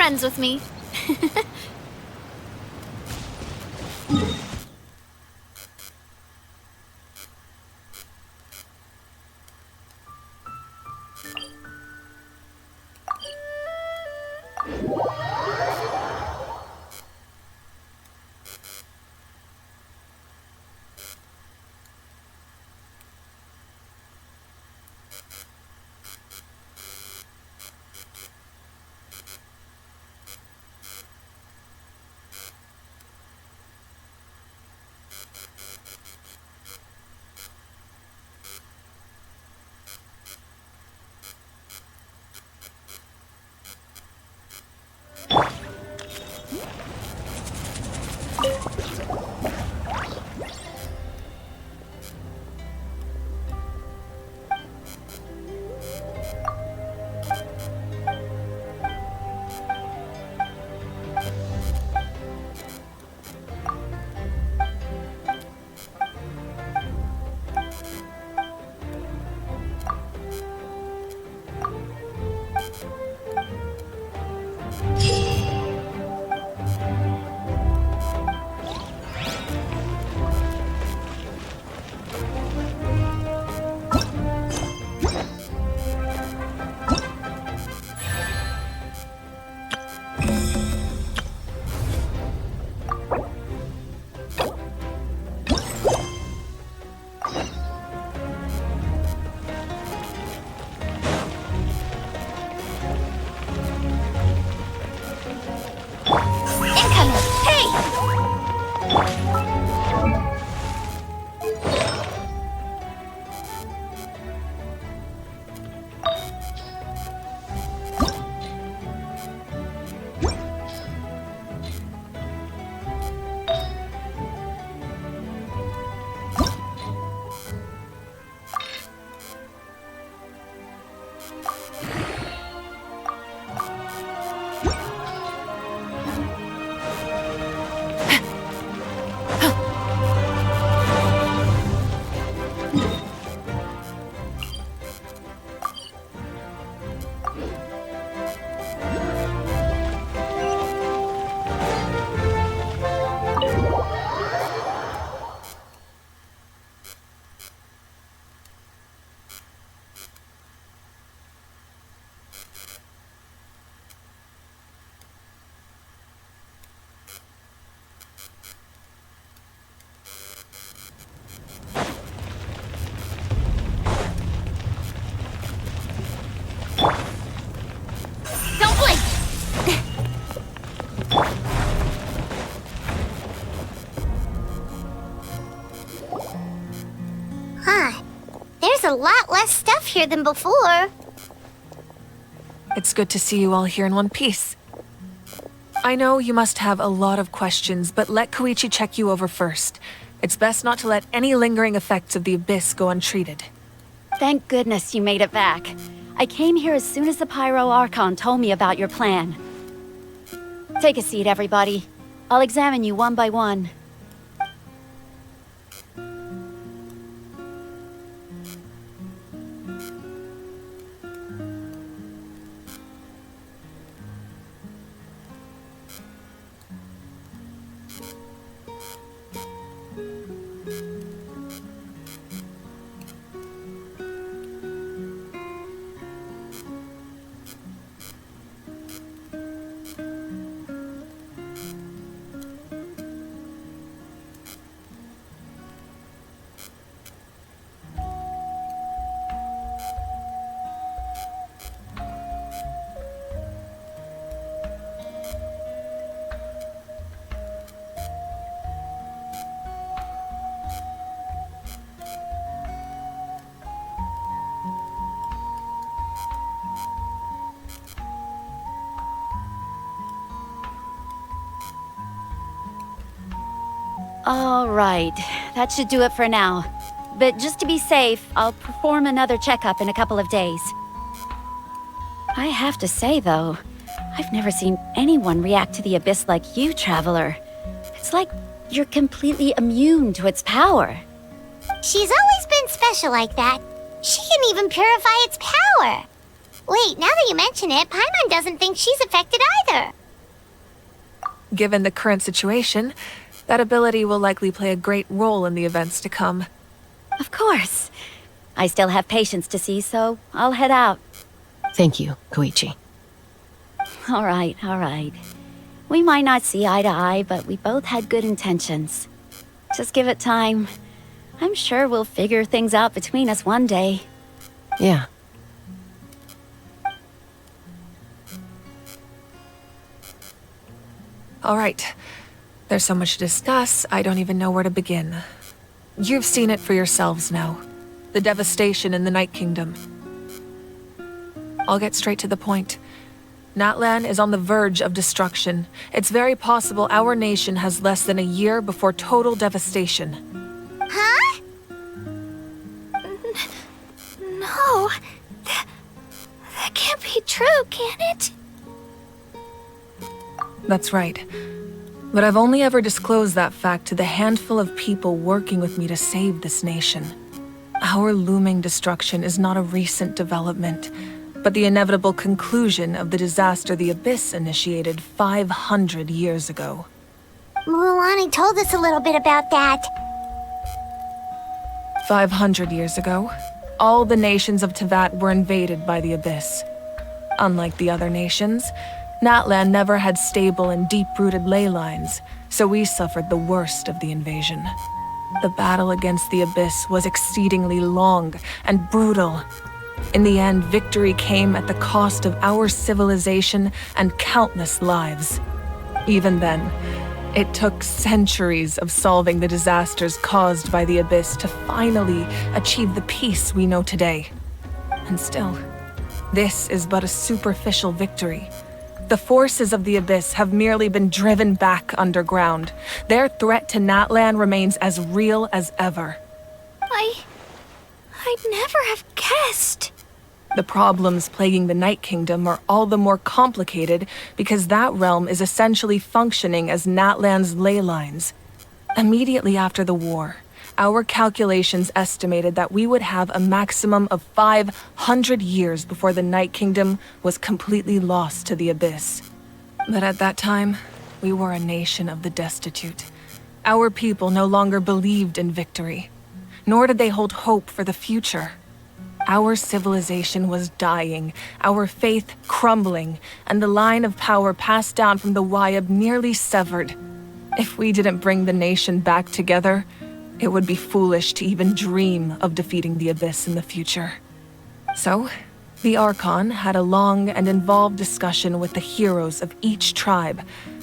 friends with me. Don't blink! Huh. There's a lot less stuff here than before. It's good to see you all here in one piece. I know you must have a lot of questions, but let Koichi check you over first. It's best not to let any lingering effects of the Abyss go untreated. Thank goodness you made it back. I came here as soon as the Pyro Archon told me about your plan. Take a seat, everybody. I'll examine you one by one. All right, that should do it for now. But just to be safe, I'll perform another checkup in a couple of days. I have to say, though, I've never seen anyone react to the Abyss like you, Traveler. It's like you're completely immune to its power. She's always been special like that. She can even purify its power. Wait, now that you mention it, Paimon doesn't think she's affected either. Given the current situation, that ability will likely play a great role in the events to come. Of course. I still have patients to see, so I'll head out. Thank you, Koichi. All right, all right. We might not see eye to eye, but we both had good intentions. Just give it time. I'm sure we'll figure things out between us one day. Yeah. All right. There's so much to discuss, I don't even know where to begin. You've seen it for yourselves now. The devastation in the Night Kingdom. I'll get straight to the point. Natlan is on the verge of destruction. It's very possible our nation has less than a year before total devastation. Huh? No. That can't be true, can it? That's right. But I've only ever disclosed that fact to the handful of people working with me to save this nation. Our looming destruction is not a recent development, but the inevitable conclusion of the disaster the Abyss initiated 500 years ago. Mualani told us a little bit about that. 500 years ago, all the nations of Tevat were invaded by the Abyss. Unlike the other nations, Natlan never had stable and deep-rooted ley lines, so we suffered the worst of the invasion. The battle against the Abyss was exceedingly long and brutal. In the end, victory came at the cost of our civilization and countless lives. Even then, it took centuries of solving the disasters caused by the Abyss to finally achieve the peace we know today. And still, this is but a superficial victory. The forces of the Abyss have merely been driven back underground. Their threat to Natlan remains as real as ever. I'd never have guessed. The problems plaguing the Night Kingdom are all the more complicated because that realm is essentially functioning as Natlan's ley lines. Immediately after the war, our calculations estimated that we would have a maximum of 500 years before the Night Kingdom was completely lost to the Abyss. But at that time, we were a nation of the destitute. Our people no longer believed in victory, nor did they hold hope for the future. Our civilization was dying, our faith crumbling, and the line of power passed down from the Wayab nearly severed. If we didn't bring the nation back together, it would be foolish to even dream of defeating the Abyss in the future. So, the Archon had a long and involved discussion with the heroes of each tribe,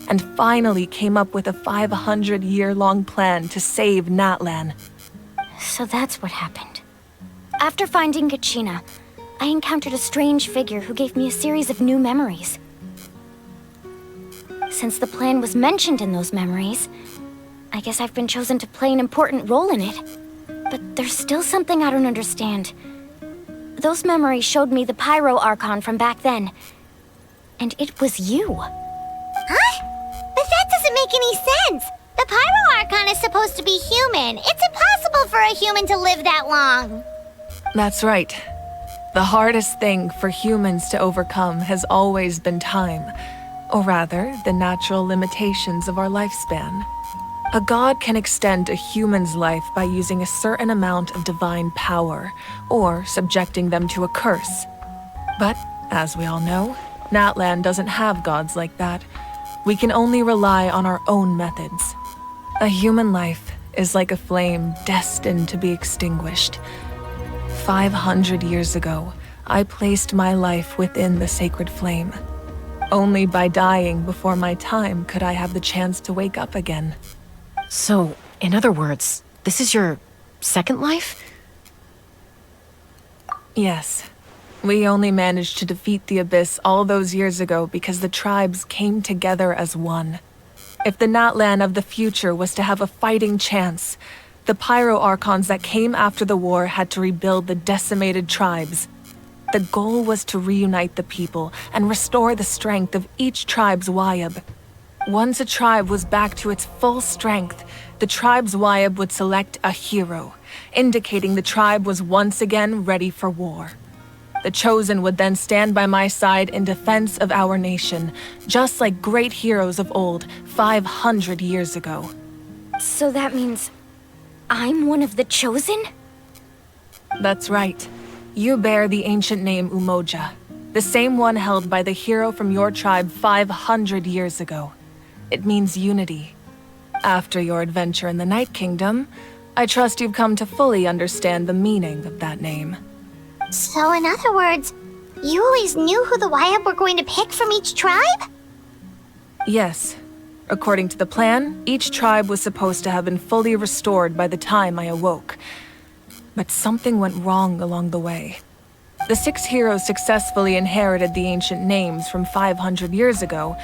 and finally came up with a 500-year-long plan to save Natlan. So that's what happened. After finding Kachina, I encountered a strange figure who gave me a series of new memories. Since the plan was mentioned in those memories, I guess I've been chosen to play an important role in it. But there's still something I don't understand. Those memories showed me the Pyro Archon from back then. And it was you. Huh? But that doesn't make any sense! The Pyro Archon is supposed to be human. It's impossible for a human to live that long. That's right. The hardest thing for humans to overcome has always been time, or rather, the natural limitations of our lifespan. A god can extend a human's life by using a certain amount of divine power, or subjecting them to a curse. But, as we all know, Natlan doesn't have gods like that. We can only rely on our own methods. A human life is like a flame destined to be extinguished. 500 years ago, I placed my life within the sacred flame. Only by dying before my time could I have the chance to wake up again. So, in other words, this is your second life? Yes. We only managed to defeat the Abyss all those years ago because the tribes came together as one. If the Natlan of the future was to have a fighting chance, the Pyro Archons that came after the war had to rebuild the decimated tribes. The goal was to reunite the people and restore the strength of each tribe's Wayab. Once a tribe was back to its full strength, the tribe's Wayab would select a hero, indicating the tribe was once again ready for war. The Chosen would then stand by my side in defense of our nation, just like great heroes of old, 500 years ago. So that means I'm one of the Chosen? That's right. You bear the ancient name Umoja, the same one held by the hero from your tribe 500 years ago. It means unity. After your adventure in the Night Kingdom, I trust you've come to fully understand the meaning of that name. So in other words, you always knew who the Wyatt were going to pick from each tribe? Yes. According to the plan, each tribe was supposed to have been fully restored by the time I awoke. But something went wrong along the way. The 6 heroes successfully inherited the ancient names from 500 years ago,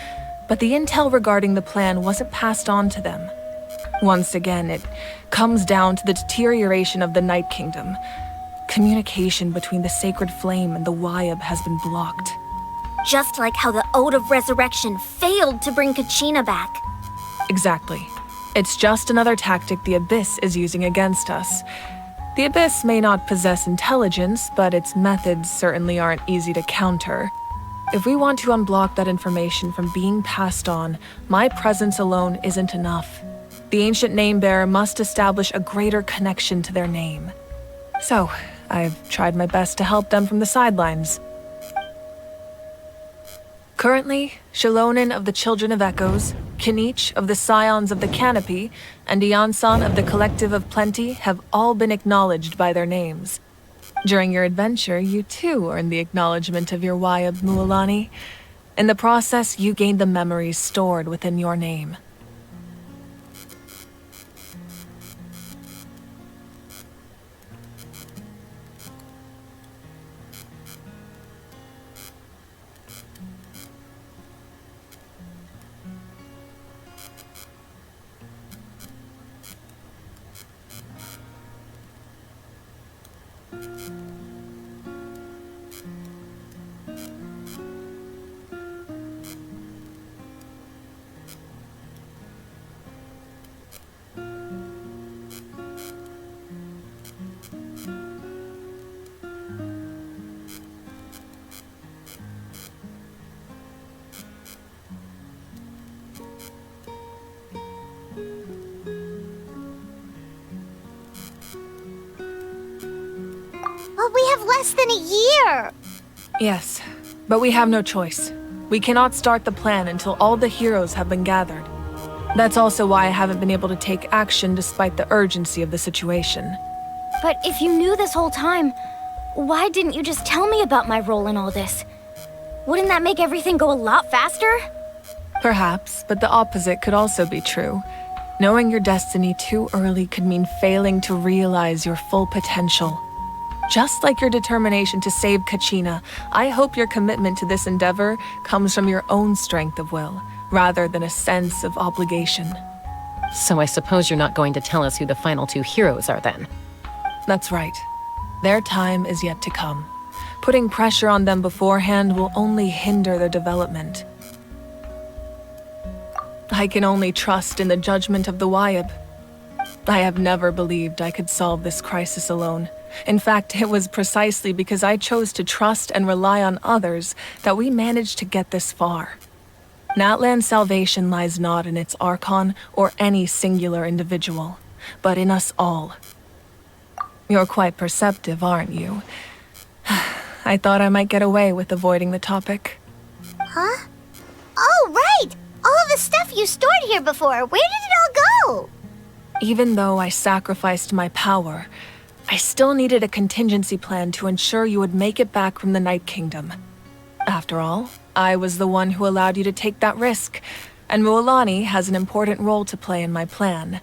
but the intel regarding the plan wasn't passed on to them. Once again, it comes down to the deterioration of the Night Kingdom. Communication between the Sacred Flame and the Wyab has been blocked. Just like how the Ode of Resurrection failed to bring Kachina back. Exactly. It's just another tactic the Abyss is using against us. The Abyss may not possess intelligence, but its methods certainly aren't easy to counter. If we want to unblock that information from being passed on, my presence alone isn't enough. The ancient name-bearer must establish a greater connection to their name. So, I've tried my best to help them from the sidelines. Currently, Shilonin of the Children of Echoes, Kinich of the Scions of the Canopy, and Iansan of the Collective of Plenty have all been acknowledged by their names. During your adventure, you too earned the acknowledgement of your Wyab Mualani. In the process, you gained the memories stored within your name. But we have less than a year! Yes, but we have no choice. We cannot start the plan until all the heroes have been gathered. That's also why I haven't been able to take action despite the urgency of the situation. But if you knew this whole time, why didn't you just tell me about my role in all this? Wouldn't that make everything go a lot faster? Perhaps, but the opposite could also be true. Knowing your destiny too early could mean failing to realize your full potential. Just like your determination to save Kachina, I hope your commitment to this endeavor comes from your own strength of will, rather than a sense of obligation. So I suppose you're not going to tell us who the final 2 heroes are then? That's right. Their time is yet to come. Putting pressure on them beforehand will only hinder their development. I can only trust in the judgment of the Wyab. I have never believed I could solve this crisis alone. In fact, it was precisely because I chose to trust and rely on others that we managed to get this far. Natlan's salvation lies not in its Archon or any singular individual, but in us all. You're quite perceptive, aren't you? I thought I might get away with avoiding the topic. Huh? Oh, right! All of the stuff you stored here before, where did it all go? Even though I sacrificed my power, I still needed a contingency plan to ensure you would make it back from the Night Kingdom. After all, I was the one who allowed you to take that risk, and Mualani has an important role to play in my plan.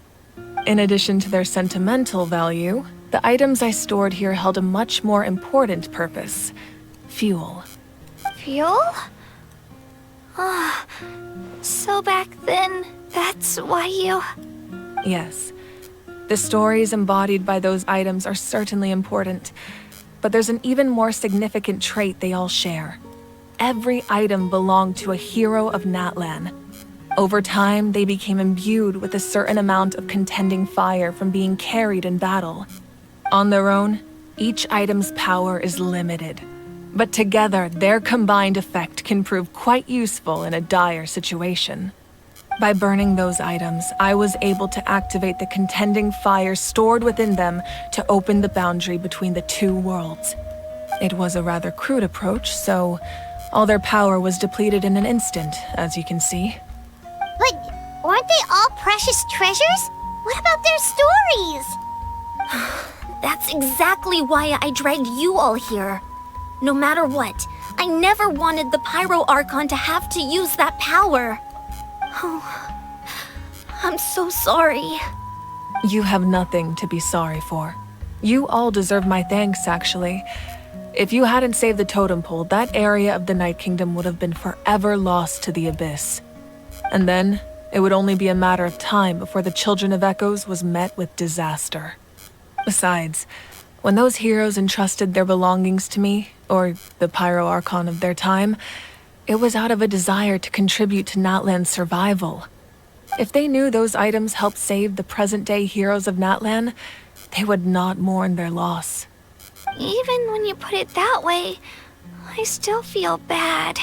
In addition to their sentimental value, the items I stored here held a much more important purpose: fuel. Fuel? Ah, so back then, that's why you... Yes. The stories embodied by those items are certainly important, but there's an even more significant trait they all share. Every item belonged to a hero of Natlan. Over time, they became imbued with a certain amount of contending fire from being carried in battle. On their own, each item's power is limited. But together, their combined effect can prove quite useful in a dire situation. By burning those items, I was able to activate the contending fire stored within them to open the boundary between the two worlds. It was a rather crude approach, so all their power was depleted in an instant, as you can see. But aren't they all precious treasures? What about their stories? That's exactly why I dragged you all here. No matter what, I never wanted the Pyro Archon to have to use that power. Oh, I'm so sorry. You have nothing to be sorry for. You all deserve my thanks, actually. If you hadn't saved the totem pole, that area of the Night Kingdom would have been forever lost to the abyss. And then, it would only be a matter of time before the Children of Echoes was met with disaster. Besides, when those heroes entrusted their belongings to me, or the Pyro Archon of their time, it was out of a desire to contribute to Natlan's survival. If they knew those items helped save the present-day heroes of Natlan, they would not mourn their loss. Even when you put it that way, I still feel bad.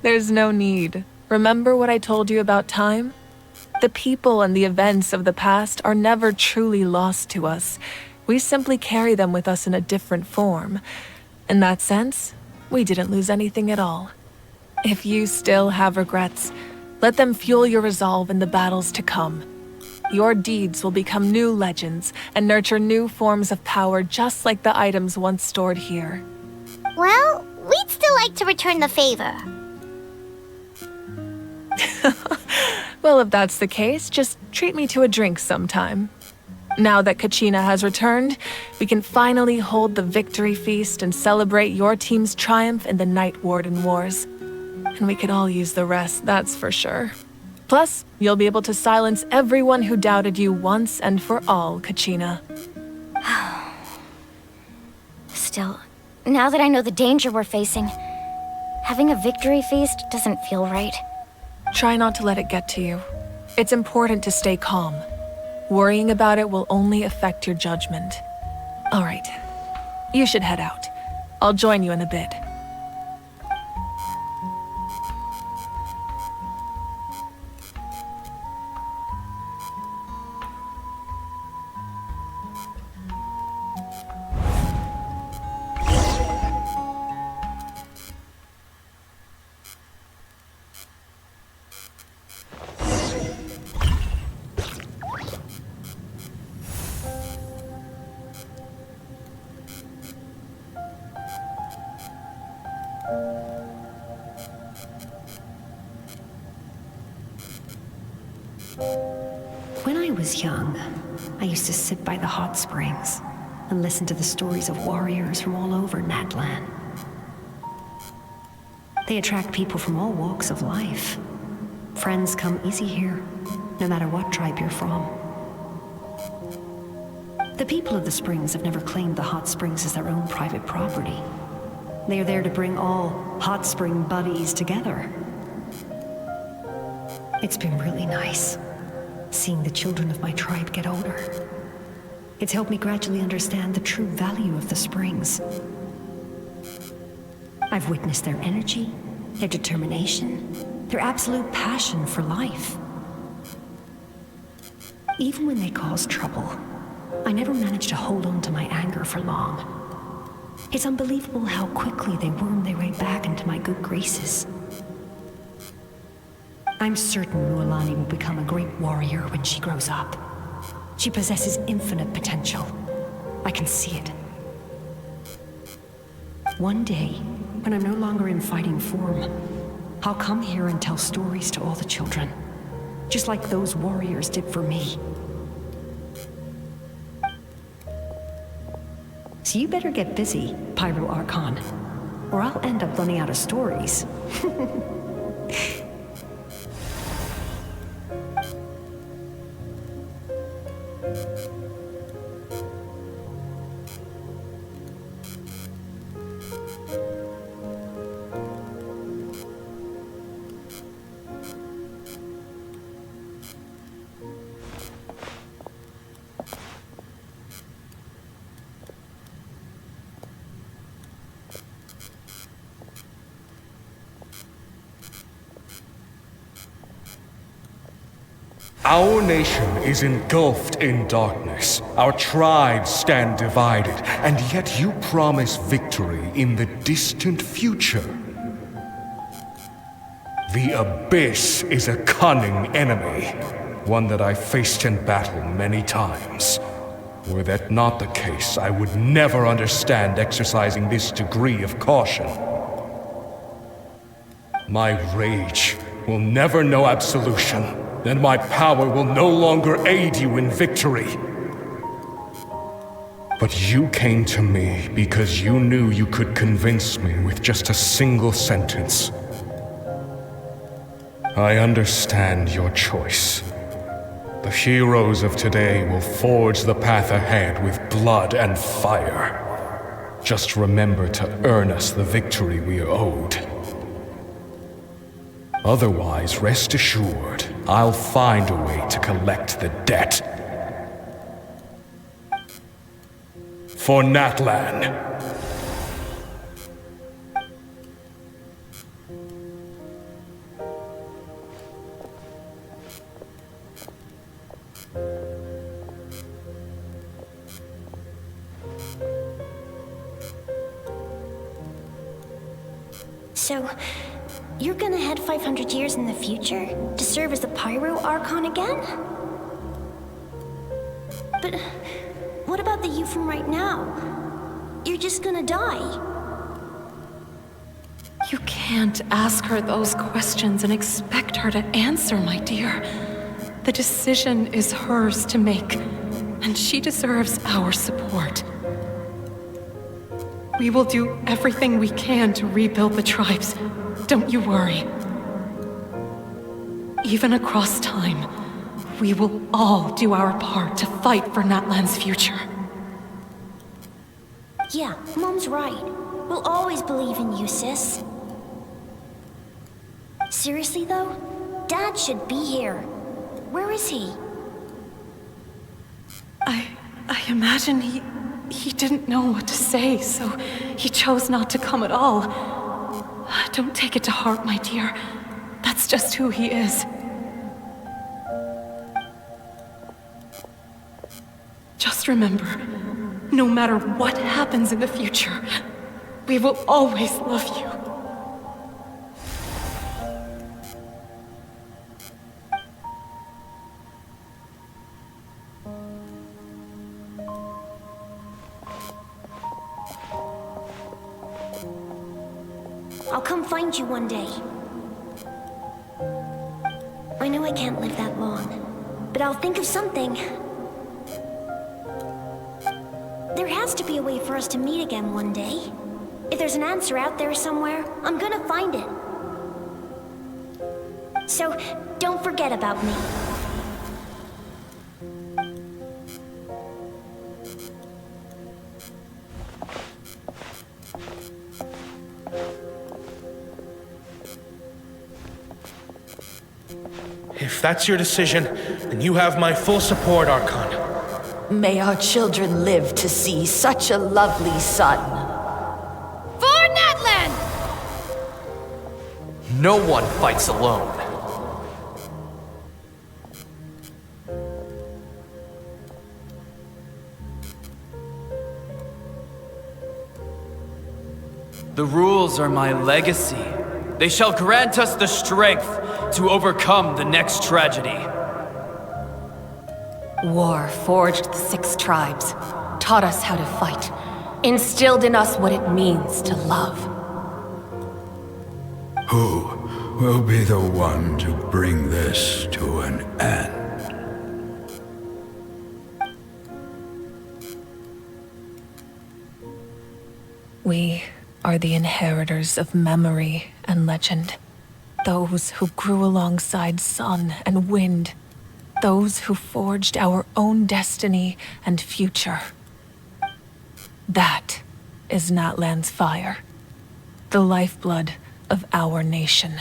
There's no need. Remember what I told you about time? The people and the events of the past are never truly lost to us. We simply carry them with us in a different form. In that sense, we didn't lose anything at all. If you still have regrets, let them fuel your resolve in the battles to come. Your deeds will become new legends and nurture new forms of power just like the items once stored here. Well, we'd still like to return the favor. Well, if that's the case, just treat me to a drink sometime. Now that Kachina has returned, we can finally hold the victory feast and celebrate your team's triumph in the Night Warden Wars. And we could all use the rest, that's for sure. Plus, you'll be able to silence everyone who doubted you once and for all, Kachina. Still, now that I know the danger we're facing, having a victory feast doesn't feel right. Try not to let it get to you. It's important to stay calm. Worrying about it will only affect your judgment. All right, you should head out. I'll join you in a bit. When I was young, I used to sit by the hot springs and listen to the stories of warriors from all over Natlan. They attract people from all walks of life. Friends come easy here, no matter what tribe you're from. The people of the springs have never claimed the hot springs as their own private property. They are there to bring all hot spring buddies together. It's been really nice, seeing the children of my tribe get older. It's helped me gradually understand the true value of the springs. I've witnessed their energy, their determination, their absolute passion for life. Even when they cause trouble, I never managed to hold on to my anger for long. It's unbelievable how quickly they worm their way back into my good graces. I'm certain Mualani will become a great warrior when she grows up. She possesses infinite potential. I can see it. One day, when I'm no longer in fighting form, I'll come here and tell stories to all the children, just like those warriors did for me. So you better get busy, Pyro Archon, or I'll end up running out of stories. Our nation is engulfed in darkness. Our tribes stand divided, and yet you promise victory in the distant future. The Abyss is a cunning enemy, one that I faced in battle many times. Were that not the case, I would never understand exercising this degree of caution. My rage will never know absolution, and my power will no longer aid you in victory. But you came to me because you knew you could convince me with just a single sentence. I understand your choice. The heroes of today will forge the path ahead with blood and fire. Just remember to earn us the victory we are owed. Otherwise, rest assured, I'll find a way to collect the debt. For Natlan. So, you're gonna head 500 years in the future to serve as the Pyro Archon again? But what about the you from right now? You're just gonna die. You can't ask her those questions and expect her to answer, my dear. The decision is hers to make, and she deserves our support. We will do everything we can to rebuild the tribes. Don't you worry. Even across time, we will all do our part to fight for Natlan's future. Yeah, Mom's right. We'll always believe in you, sis. Seriously though, Dad should be here. Where is he? I imagine he didn't know what to say, so he chose not to come at all. Don't take it to heart, my dear. That's just who he is. Just remember, no matter what happens in the future, we will always love you. I'll come find you one day. I know I can't live that long, but I'll think of something. There has to be a way for us to meet again one day. If there's an answer out there somewhere, I'm gonna find it. So, don't forget about me. If that's your decision, then you have my full support, Archon. May our children live to see such a lovely son. For Natlan! No one fights alone. The rules are my legacy. They shall grant us the strength to overcome the next tragedy. War forged the 6 tribes, taught us how to fight, instilled in us what it means to love. Who will be the one to bring this to an end? We are the inheritors of memory and legend. Those who grew alongside sun and wind. Those who forged our own destiny and future. That is Natlan's fire. The lifeblood of our nation.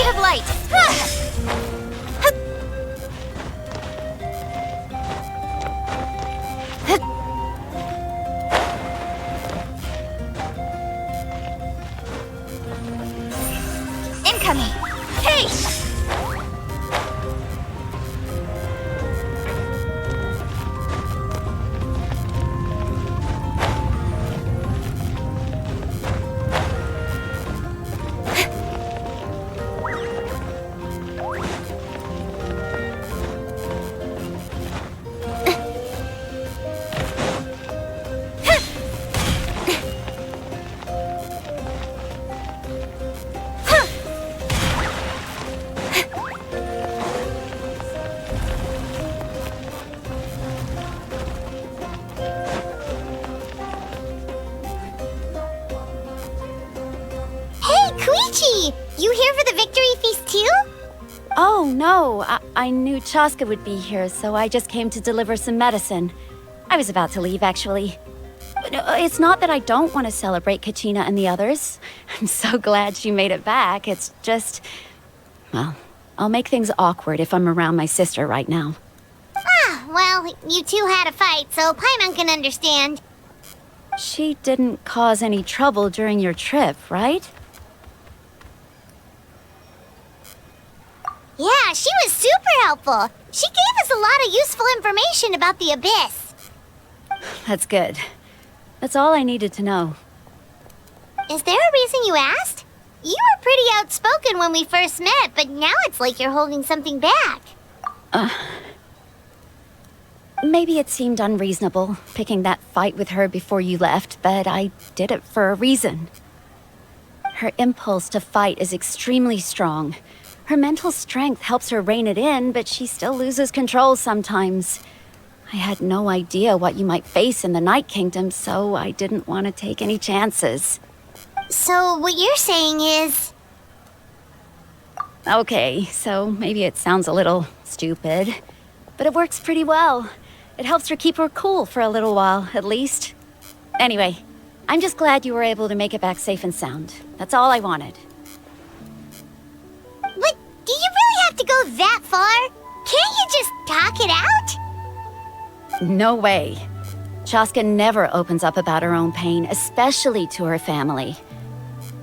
bit of light. Incoming. Hey! Koichi! You here for the victory feast too? Oh, no. I knew Chaska would be here, so I just came to deliver some medicine. I was about to leave, actually. It's not that I don't want to celebrate Kachina and the others. I'm so glad she made it back. It's just... Well, I'll make things awkward if I'm around my sister right now. Ah, well, you two had a fight, so Paimon can understand. She didn't cause any trouble during your trip, right? Yeah, she was super helpful. She gave us a lot of useful information about the Abyss. That's good. That's all I needed to know. Is there a reason you asked? You were pretty outspoken when we first met, but now it's like you're holding something back. Maybe it seemed unreasonable, picking that fight with her before you left, but I did it for a reason. Her impulse to fight is extremely strong. Her mental strength helps her rein it in, but she still loses control sometimes. I had no idea what you might face in the Night Kingdom, so I didn't want to take any chances. So what you're saying is... Okay, so maybe it sounds a little stupid, but it works pretty well. It helps her keep her cool for a little while, at least. Anyway, I'm just glad you were able to make it back safe and sound. That's all I wanted. But do you really have to go that far? Can't you just talk it out? No way. Chaska never opens up about her own pain, especially to her family.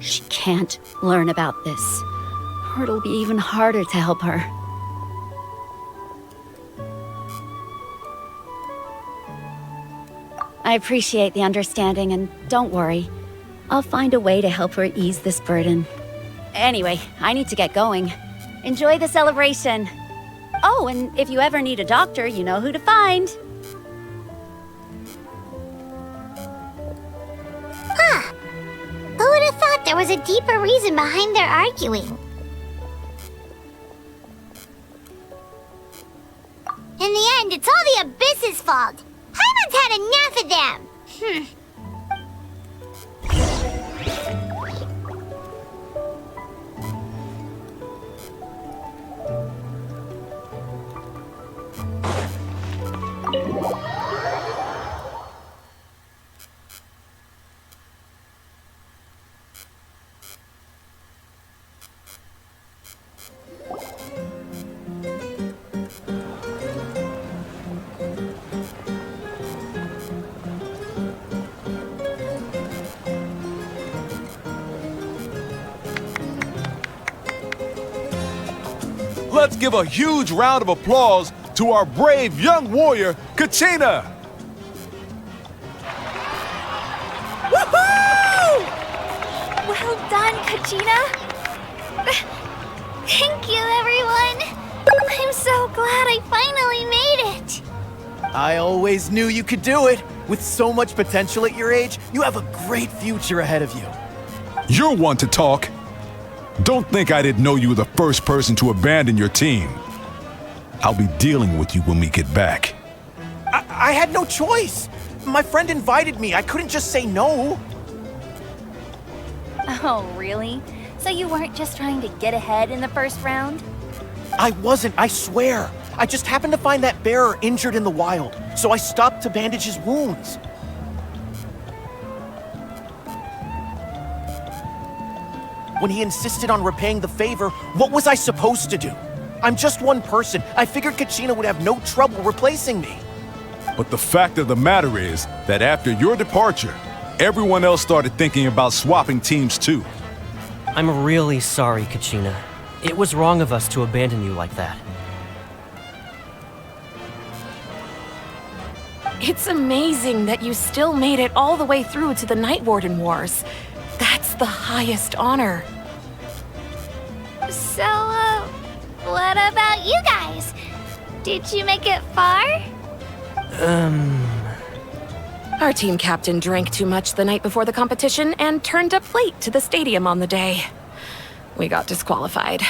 She can't learn about this, or it'll be even harder to help her. I appreciate the understanding, and don't worry. I'll find a way to help her ease this burden. Anyway, I need to get going. Enjoy the celebration. Oh, and if you ever need a doctor, you know who to find. Huh. Who would have thought there was a deeper reason behind their arguing? In the end, it's all the Abyss's fault. Paimon's had enough of them. Let's give a huge round of applause to our brave young warrior, Kachina! Woohoo! Well done, Kachina! Thank you, everyone! I'm so glad I finally made it! I always knew you could do it! With so much potential at your age, you have a great future ahead of you. You're one to talk. Don't think I didn't know you were the first person to abandon your team. I'll be dealing with you when we get back. I had no choice. My friend invited me. I couldn't just say no. Oh, really? So you weren't just trying to get ahead in the first round? I wasn't, I swear. I just happened to find that bearer injured in the wild, so I stopped to bandage his wounds. When he insisted on repaying the favor, what was I supposed to do? I'm just one person. I figured Kachina would have no trouble replacing me. But the fact of the matter is that after your departure, everyone else started thinking about swapping teams too. I'm really sorry, Kachina. It was wrong of us to abandon you like that. It's amazing that you still made it all the way through to the Night Warden Wars. That's the highest honor. So, what about you guys? Did you make it far? Our team captain drank too much the night before the competition and turned up late to the stadium on the day. We got disqualified.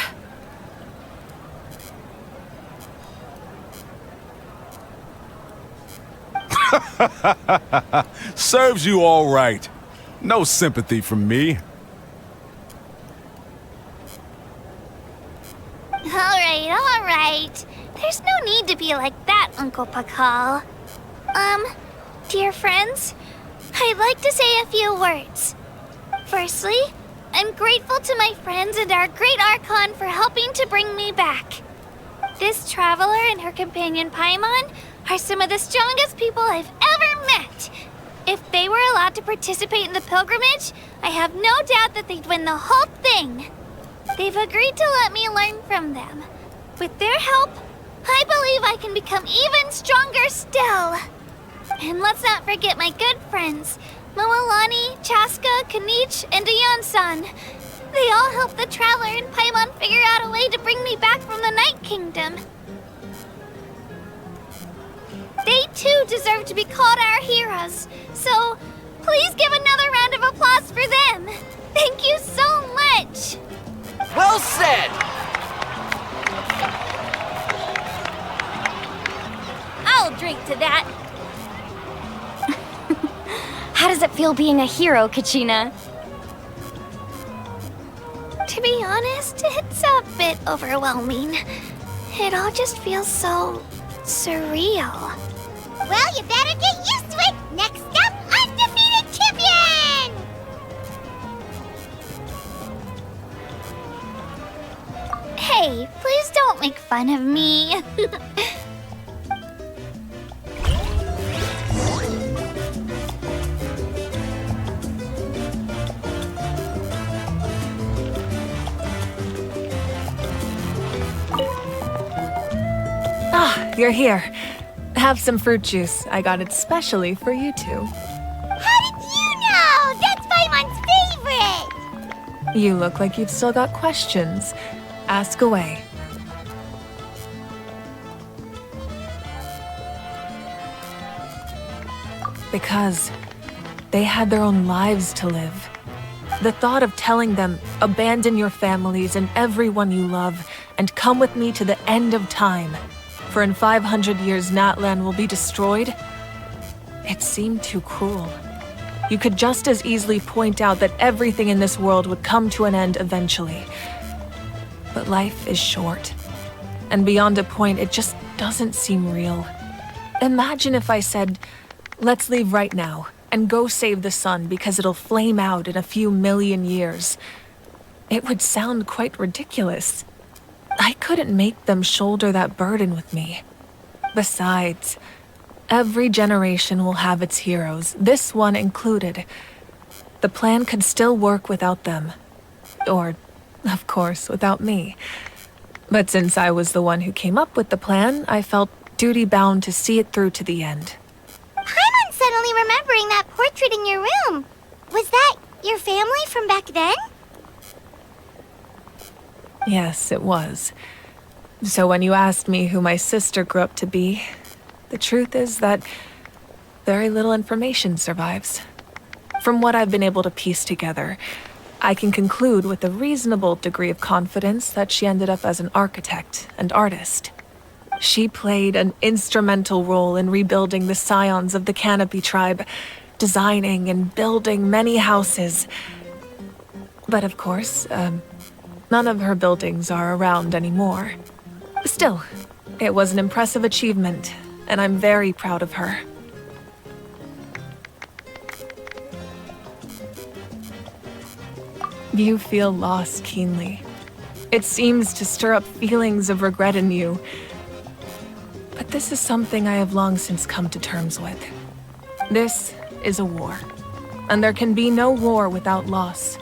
Serves you all right. No sympathy from me. All right. There's no need to be like that, Uncle Pakal. Dear friends, I'd like to say a few words. Firstly, I'm grateful to my friends and our great Archon for helping to bring me back. This traveler and her companion Paimon are some of the strongest people I've ever met. If they were allowed to participate in the pilgrimage, I have no doubt that they'd win the whole thing. They've agreed to let me learn from them. With their help, I believe I can become even stronger still. And let's not forget my good friends, Moalani, Chaska, Kanich, and Ayan-san. They all helped the Traveler and Paimon figure out a way to bring me back from the Night Kingdom. They too deserve to be called our heroes, so please give another round of applause for them. Thank you so much! Well said! I'll drink to that. How does it feel being a hero, Kachina? To be honest, it's a bit overwhelming. It all just feels so surreal. Well, you better get used to it! Next up, undefeated champion! Hey, please don't make fun of me. Ah, you're here. Have some fruit juice. I got it specially for you two. How did you know? That's Paimon's favorite! You look like you've still got questions. Ask away. Because they had their own lives to live. The thought of telling them, abandon your families and everyone you love, and come with me to the end of time, for in 500 years Natlan will be destroyed, it seemed too cruel. You could just as easily point out that everything in this world would come to an end eventually. But life is short, and beyond a point, it just doesn't seem real. Imagine if I said, let's leave right now, and go save the sun because it'll flame out in a few million years. It would sound quite ridiculous. I couldn't make them shoulder that burden with me. Besides, every generation will have its heroes, this one included. The plan could still work without them. Or, of course, without me. But since I was the one who came up with the plan, I felt duty-bound to see it through to the end. Paimon's suddenly remembering that portrait in your room. Was that your family from back then? Yes, it was. So when you asked me who my sister grew up to be, the truth is that very little information survives. From what I've been able to piece together, I can conclude with a reasonable degree of confidence that she ended up as an architect and artist. She played an instrumental role in rebuilding the scions of the Canopy tribe, designing and building many houses. But of course, none of her buildings are around anymore. Still, it was an impressive achievement, and I'm very proud of her. You feel loss keenly. It seems to stir up feelings of regret in you. But this is something I have long since come to terms with. This is a war, and there can be no war without loss.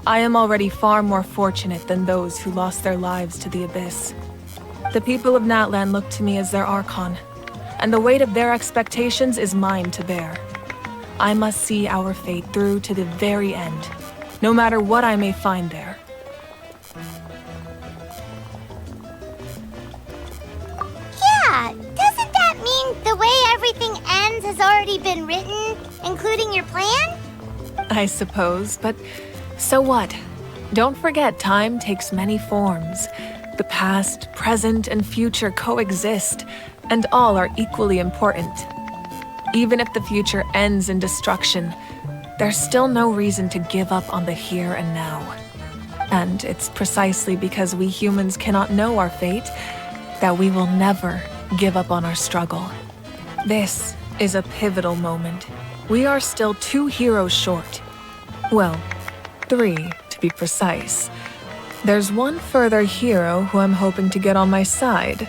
I am already far more fortunate than those who lost their lives to the Abyss. The people of Natlan look to me as their Archon, and the weight of their expectations is mine to bear. I must see our fate through to the very end, no matter what I may find there. Yeah, doesn't that mean the way everything ends has already been written, including your plan? I suppose, but so what? Don't forget, time takes many forms. The past, present, and future coexist, and all are equally important. Even if the future ends in destruction, there's still no reason to give up on the here and now. And it's precisely because we humans cannot know our fate that we will never give up on our struggle. This is a pivotal moment. We are still 2 heroes short. Well, 3 to be precise. There's one further hero who I'm hoping to get on my side,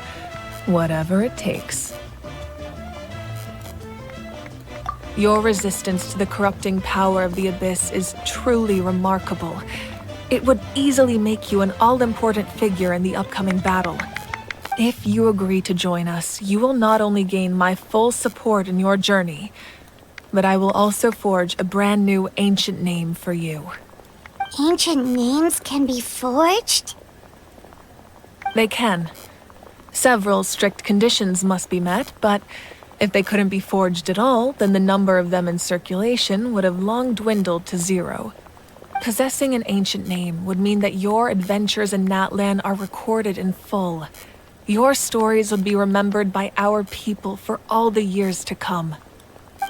whatever it takes. Your resistance to the corrupting power of the Abyss is truly remarkable. It would easily make you an all-important figure in the upcoming battle. If you agree to join us, you will not only gain my full support in your journey, but I will also forge a brand new ancient name for you. Ancient names can be forged? They can. Several strict conditions must be met, but if they couldn't be forged at all, then the number of them in circulation would have long dwindled to 0. Possessing an ancient name would mean that your adventures in Natlan are recorded in full. Your stories would be remembered by our people for all the years to come.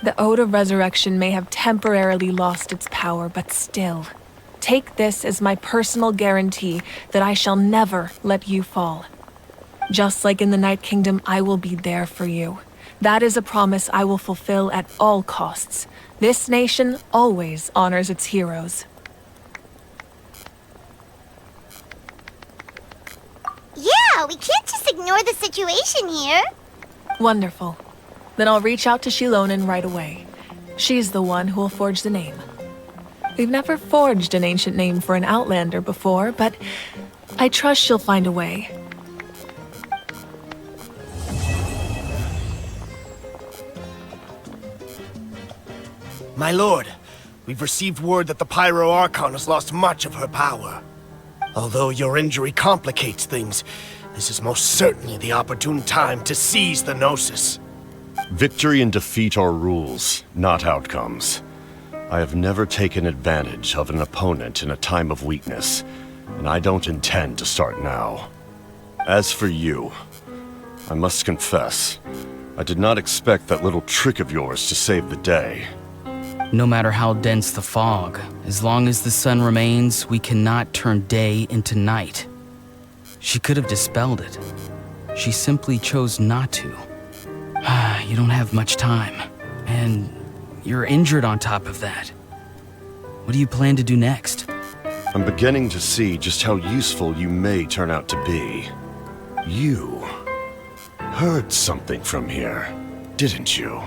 The Ode of Resurrection may have temporarily lost its power, but still, take this as my personal guarantee that I shall never let you fall. Just like in the Night Kingdom, I will be there for you. That is a promise I will fulfill at all costs. This nation always honors its heroes. Yeah, we can't just ignore the situation here. Wonderful. Then I'll reach out to Shilonen right away. She's the one who will forge the name. We've never forged an ancient name for an Outlander before, but I trust she'll find a way. My lord, we've received word that the Pyro Archon has lost much of her power. Although your injury complicates things, this is most certainly the opportune time to seize the Gnosis. Victory and defeat are rules, not outcomes. I have never taken advantage of an opponent in a time of weakness, and I don't intend to start now. As for you, I must confess, I did not expect that little trick of yours to save the day. No matter how dense the fog, as long as the sun remains, we cannot turn day into night. She could have dispelled it. She simply chose not to. You don't have much time, and you're injured on top of that. What do you plan to do next? I'm beginning to see just how useful you may turn out to be. You heard something from here, didn't you?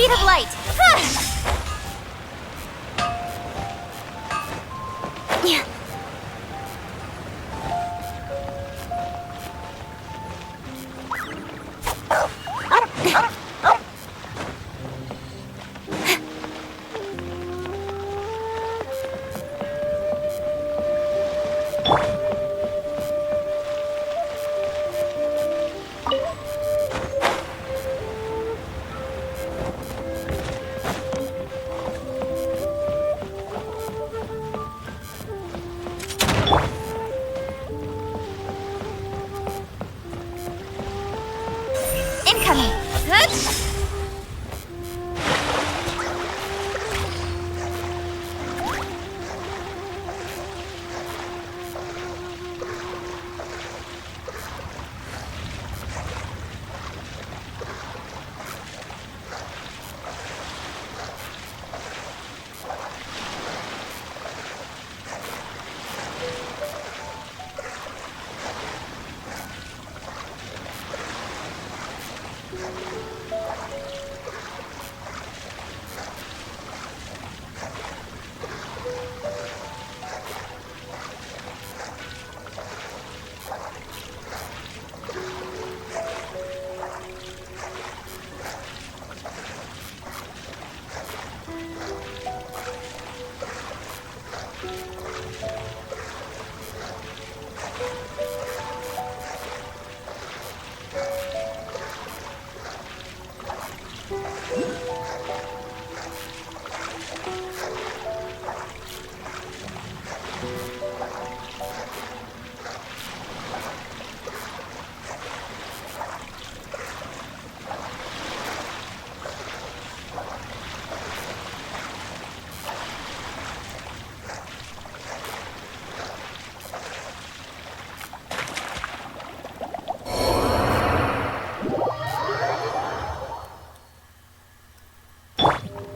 speed of light. Yeah. Incoming.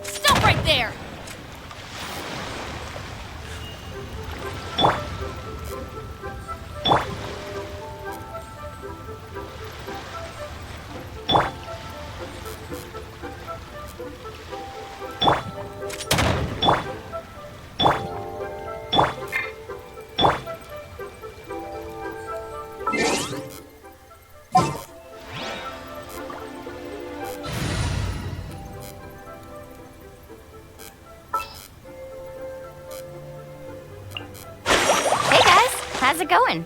Stop right there! Hey guys, how's it going?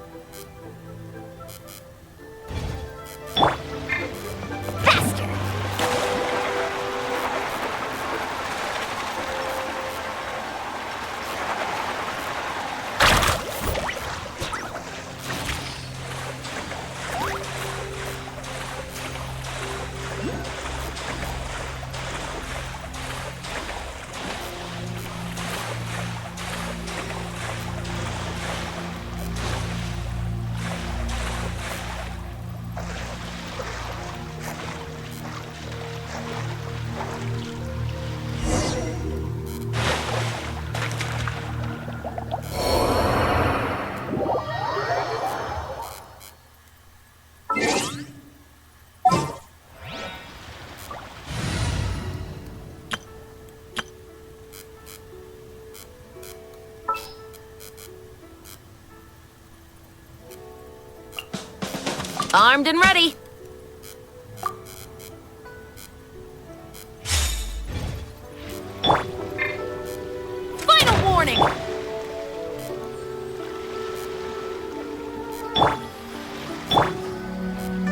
Faster! Armed and ready. Final warning!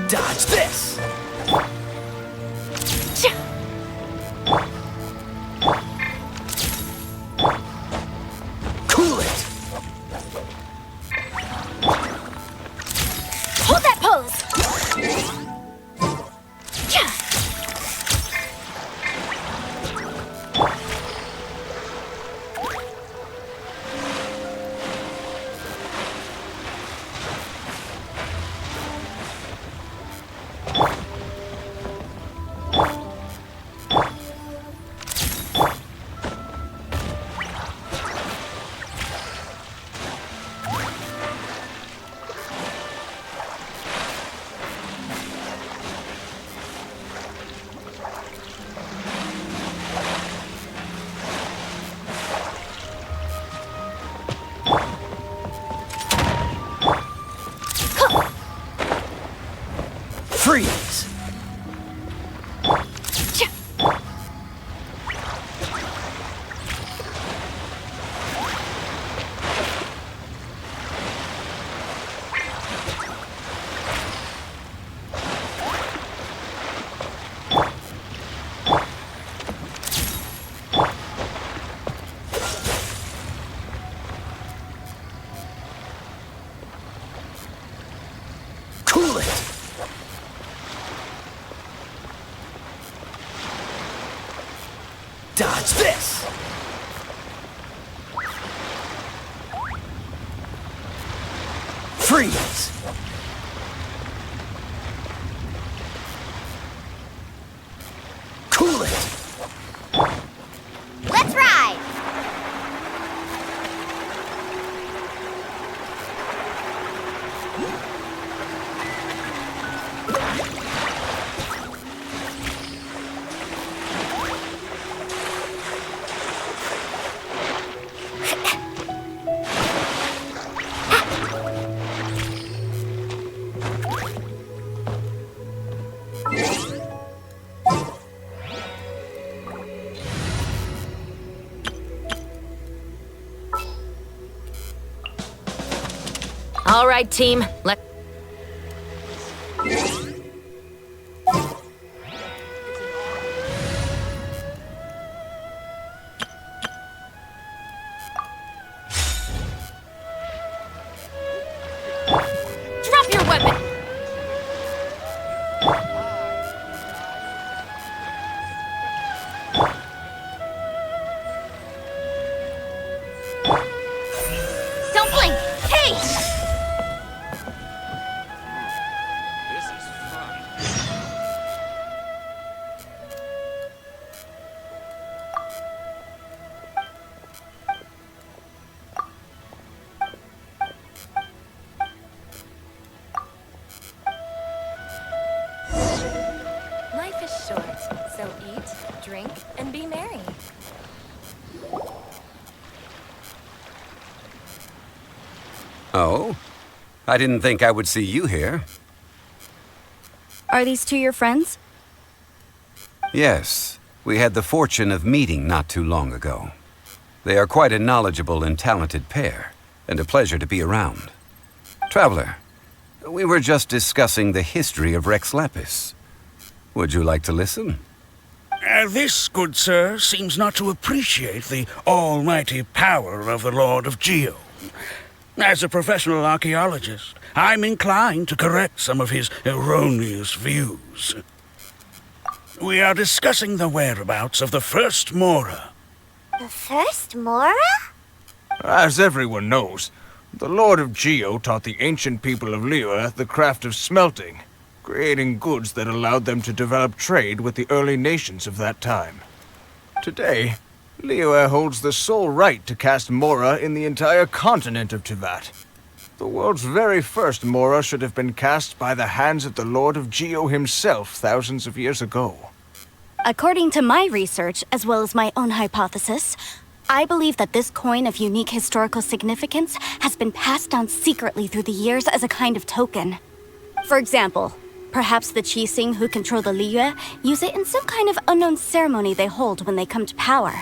Dodge this! Cool it! Hold that pose! this! Freeze! Cool it! Let's ride! All right, team. Drop your weapon! Don't blink! Hey! Life is short, so eat, drink, and be merry. Oh? I didn't think I would see you here. Are these two your friends? Yes, we had the fortune of meeting not too long ago. They are quite a knowledgeable and talented pair, and a pleasure to be around. Traveler, we were just discussing the history of Rex Lapis. Would you like to listen? This, good sir, seems not to appreciate the almighty power of the Lord of Geo. As a professional archaeologist, I'm inclined to correct some of his erroneous views. We are discussing the whereabouts of the first Mora. The first Mora? As everyone knows, the Lord of Geo taught the ancient people of Liyue the craft of smelting, creating goods that allowed them to develop trade with the early nations of that time. Today, Liyue holds the sole right to cast Mora in the entire continent of Tivat. The world's very first Mora should have been cast by the hands of the Lord of Geo himself thousands of years ago. According to my research, as well as my own hypothesis, I believe that this coin of unique historical significance has been passed down secretly through the years as a kind of token. For example, perhaps the Qixing who control the Liyue use it in some kind of unknown ceremony they hold when they come to power.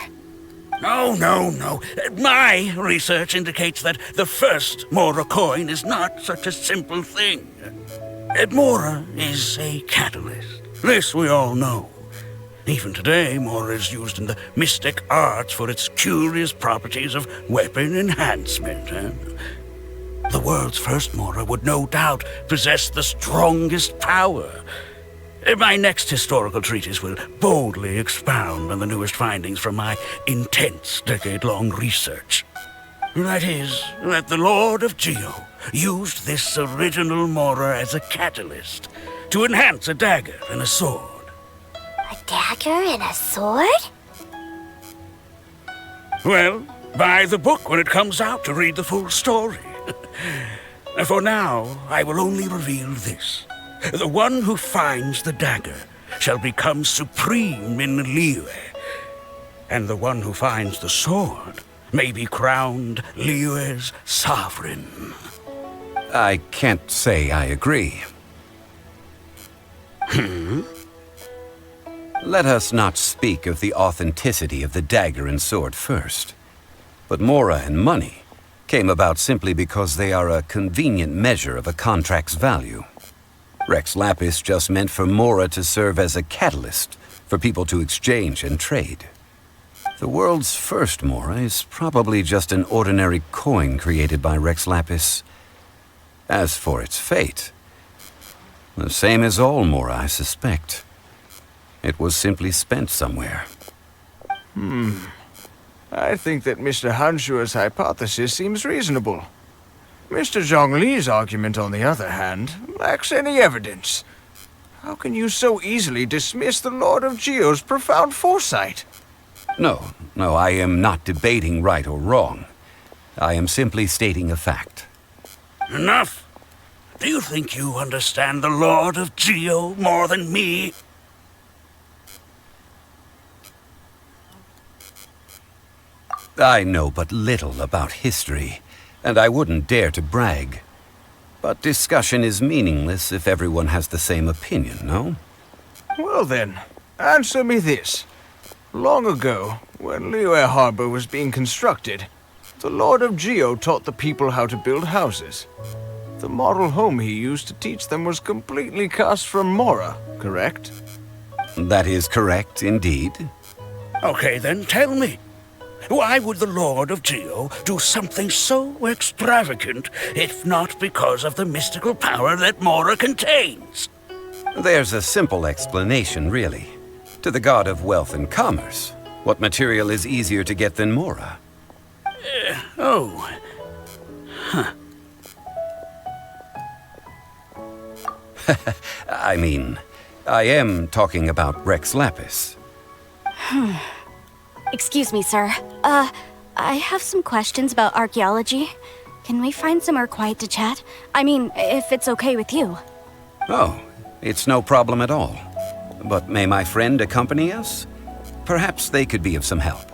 No. My research indicates that the first Mora coin is not such a simple thing. Mora is a catalyst. This we all know. Even today, Mora is used in the mystic arts for its curious properties of weapon enhancement. The world's first Mora would no doubt possess the strongest power. My next historical treatise will boldly expound on the newest findings from my intense decade-long research. That is, that the Lord of Geo used this original Mora as a catalyst to enhance a dagger and a sword. A dagger and a sword? Well, buy the book when it comes out to read the full story. For now, I will only reveal this. The one who finds the dagger shall become supreme in Liyue, and the one who finds the sword may be crowned Liyue's sovereign. I can't say I agree. Let us not speak of the authenticity of the dagger and sword first. But Mora and money came about simply because they are a convenient measure of a contract's value. Rex Lapis just meant for Mora to serve as a catalyst for people to exchange and trade. The world's first Mora is probably just an ordinary coin created by Rex Lapis. As for its fate, the same as all Mora, I suspect. It was simply spent somewhere. I think that Mr. Hanshua's hypothesis seems reasonable. Mr. Zhongli's argument, on the other hand, lacks any evidence. How can you so easily dismiss the Lord of Geo's profound foresight? No, I am not debating right or wrong. I am simply stating a fact. Enough! Do you think you understand the Lord of Geo more than me? I know but little about history, and I wouldn't dare to brag. But discussion is meaningless if everyone has the same opinion, no? Well then, answer me this. Long ago, when Liyue Harbor was being constructed, the Lord of Geo taught the people how to build houses. The model home he used to teach them was completely cast from Mora, correct? That is correct, indeed. Okay then, tell me. Why would the Lord of Geo do something so extravagant, if not because of the mystical power that Mora contains? There's a simple explanation, really. To the god of wealth and commerce, what material is easier to get than Mora? I mean, I am talking about Rex Lapis. Excuse me, sir. I have some questions about archaeology. Can we find somewhere quiet to chat? I mean, if it's okay with you. Oh, it's no problem at all. But may my friend accompany us? Perhaps they could be of some help.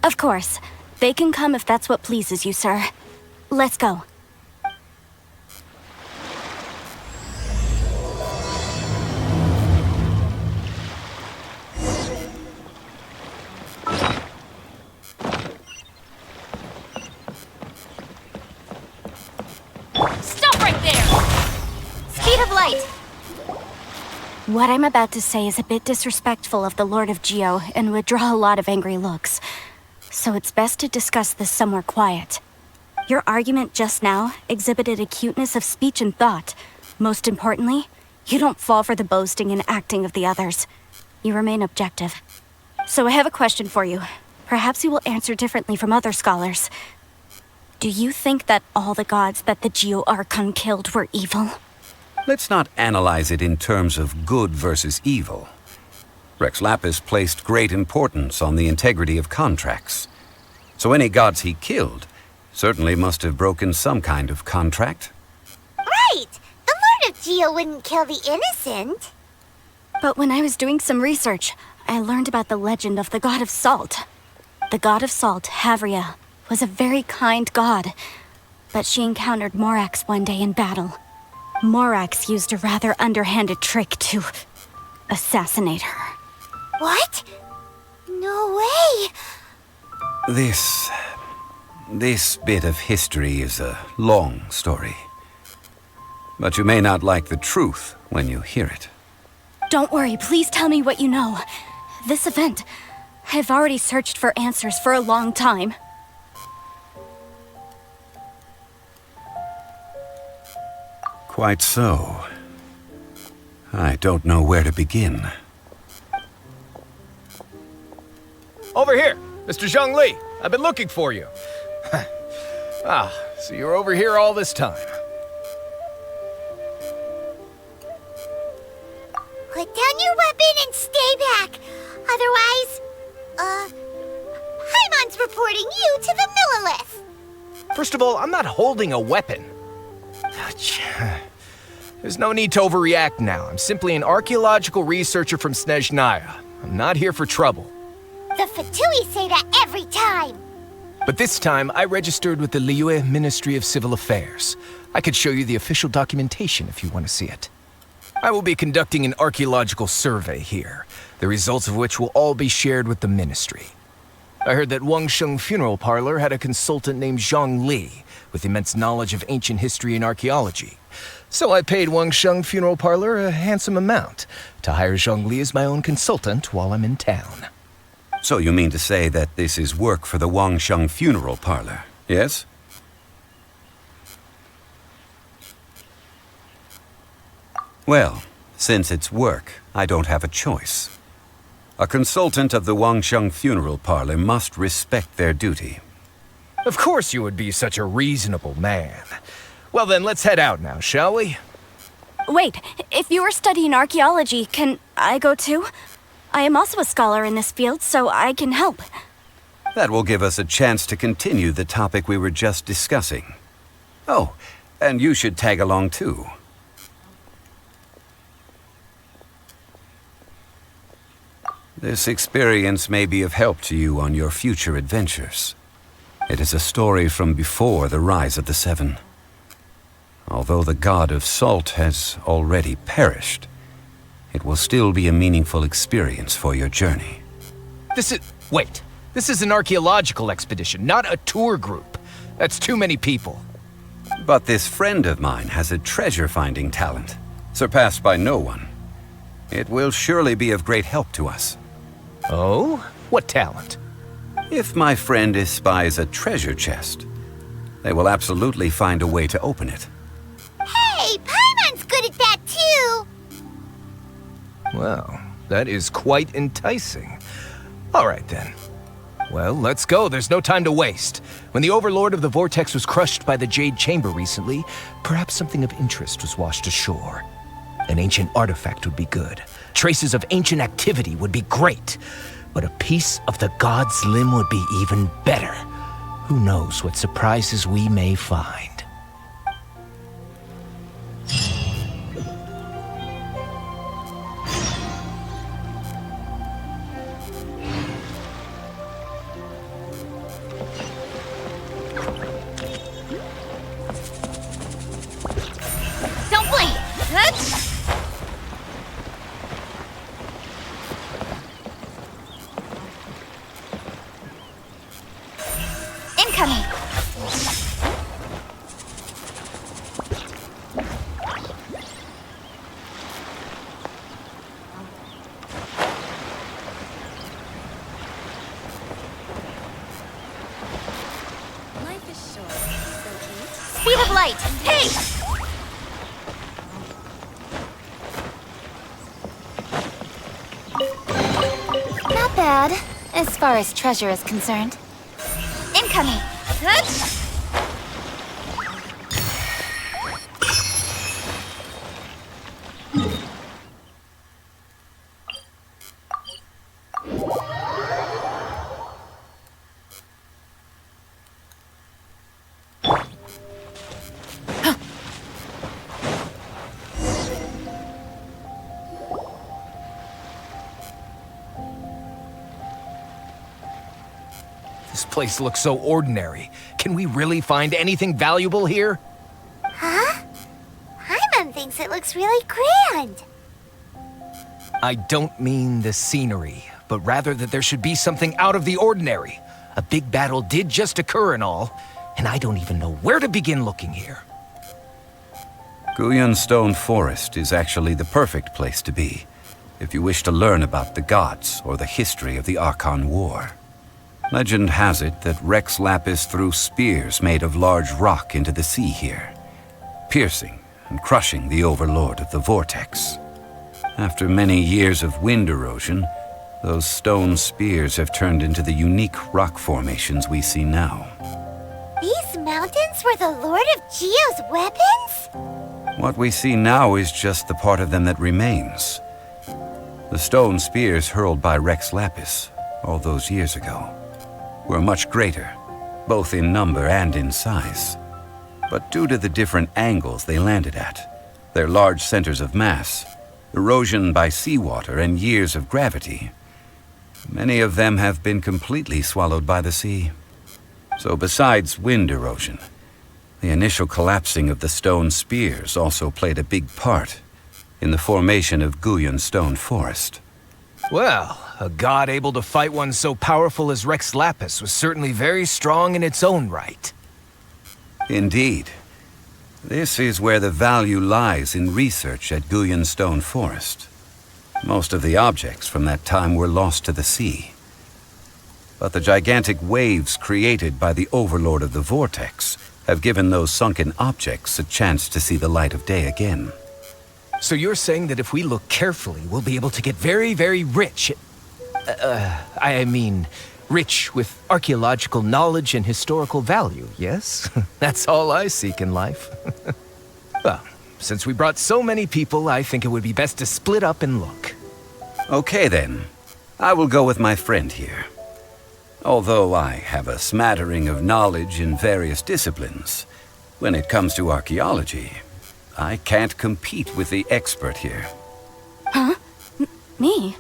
Of course. They can come if that's what pleases you, sir. Let's go. Stop right there! Speed of light! What I'm about to say is a bit disrespectful of the Lord of Geo and would draw a lot of angry looks. So it's best to discuss this somewhere quiet. Your argument just now exhibited acuteness of speech and thought. Most importantly, you don't fall for the boasting and acting of the others. You remain objective. So I have a question for you. Perhaps you will answer differently from other scholars. Do you think that all the gods that the Geo Archon killed were evil? Let's not analyze it in terms of good versus evil. Rex Lapis placed great importance on the integrity of contracts. So any gods he killed certainly must have broken some kind of contract. Right! The Lord of Geo wouldn't kill the innocent. But when I was doing some research, I learned about the legend of the god of salt. The god of salt, Havria, was a very kind god, but she encountered Morax one day in battle. Morax used a rather underhanded trick to assassinate her. What? No way! This bit of history is a long story. But you may not like the truth when you hear it. Don't worry, please tell me what you know. This event, I've already searched for answers for a long time. Quite so. I don't know where to begin. Over here, Mr. Zhongli. I've been looking for you. So you're over here all this time. Put down your weapon and stay back. Otherwise, Paimon's reporting you to the Millilith. First of all, I'm not holding a weapon. There's no need to overreact now. I'm simply an archaeological researcher from Snezhnaya. I'm not here for trouble. The Fatui say that every time. But this time, I registered with the Liyue Ministry of Civil Affairs. I could show you the official documentation if you want to see it. I will be conducting an archaeological survey here, the results of which will all be shared with the ministry. I heard that Wangsheng Funeral Parlor had a consultant named Zhang Li, with immense knowledge of ancient history and archaeology. So I paid Wangsheng Funeral Parlor a handsome amount to hire Zhang Li as my own consultant while I'm in town. So you mean to say that this is work for the Wangsheng Funeral Parlor, yes? Well, since it's work, I don't have a choice. A consultant of the Wangsheng funeral parlor must respect their duty. Of course you would be such a reasonable man. Well then, let's head out now, shall we? Wait, if you are studying archaeology, can I go too? I am also a scholar in this field, so I can help. That will give us a chance to continue the topic we were just discussing. Oh, and you should tag along too. This experience may be of help to you on your future adventures. It is a story from before the rise of the Seven. Although the god of salt has already perished, it will still be a meaningful experience for your journey. Wait. This is an archaeological expedition, not a tour group. That's too many people. But this friend of mine has a treasure-finding talent, surpassed by no one. It will surely be of great help to us. Oh? What talent? If my friend espies a treasure chest, they will absolutely find a way to open it. Hey, Paimon's good at that too! Well, that is quite enticing. All right then. Well, let's go. There's no time to waste. When the Overlord of the Vortex was crushed by the Jade Chamber recently, perhaps something of interest was washed ashore. An ancient artifact would be good. Traces of ancient activity would be great. But a piece of the god's limb would be even better. Who knows what surprises we may find. Don't blink! Incoming! Life is short, so eat. Speed of light! Hey! Not bad, as far as treasure is concerned. Incoming! This place looks so ordinary. Can we really find anything valuable here? Huh? Paimon thinks it looks really grand. I don't mean the scenery, but rather that there should be something out of the ordinary. A big battle did just occur and all, and I don't even know where to begin looking here. Guyan Stone Forest is actually the perfect place to be, if you wish to learn about the gods or the history of the Archon War. Legend has it that Rex Lapis threw spears made of large rock into the sea here, piercing and crushing the Overlord of the Vortex. After many years of wind erosion, those stone spears have turned into the unique rock formations we see now. These mountains were the Lord of Geo's weapons? What we see now is just the part of them that remains. The stone spears hurled by Rex Lapis all those years ago were much greater, both in number and in size. But due to the different angles they landed at, their large centers of mass, erosion by seawater, and years of gravity, many of them have been completely swallowed by the sea. So besides wind erosion, the initial collapsing of the stone spears also played a big part in the formation of Guyan Stone Forest. Well, a god able to fight one so powerful as Rex Lapis was certainly very strong in its own right. Indeed. This is where the value lies in research at Guyan Stone Forest. Most of the objects from that time were lost to the sea. But the gigantic waves created by the Overlord of the Vortex have given those sunken objects a chance to see the light of day again. So you're saying that if we look carefully, we'll be able to get very, very rich. I mean, rich with archaeological knowledge and historical value, yes? That's all I seek in life. Well, since we brought so many people, I think it would be best to split up and look. Okay then. I will go with my friend here. Although I have a smattering of knowledge in various disciplines, when it comes to archaeology, I can't compete with the expert here. Huh? Me?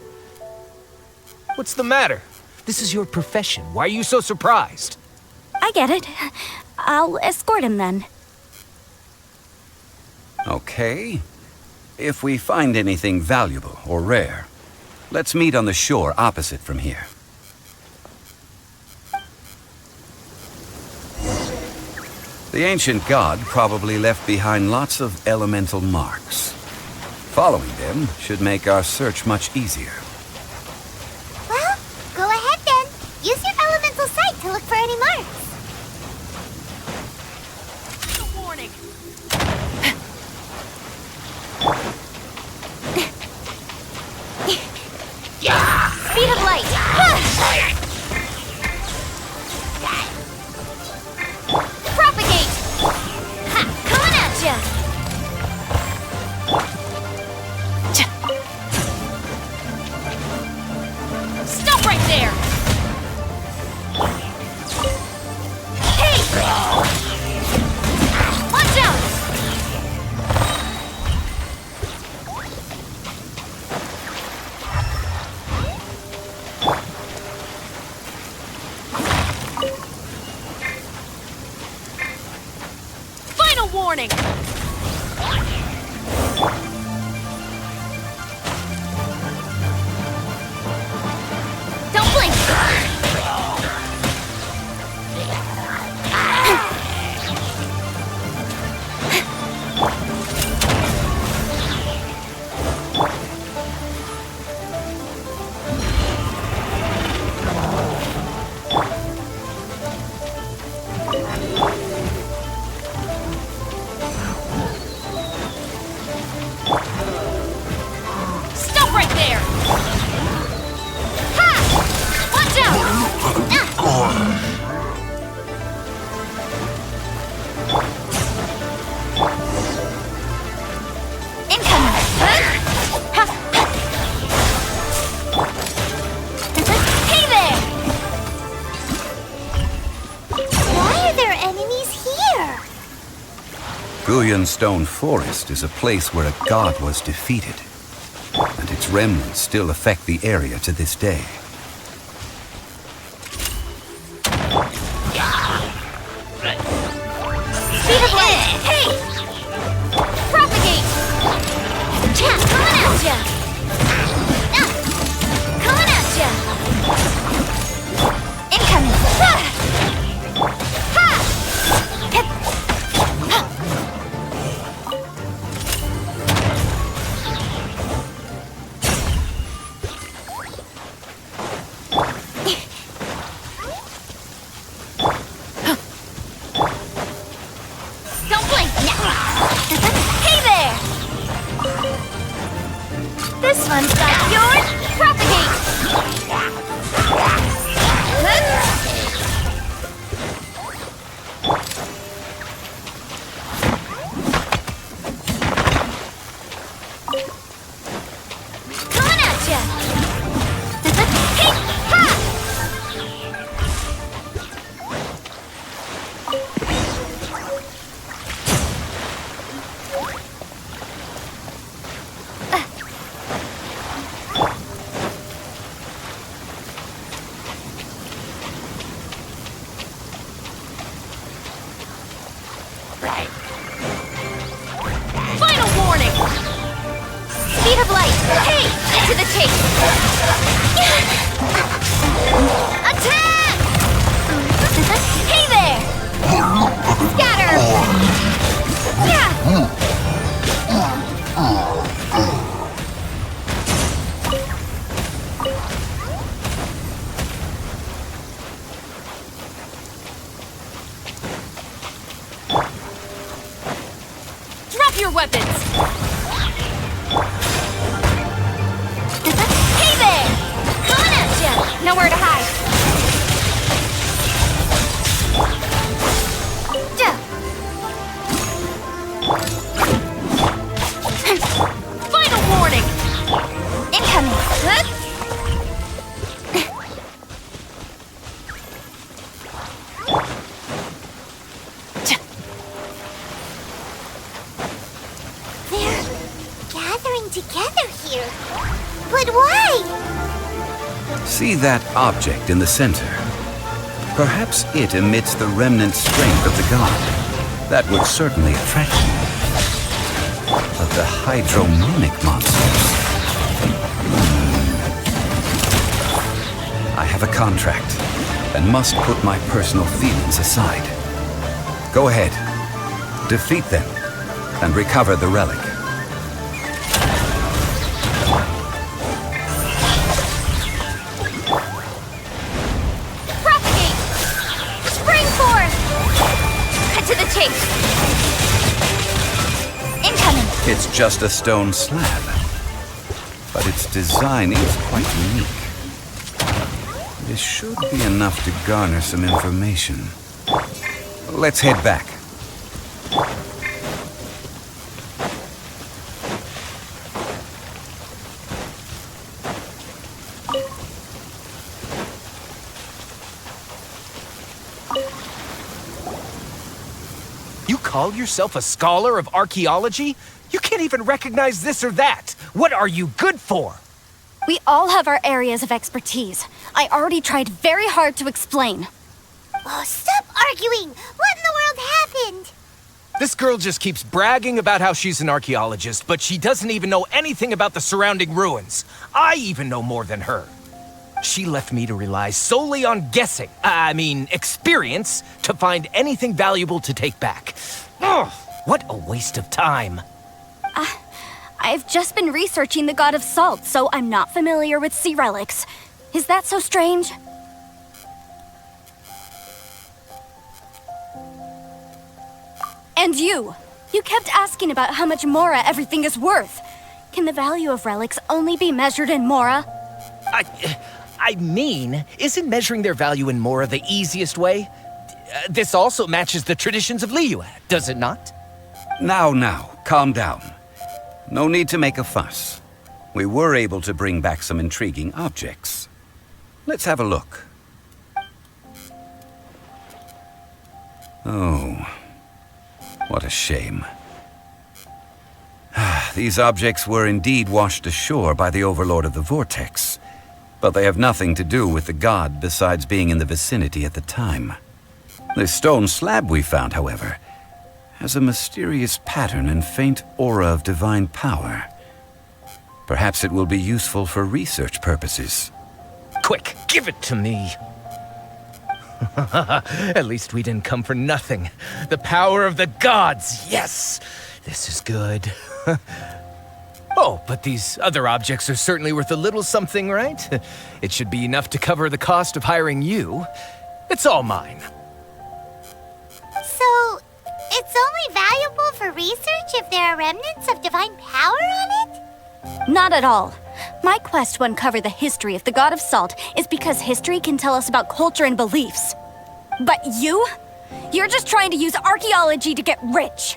What's the matter? This is your profession. Why are you so surprised? I get it. I'll escort him then. Okay. If we find anything valuable or rare, let's meet on the shore opposite from here. The ancient god probably left behind lots of elemental marks. Following them should make our search much easier. Well, go ahead then. Use your elemental sight to look for any marks. Warning. Speed of light! Propagate! Ha! Coming at ya! Stop right there! Hey! Watch out! Final warning. Don't blink! Stop right there. Ha! Watch out! Incoming! Ha! Hey there! Why are there enemies here? Guyan Stone Forest is a place where a god was defeated, and its remnants still affect the area to this day. Speed of light! Hey! Propagate! Yeah, coming at ya! Coming at ya! Incoming! Ha! Hip! Don't blink! Hey there! This one's got yours! Propagate! Coming at ya! Hey! Ha! Final warning. Speed of light! Hey! To the chase! Attack! Hey there! Scatter! Yeah! Drop your weapons. They're gathering together here. But why? See that object in the center? Perhaps it emits the remnant strength of the god. That would certainly attract you. But the hydromimic monsters... I have a contract, and must put my personal feelings aside. Go ahead. Defeat them, and recover the relic. Propagate! Spring forth! Cut to the chase! Incoming! It's just a stone slab, but its design is quite unique. This should be enough to garner some information. Let's head back. You call yourself a scholar of archaeology? You can't even recognize this or that. What are you good for? We all have our areas of expertise. I already tried very hard to explain. Oh, stop arguing! What in the world happened? This girl just keeps bragging about how she's an archaeologist, but she doesn't even know anything about the surrounding ruins. I even know more than her. She left me to rely solely on guessing, experience, to find anything valuable to take back. Ugh, what a waste of time. I've just been researching the god of salt, so I'm not familiar with sea relics. Is that so strange? And you kept asking about how much Mora everything is worth. Can the value of relics only be measured in Mora? Isn't measuring their value in Mora the easiest way? This also matches the traditions of Liyue, does it not? Now, calm down. No need to make a fuss. We were able to bring back some intriguing objects. Let's have a look. Oh, what a shame. These objects were indeed washed ashore by the Overlord of the Vortex, but they have nothing to do with the god besides being in the vicinity at the time. The stone slab we found, however, has a mysterious pattern and faint aura of divine power. Perhaps it will be useful for research purposes. Quick, give it to me. At least we didn't come for nothing. The power of the gods, yes! This is good. Oh, but these other objects are certainly worth a little something, right? It should be enough to cover the cost of hiring you. It's all mine. So, it's only valuable for research if there are remnants of divine power on it? Not at all. My quest to uncover the history of the god of salt is because history can tell us about culture and beliefs. But you're just trying to use archaeology to get rich.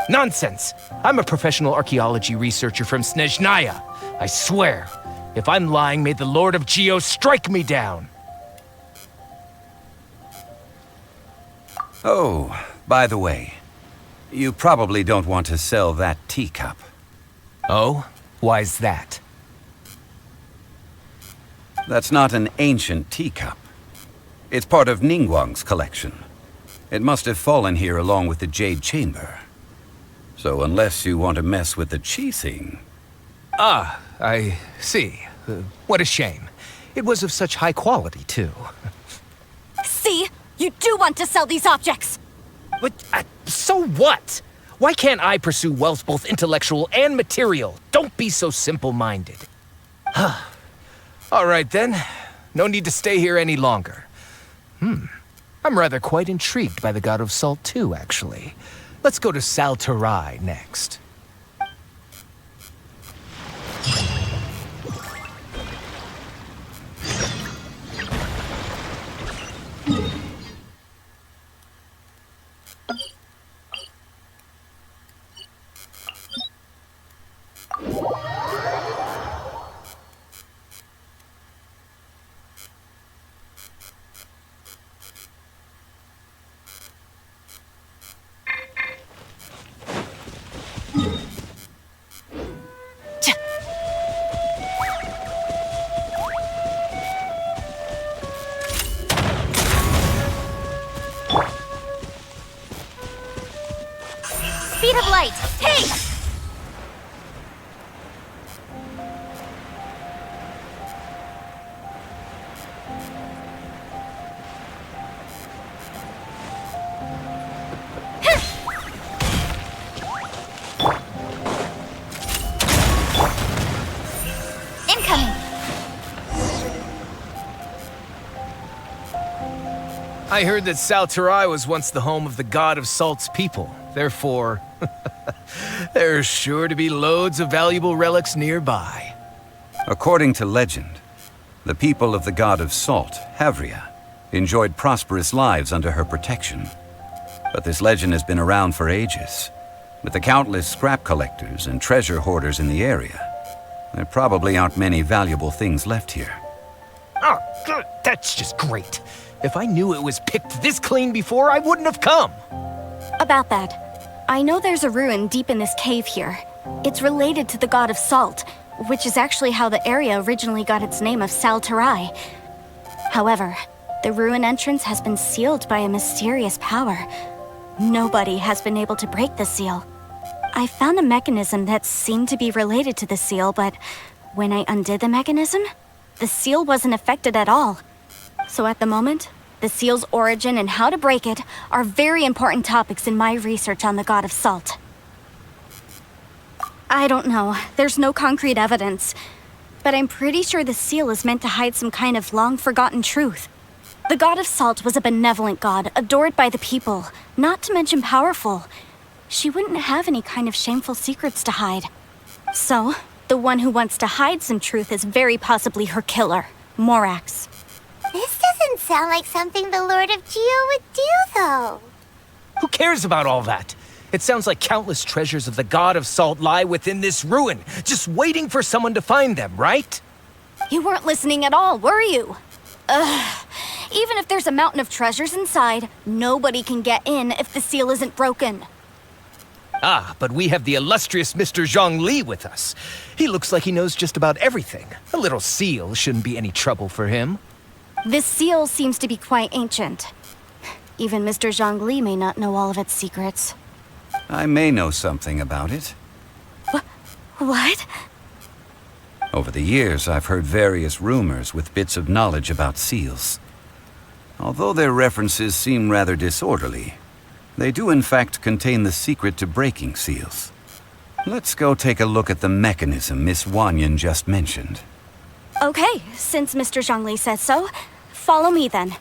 Nonsense! I'm a professional archaeology researcher from Snezhnaya. I swear, if I'm lying, may the Lord of Geo strike me down. Oh, by the way, you probably don't want to sell that teacup. Oh? Why's that? That's not an ancient teacup. It's part of Ningguang's collection. It must have fallen here along with the Jade Chamber. So unless you want to mess with the Qixing... Ah, I see. What a shame. It was of such high quality, too. See? You do want to sell these objects! But, so what? Why can't I pursue wealth both intellectual and material? Don't be so simple-minded. All right, then. No need to stay here any longer. I'm rather quite intrigued by the God of Salt, too, actually. Let's go to Saltarai next. of light! Hey! Incoming! I heard that Salterai was once the home of the god of Salt's people. Therefore, there's sure to be loads of valuable relics nearby. According to legend, the people of the god of Salt, Havria, enjoyed prosperous lives under her protection. But this legend has been around for ages. With the countless scrap collectors and treasure hoarders in the area, there probably aren't many valuable things left here. Oh, good. That's just great. If I knew it was picked this clean before, I wouldn't have come. About that, I know there's a ruin deep in this cave here. It's related to the god of Salt, which is actually how the area originally got its name of Salterai. However, the ruin entrance has been sealed by a mysterious power. Nobody has been able to break the seal. I found a mechanism that seemed to be related to the seal, but when I undid the mechanism, the seal wasn't affected at all. So at the moment, the seal's origin and how to break it are very important topics in my research on the god of Salt. I don't know, there's no concrete evidence, but I'm pretty sure the seal is meant to hide some kind of long-forgotten truth. The god of Salt was a benevolent god, adored by the people, not to mention powerful. She wouldn't have any kind of shameful secrets to hide. So, the one who wants to hide some truth is very possibly her killer, Morax. This doesn't sound like something the Lord of Geo would do, though. Who cares about all that? It sounds like countless treasures of the god of Salt lie within this ruin, just waiting for someone to find them, right? You weren't listening at all, were you? Ugh. Even if there's a mountain of treasures inside, nobody can get in if the seal isn't broken. Ah, but we have the illustrious Mr. Zhongli with us. He looks like he knows just about everything. A little seal shouldn't be any trouble for him. This seal seems to be quite ancient. Even Mr. Zhongli may not know all of its secrets. I may know something about it. What? Over the years, I've heard various rumors with bits of knowledge about seals. Although their references seem rather disorderly, they do in fact contain the secret to breaking seals. Let's go take a look at the mechanism Miss Wanyan just mentioned. Okay, since Mr. Zhongli says so, follow me then.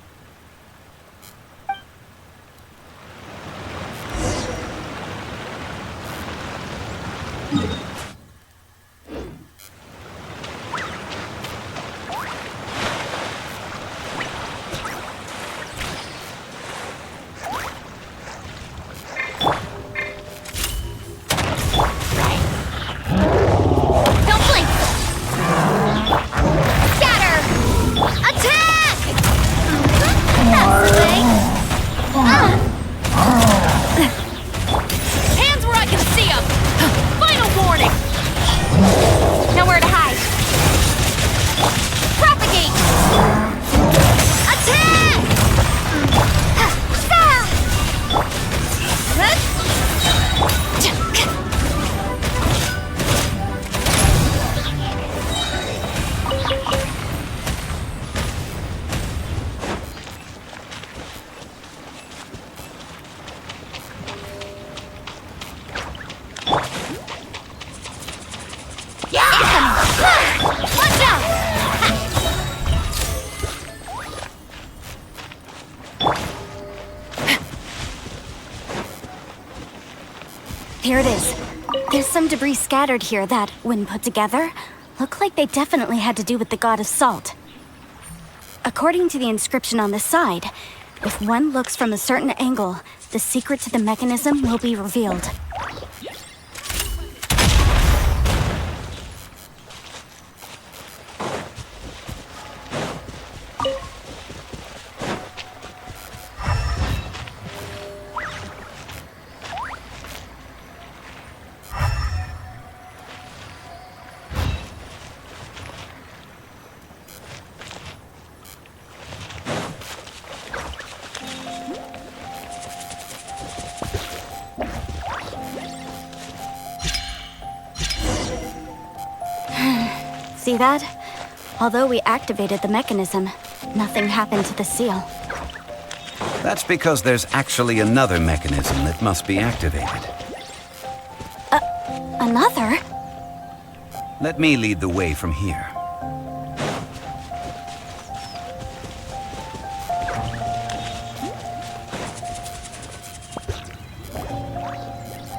Here it is. There's some debris scattered here that, when put together, look like they definitely had to do with the god of Salt. According to the inscription on the side, if one looks from a certain angle, the secret to the mechanism will be revealed. See that? Although we activated the mechanism, nothing happened to the seal. That's because there's actually another mechanism that must be activated. Another? Let me lead the way from here.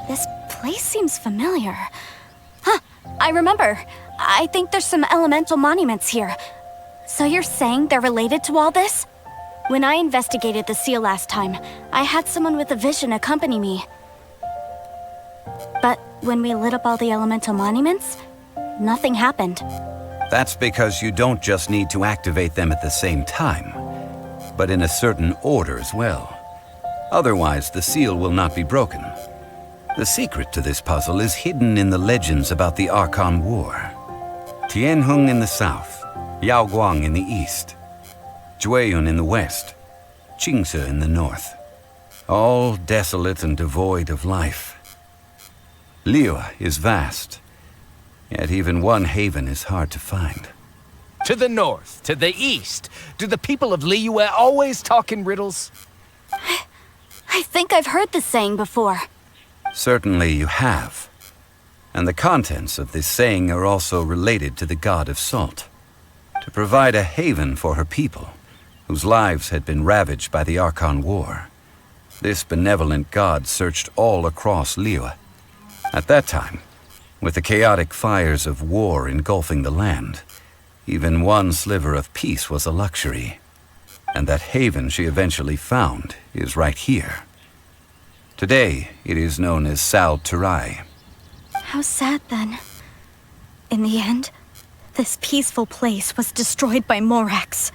This place seems familiar. Huh, I remember. I think there's some elemental monuments here. So you're saying they're related to all this? When I investigated the seal last time, I had someone with a vision accompany me. But when we lit up all the elemental monuments, nothing happened. That's because you don't just need to activate them at the same time, but in a certain order as well. Otherwise, the seal will not be broken. The secret to this puzzle is hidden in the legends about the Archon War. Tianheng in the south, Yaoguang in the east, Jueyun in the west, Qingce in the north. All desolate and devoid of life. Liyue is vast, yet even one haven is hard to find. To the north, to the east. Do the people of Liyue always talk in riddles? I think I've heard this saying before. Certainly you have. And the contents of this saying are also related to the god of salt. To provide a haven for her people, whose lives had been ravaged by the Archon War, this benevolent god searched all across Liyue. At that time, with the chaotic fires of war engulfing the land, even one sliver of peace was a luxury. And that haven she eventually found is right here. Today, it is known as Sal Turai. How sad then. In the end, this peaceful place was destroyed by Morax.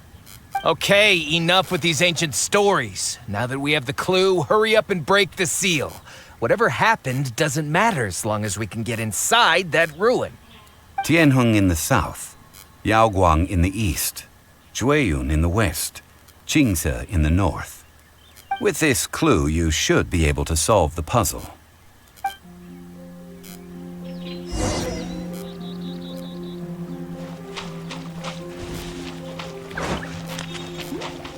Okay, enough with these ancient stories. Now that we have the clue, hurry up and break the seal. Whatever happened doesn't matter as long as we can get inside that ruin. Tianheng in the south, Yaoguang in the east, Jueyun in the west, Qingce in the north. With this clue, you should be able to solve the puzzle.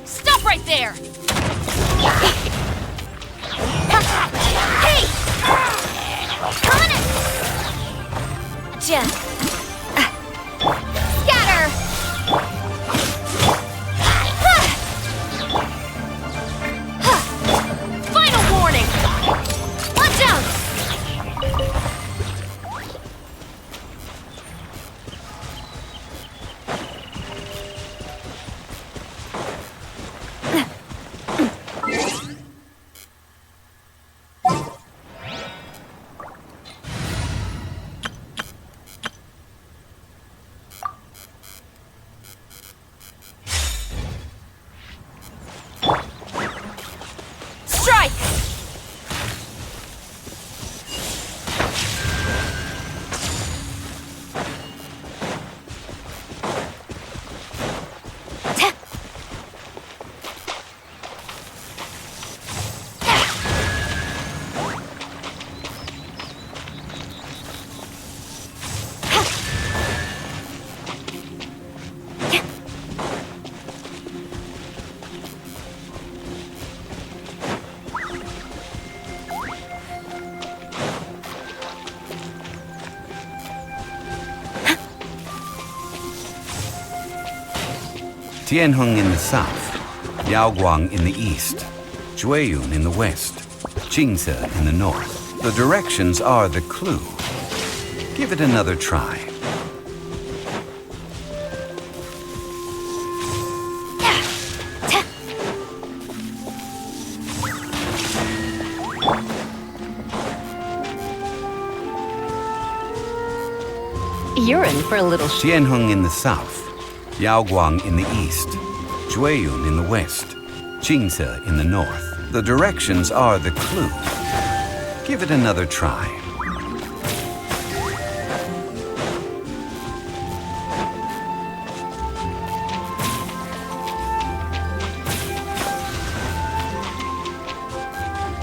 Stop right there! Hey! Coming in! Jen. Scatter! Final warning! Watch out! Strike! Tianheng in the south, Yaoguang in the east, Jueyun in the west, Qingce in the north. The directions are the clue. Give it another try. You're in for a little Tianheng in the south, Yaoguang in the east, Jueyun in the west, Qingce in the north. The directions are the clue. Give it another try.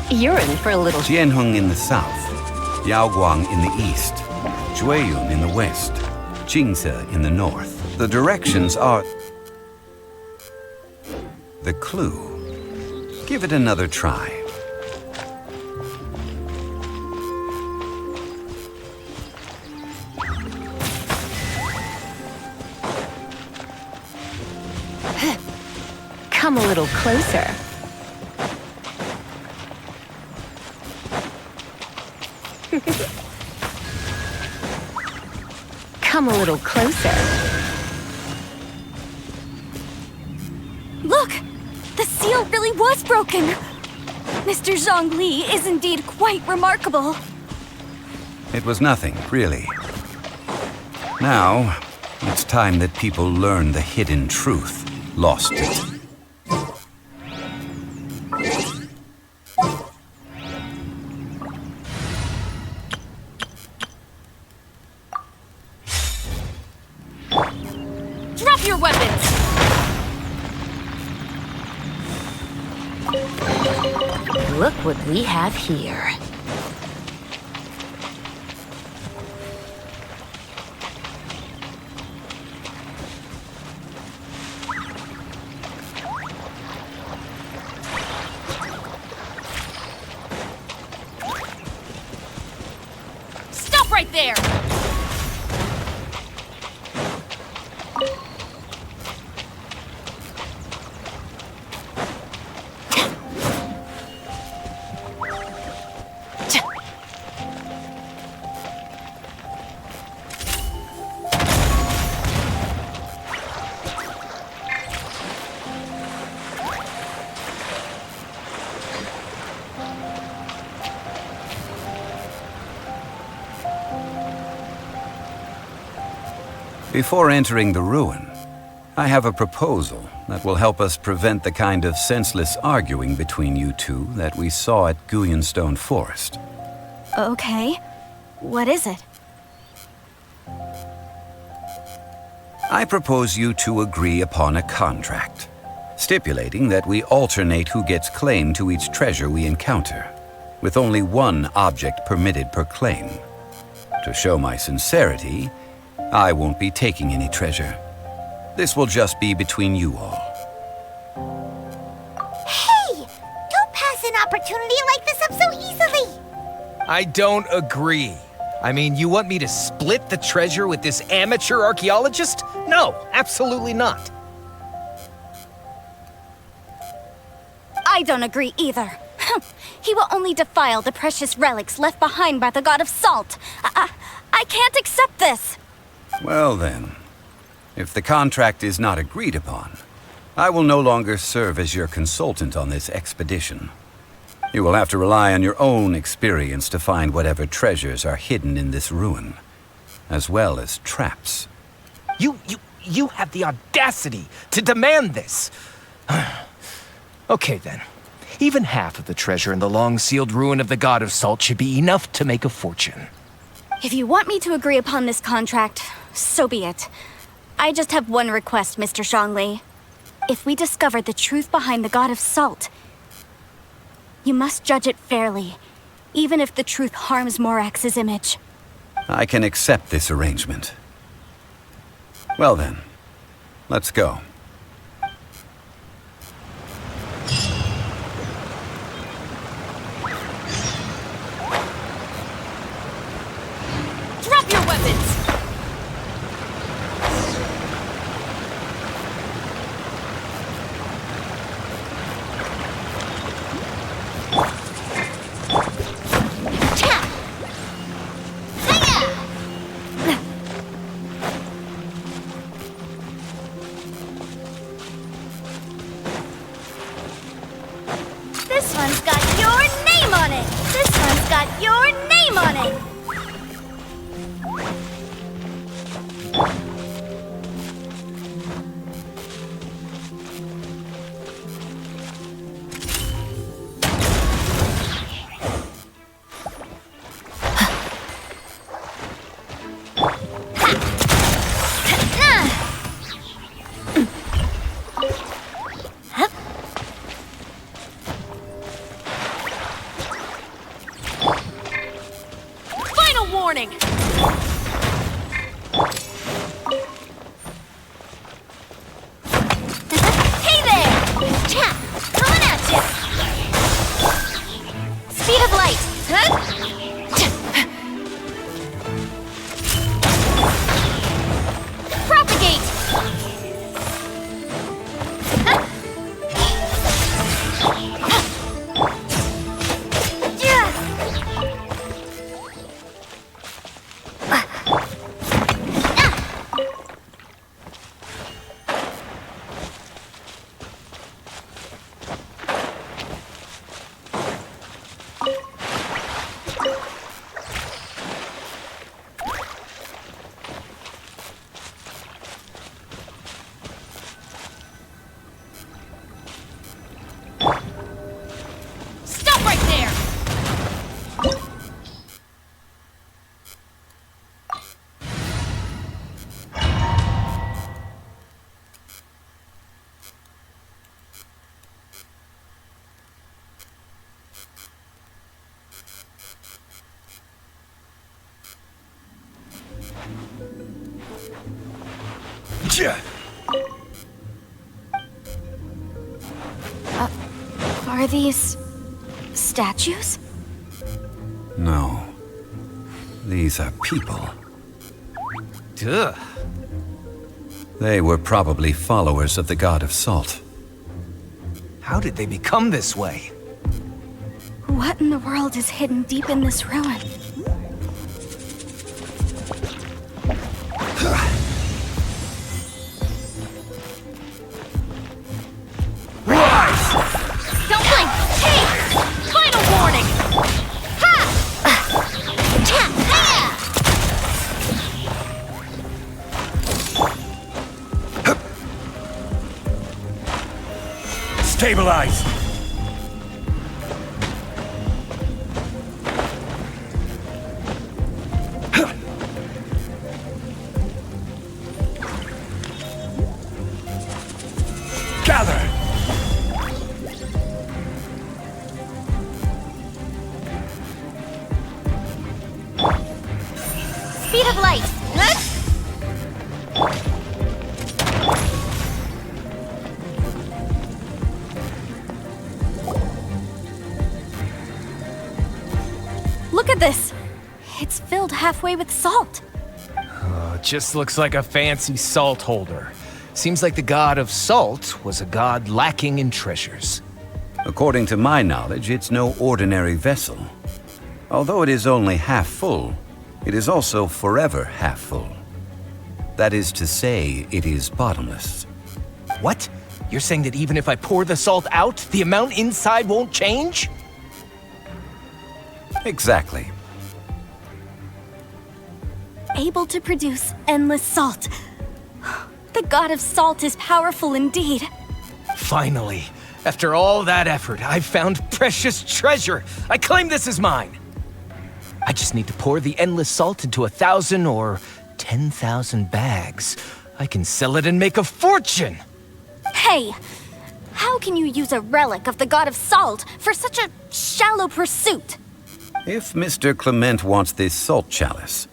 You're in for a little Tianheng in the south, Yaoguang in the east, Jueyun in the west, Jingse in the north. The directions are... the clue. Give it another try. Come a little closer. Come a little closer. Look! The seal really was broken! Mr. Zhongli is indeed quite remarkable. It was nothing, really. Now, it's time that people learn the hidden truth lost to... Drop your weapons! Look what we have here. Stop right there! Before entering the ruin, I have a proposal that will help us prevent the kind of senseless arguing between you two that we saw at Guyenstone Forest. Okay. What is it? I propose you to agree upon a contract, stipulating that we alternate who gets claim to each treasure we encounter, with only one object permitted per claim. To show my sincerity, I won't be taking any treasure. This will just be between you all. Hey! Don't pass an opportunity like this up so easily! I don't agree. I mean, you want me to split the treasure with this amateur archaeologist? No, absolutely not. I don't agree either. He will only defile the precious relics left behind by the god of salt. I can't accept this. Well then, if the contract is not agreed upon, I will no longer serve as your consultant on this expedition. You will have to rely on your own experience to find whatever treasures are hidden in this ruin, as well as traps. You have the audacity to demand this. Okay then. Even half of the treasure in the long-sealed ruin of the God of Salt should be enough to make a fortune. If you want me to agree upon this contract, so be it. I just have one request, Mr. Zhongli. If we discover the truth behind the God of Salt, you must judge it fairly, even if the truth harms Morax's image. I can accept this arrangement. Well then, let's go. Drop your weapons! This one's got your name on it! This one's got your name on it! Are these statues? No. These are people. Duh. They were probably followers of the god of salt. How did they become this way? What in the world is hidden deep in this ruin? Don't blink! Hey! Final warning! Ha! Cha! Stabilize! Gather! Speed of light! Huh? Look at this! It's filled halfway with salt. Just looks like a fancy salt holder. Seems like the god of salt was a god lacking in treasures. According to my knowledge, it's no ordinary vessel. Although it is only half full, it is also forever half full. That is to say, it is bottomless. What? You're saying that even if I pour the salt out, the amount inside won't change? Exactly. Able to produce endless salt. The god of salt is powerful indeed. Finally, after all that effort, I've found precious treasure. I claim this as mine. I just need to pour the endless salt into 1,000 or 10,000 bags. I can sell it and make a fortune. Hey, how can you use a relic of the god of salt for such a shallow pursuit? If Mr. Clement wants this salt chalice,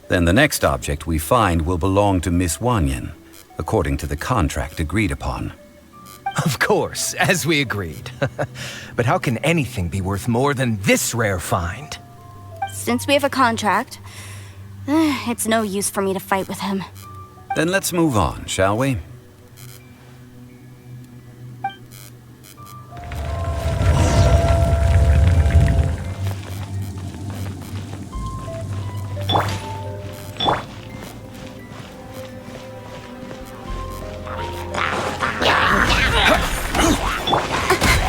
then the next object we find will belong to Miss Wanyan, according to the contract agreed upon. Of course, as we agreed. But how can anything be worth more than this rare find? Since we have a contract, it's no use for me to fight with him. Then let's move on, shall we?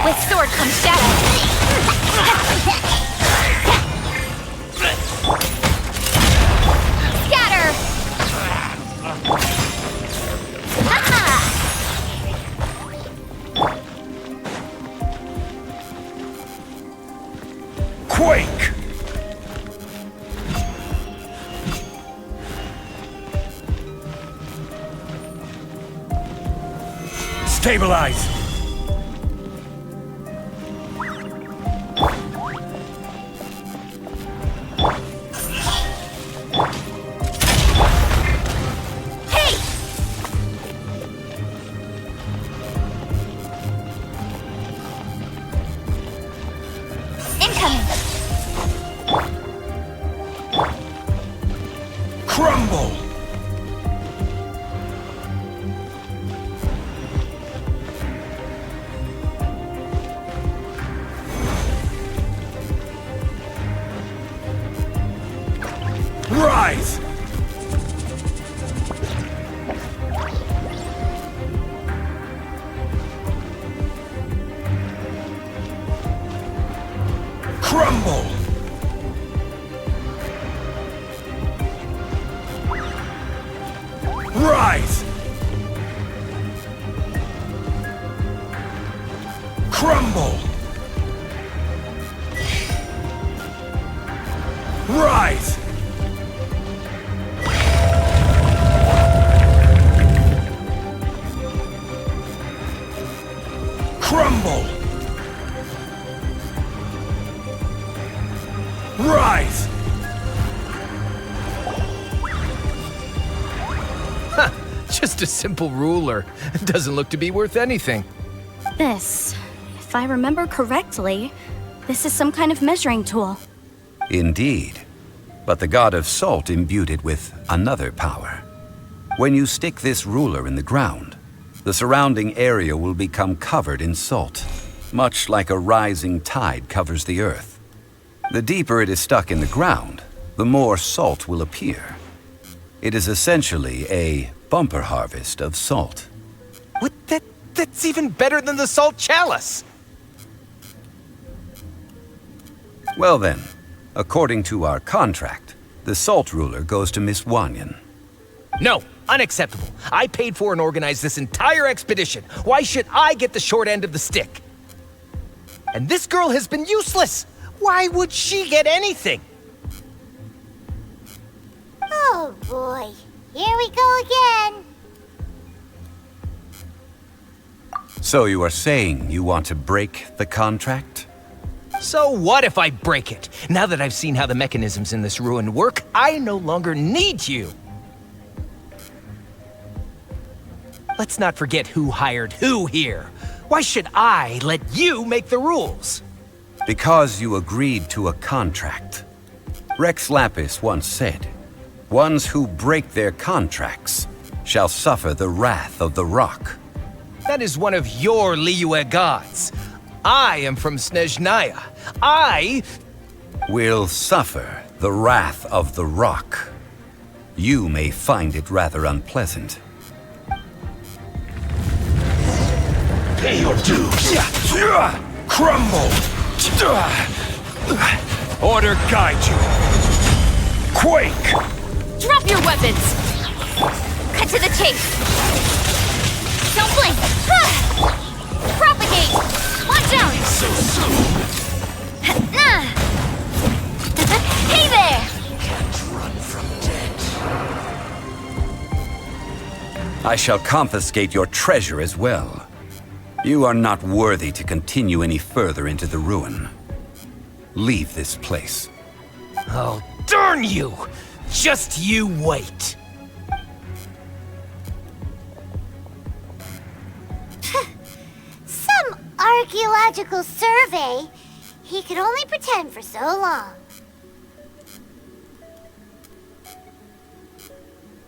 With sword comes shadow. Scatter! Quake! Stabilize! Crumble! Rise! Crumble! Rise! Crumble! Rise! Crumble! Rise! Just a simple ruler. It doesn't look to be worth anything. This, if I remember correctly, this is some kind of measuring tool. Indeed. But the god of salt imbued it with another power. When you stick this ruler in the ground, the surrounding area will become covered in salt, much like a rising tide covers the earth. The deeper it is stuck in the ground, the more salt will appear. It is essentially a bumper harvest of salt. What? That's even better than the salt chalice! Well then, according to our contract, the salt ruler goes to Miss Wanyan. No, unacceptable. I paid for and organized this entire expedition. Why should I get the short end of the stick? And this girl has been useless. Why would she get anything? Oh boy, here we go again. So you are saying you want to break the contract? So what if I break it? Now that I've seen how the mechanisms in this ruin work, I no longer need you. Let's not forget who hired who here. Why should I let you make the rules? Because you agreed to a contract. Rex Lapis once said, "Ones who break their contracts shall suffer the wrath of the rock." That is one of your Liyue gods. I am from Snezhnaya. I will suffer the wrath of the rock. You may find it rather unpleasant. Pay your dues. Crumble. Order guide you. Quake. Drop your weapons! Cut to the chase! Don't blink! Propagate! Watch out! So soon. Hey there! Can't run from death. I shall confiscate your treasure as well. You are not worthy to continue any further into the ruin. Leave this place. Oh, darn you! Just you wait. Some archaeological survey. He could only pretend for so long.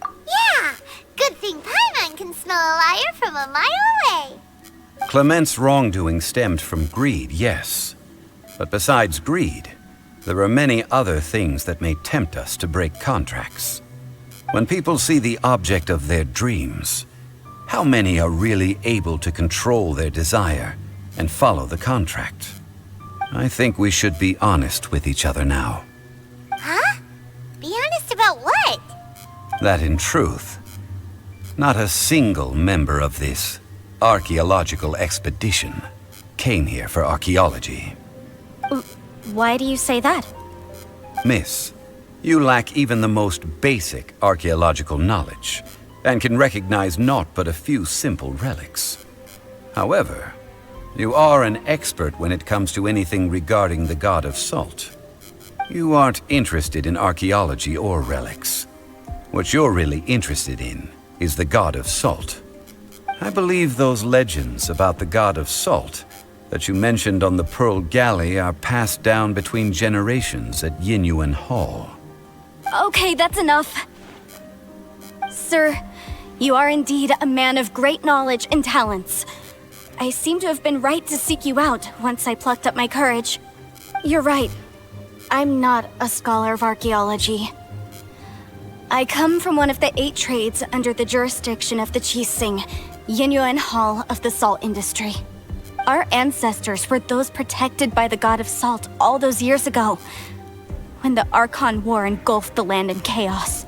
Yeah, good thing Paimon can smell a liar from a mile away. Clement's wrongdoing stemmed from greed, yes. But besides greed, there are many other things that may tempt us to break contracts. When people see the object of their dreams, how many are really able to control their desire and follow the contract? I think we should be honest with each other now. Huh? Be honest about what? That in truth, not a single member of this archaeological expedition came here for archaeology. Why do you say that? Miss, you lack even the most basic archaeological knowledge, and can recognize naught but a few simple relics. However, you are an expert when it comes to anything regarding the god of salt. You aren't interested in archaeology or relics. What you're really interested in is the god of salt. I believe those legends about the god of salt that you mentioned on the Pearl Galley are passed down between generations at Yinyuan Hall. Okay, that's enough. Sir, you are indeed a man of great knowledge and talents. I seem to have been right to seek you out once I plucked up my courage. You're right. I'm not a scholar of archaeology. I come from one of the 8 trades under the jurisdiction of the Qixing, Yinyuan Hall of the salt industry. Our ancestors were those protected by the god of salt all those years ago, when the Archon War engulfed the land in chaos.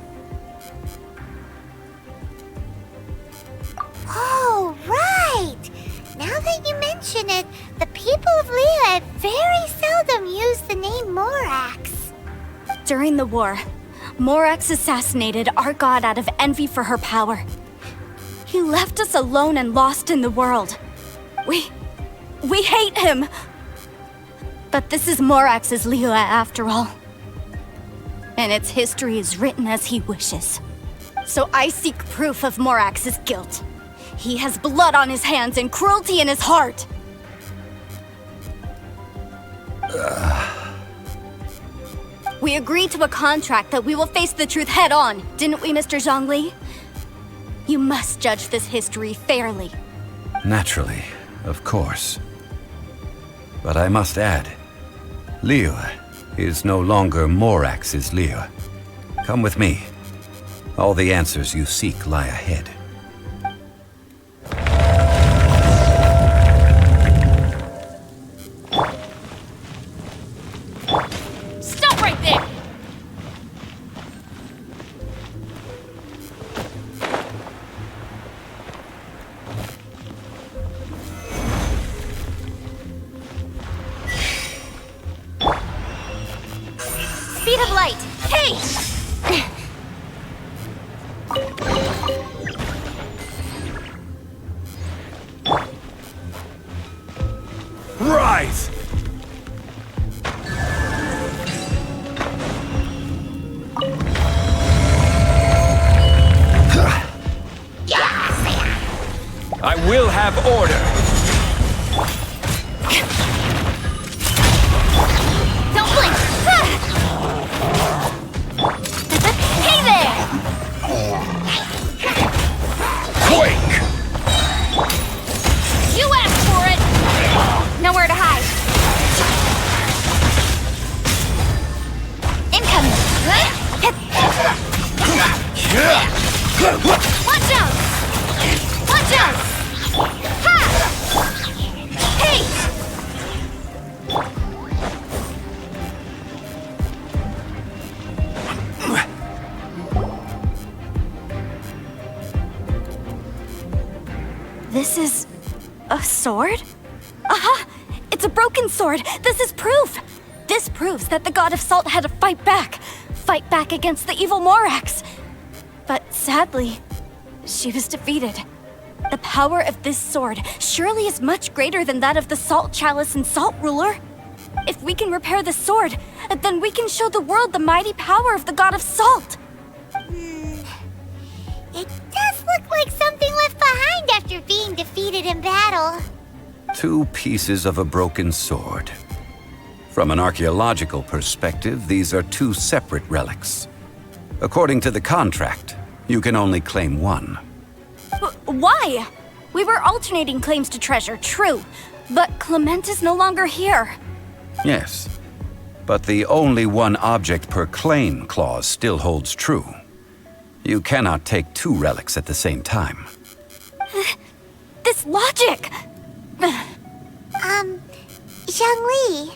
Oh, right! Now that you mention it, the people of Liyue very seldom use the name Morax. During the war, Morax assassinated our god out of envy for her power. He left us alone and lost in the world. We hate him! But this is Morax's Liyue after all. And its history is written as he wishes. So I seek proof of Morax's guilt. He has blood on his hands and cruelty in his heart. We agreed to a contract that we will face the truth head on, didn't we, Mr. Zhongli? You must judge this history fairly. Naturally, of course. But I must add, Liu is no longer Morax's Liu. Come with me. All the answers you seek lie ahead. Stop right there! Speed of light! Hey! Rise! I will have order. Don't blink! Hey there! Quake! You asked for it! Nowhere to hide. Incoming! Watch out! Watch out! Ha! Hey! This is a sword? Aha! It's a broken sword! This is proof! This proves that the God of Salt had to fight back. Fight back against the evil Morax. But sadly, she was defeated. The power of this sword surely is much greater than that of the Salt Chalice and Salt Ruler. If we can repair the sword, then we can show the world the mighty power of the God of Salt. It does look like something left behind after being defeated in battle. 2 pieces of a broken sword. From an archaeological perspective, these are 2 separate relics. According to the contract, you can only claim one. Why? We were alternating claims to treasure, true. But Clement is no longer here. Yes, but the only one object per claim clause still holds true. You cannot take 2 relics at the same time. This logic! Zhongli,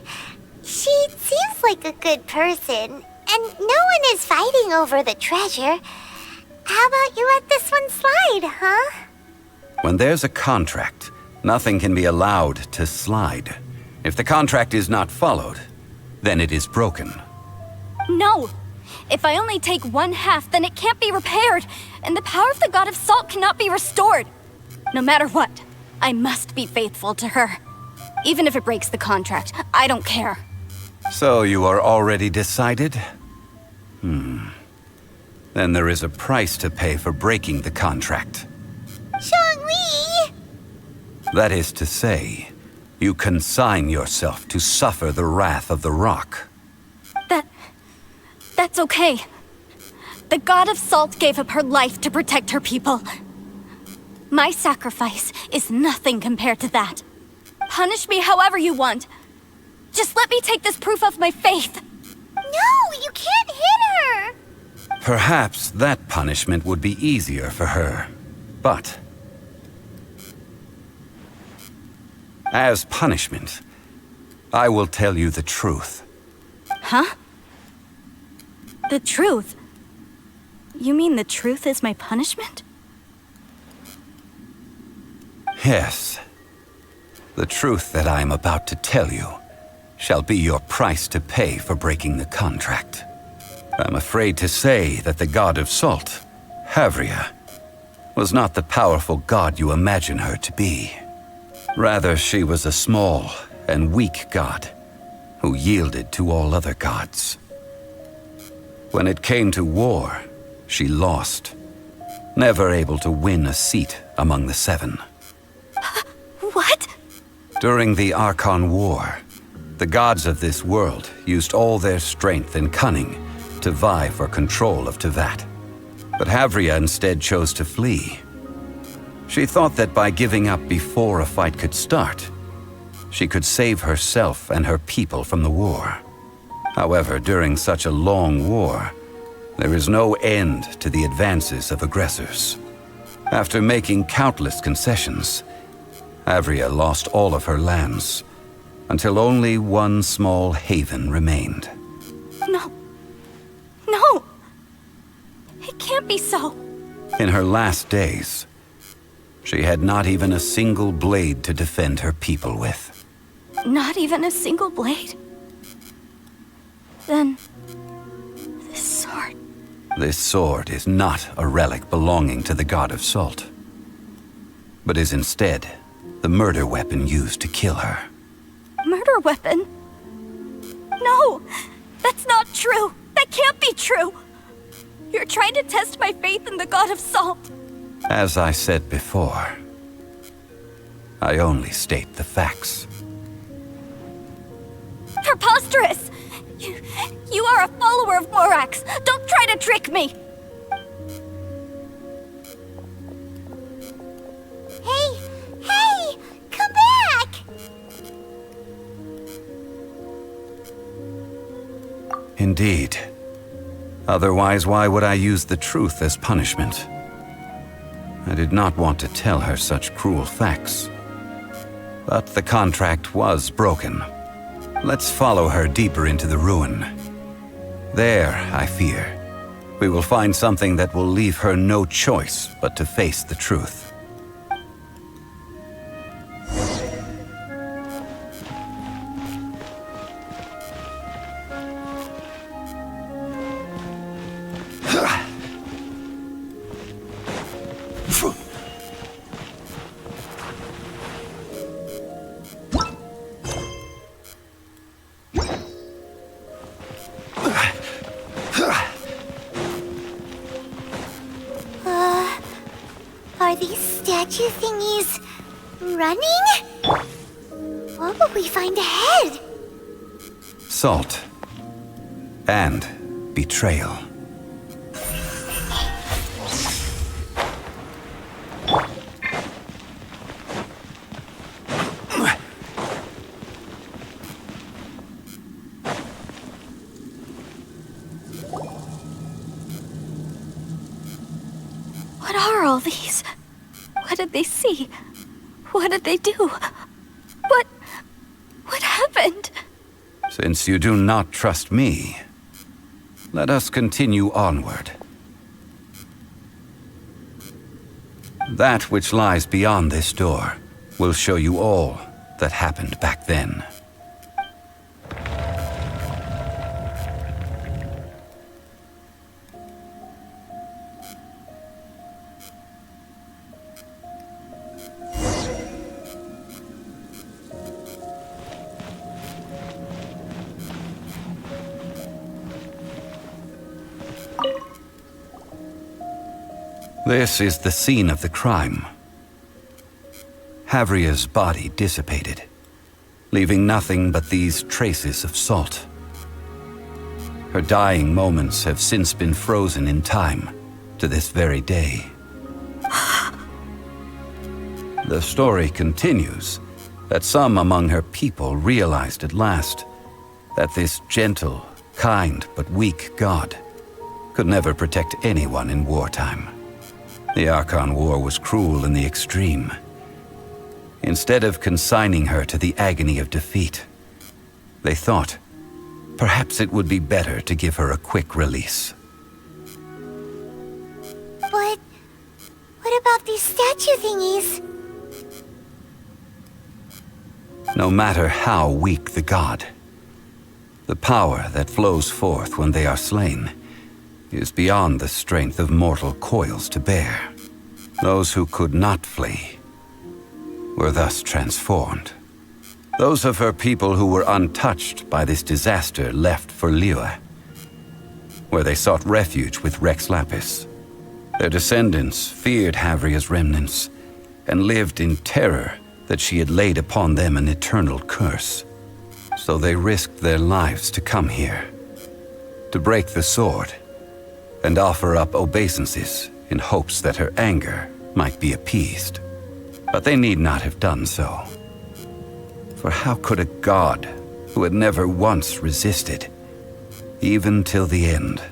she seems like a good person, and no one is fighting over the treasure. How about you let this one slide, huh? When there's a contract, nothing can be allowed to slide. If the contract is not followed, then it is broken. No! If I only take 1/2, then it can't be repaired, and the power of the God of Salt cannot be restored. No matter what, I must be faithful to her. Even if it breaks the contract, I don't care. So you are already decided? Then there is a price to pay for breaking the contract. Zhongli! That is to say, you consign yourself to suffer the wrath of the rock. That's okay. The God of Salt gave up her life to protect her people. My sacrifice is nothing compared to that. Punish me however you want. Just let me take this proof of my faith. No, you can't hit her! Perhaps that punishment would be easier for her. But as punishment, I will tell you the truth. Huh? The truth? You mean the truth is my punishment? Yes. The truth that I am about to tell you shall be your price to pay for breaking the contract. I'm afraid to say that the God of Salt, Havria, was not the powerful god you imagine her to be. Rather, she was a small and weak god who yielded to all other gods. When it came to war, she lost, never able to win a seat among the seven. What? During the Archon War, the gods of this world used all their strength and cunning to vie for control of Tevat. But Havria instead chose to flee. She thought that by giving up before a fight could start, she could save herself and her people from the war. However, during such a long war, there is no end to the advances of aggressors. After making countless concessions, Havria lost all of her lands, until only one small haven remained. No. No! It can't be so. In her last days, she had not even a single blade to defend her people with. Not even a single blade? Then, this sword... This sword is not a relic belonging to the god of salt, but is instead the murder weapon used to kill her. Murder weapon? No! That's not true! That can't be true! You're trying to test my faith in the god of salt! As I said before, I only state the facts. Preposterous! You are a follower of Morax! Don't try to trick me! Hey! Come back! Indeed. Otherwise, why would I use the truth as punishment? I did not want to tell her such cruel facts. But the contract was broken. Let's follow her deeper into the ruin. There, I fear, we will find something that will leave her no choice but to face the truth. Are these statue thingies running? What will we find ahead? Salt. And betrayal. What are all these? What did they see? What did they do? What happened? Since you do not trust me, let us continue onward. That which lies beyond this door will show you all that happened back then. This is the scene of the crime. Havria's body dissipated, leaving nothing but these traces of salt. Her dying moments have since been frozen in time to this very day. The story continues that some among her people realized at last that this gentle, kind, but weak god could never protect anyone in wartime. The Archon War was cruel in the extreme. Instead of consigning her to the agony of defeat, they thought perhaps it would be better to give her a quick release. But what about these statue thingies? No matter how weak the god, the power that flows forth when they are slain is beyond the strength of mortal coils to bear. Those who could not flee were thus transformed. Those of her people who were untouched by this disaster left for Liyue, where they sought refuge with Rex Lapis. Their descendants feared Havria's remnants and lived in terror that she had laid upon them an eternal curse. So they risked their lives to come here, to break the sword, and offer up obeisances in hopes that her anger might be appeased. But they need not have done so. For how could a god who had never once resisted, even till the end,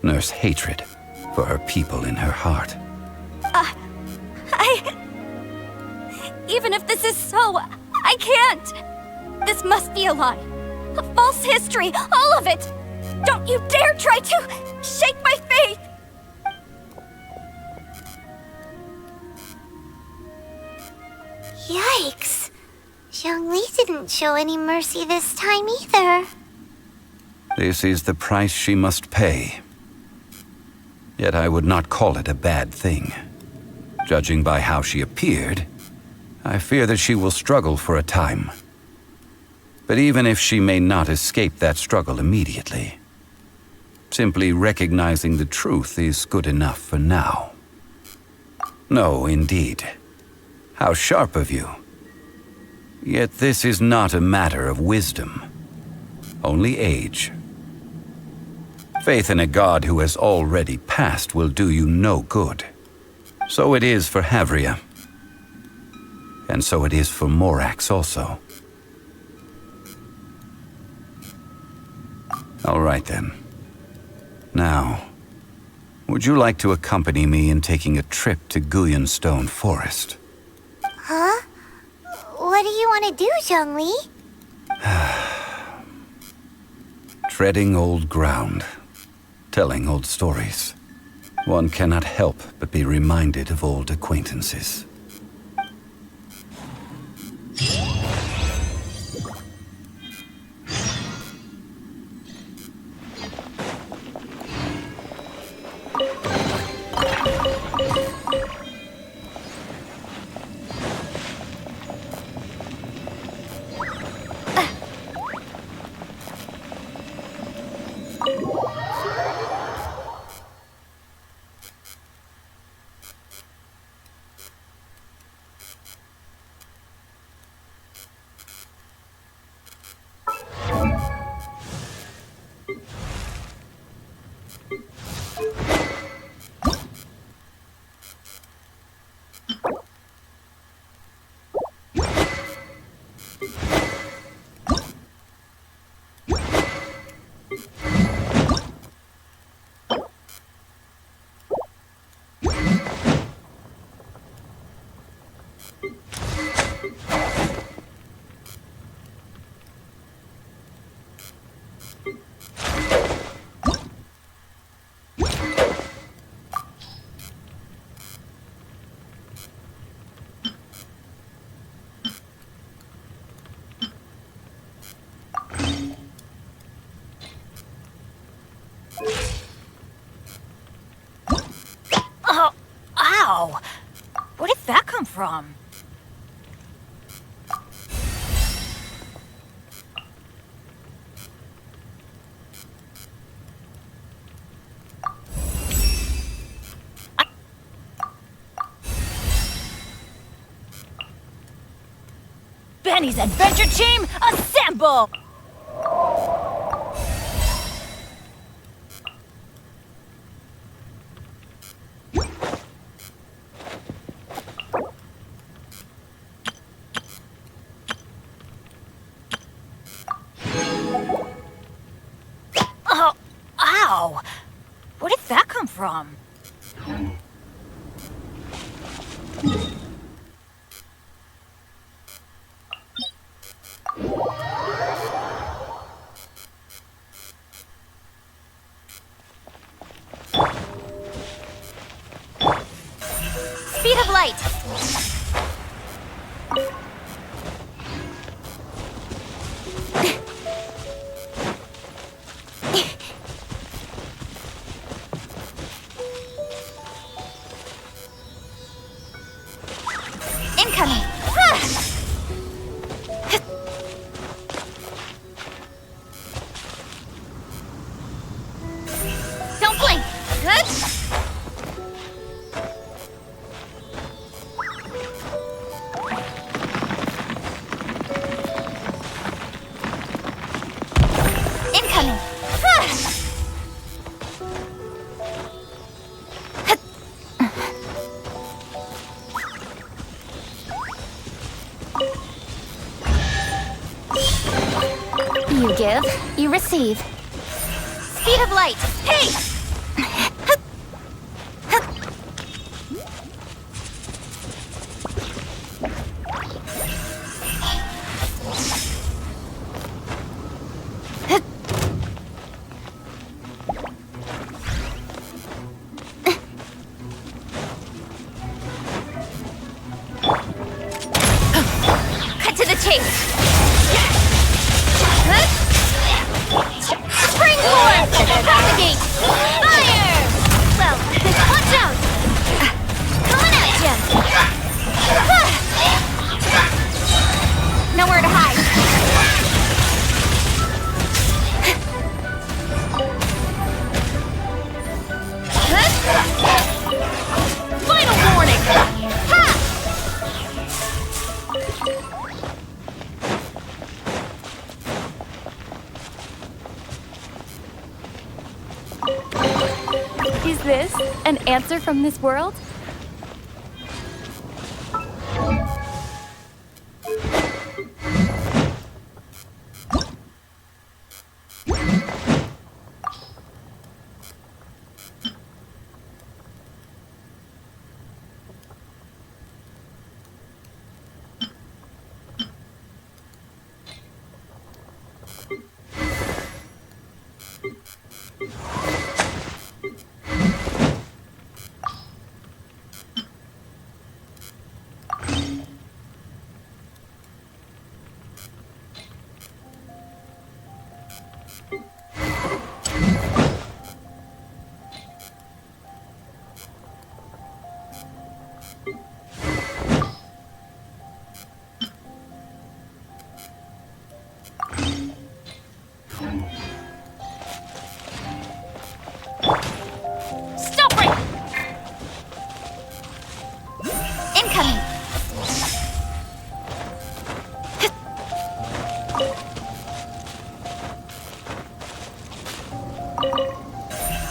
nurse hatred for her people in her heart? Even if this is so, I can't! This must be a lie. A false history, all of it! Don't you dare try to shake my faith! Yikes. Zhongli didn't show any mercy this time either. This is the price she must pay. Yet I would not call it a bad thing. Judging by how she appeared, I fear that she will struggle for a time. But even if she may not escape that struggle immediately, simply recognizing the truth is good enough for now. No, indeed. How sharp of you. Yet this is not a matter of wisdom, only age. Faith in a god who has already passed will do you no good. So it is for Havria. And so it is for Morax also. All right then. Now, would you like to accompany me in taking a trip to Guyonstone Forest? Huh? What do you want to do, Zhongli? Treading old ground, telling old stories. One cannot help but be reminded of old acquaintances. Ow! Where did that come from? Benny's Adventure Team, assemble! Ow! Where did that come from? Speed of light! You give, you receive. Speed of light! Hey! Cut to the chase! Springboard! Propagate! Fire! Well, watch out! Coming at ya! Nowhere to hide. Final warning! Ha! Is this an answer from this world? Stop right! Incoming!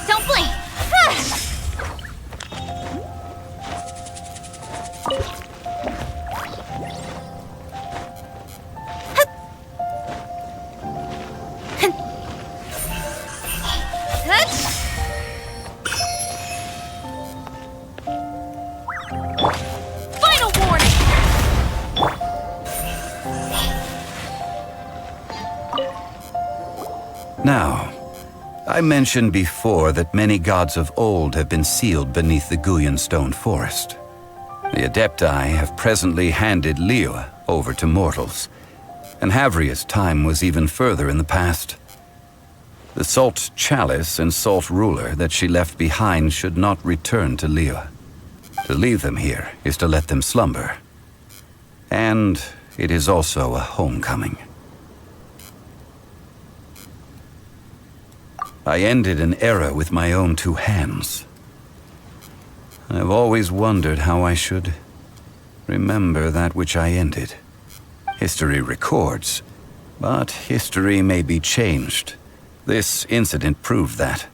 Don't blink! Final warning! Now, I mentioned before that many gods of old have been sealed beneath the Guyan stone forest. The Adepti have presently handed Liyue over to mortals, and Havria's time was even further in the past. The Salt Chalice and Salt Ruler that she left behind should not return to Liyue. To leave them here is to let them slumber. And it is also a homecoming. I ended an era with my own two hands. I've always wondered how I should remember that which I ended. History records, but history may be changed. This incident proved that.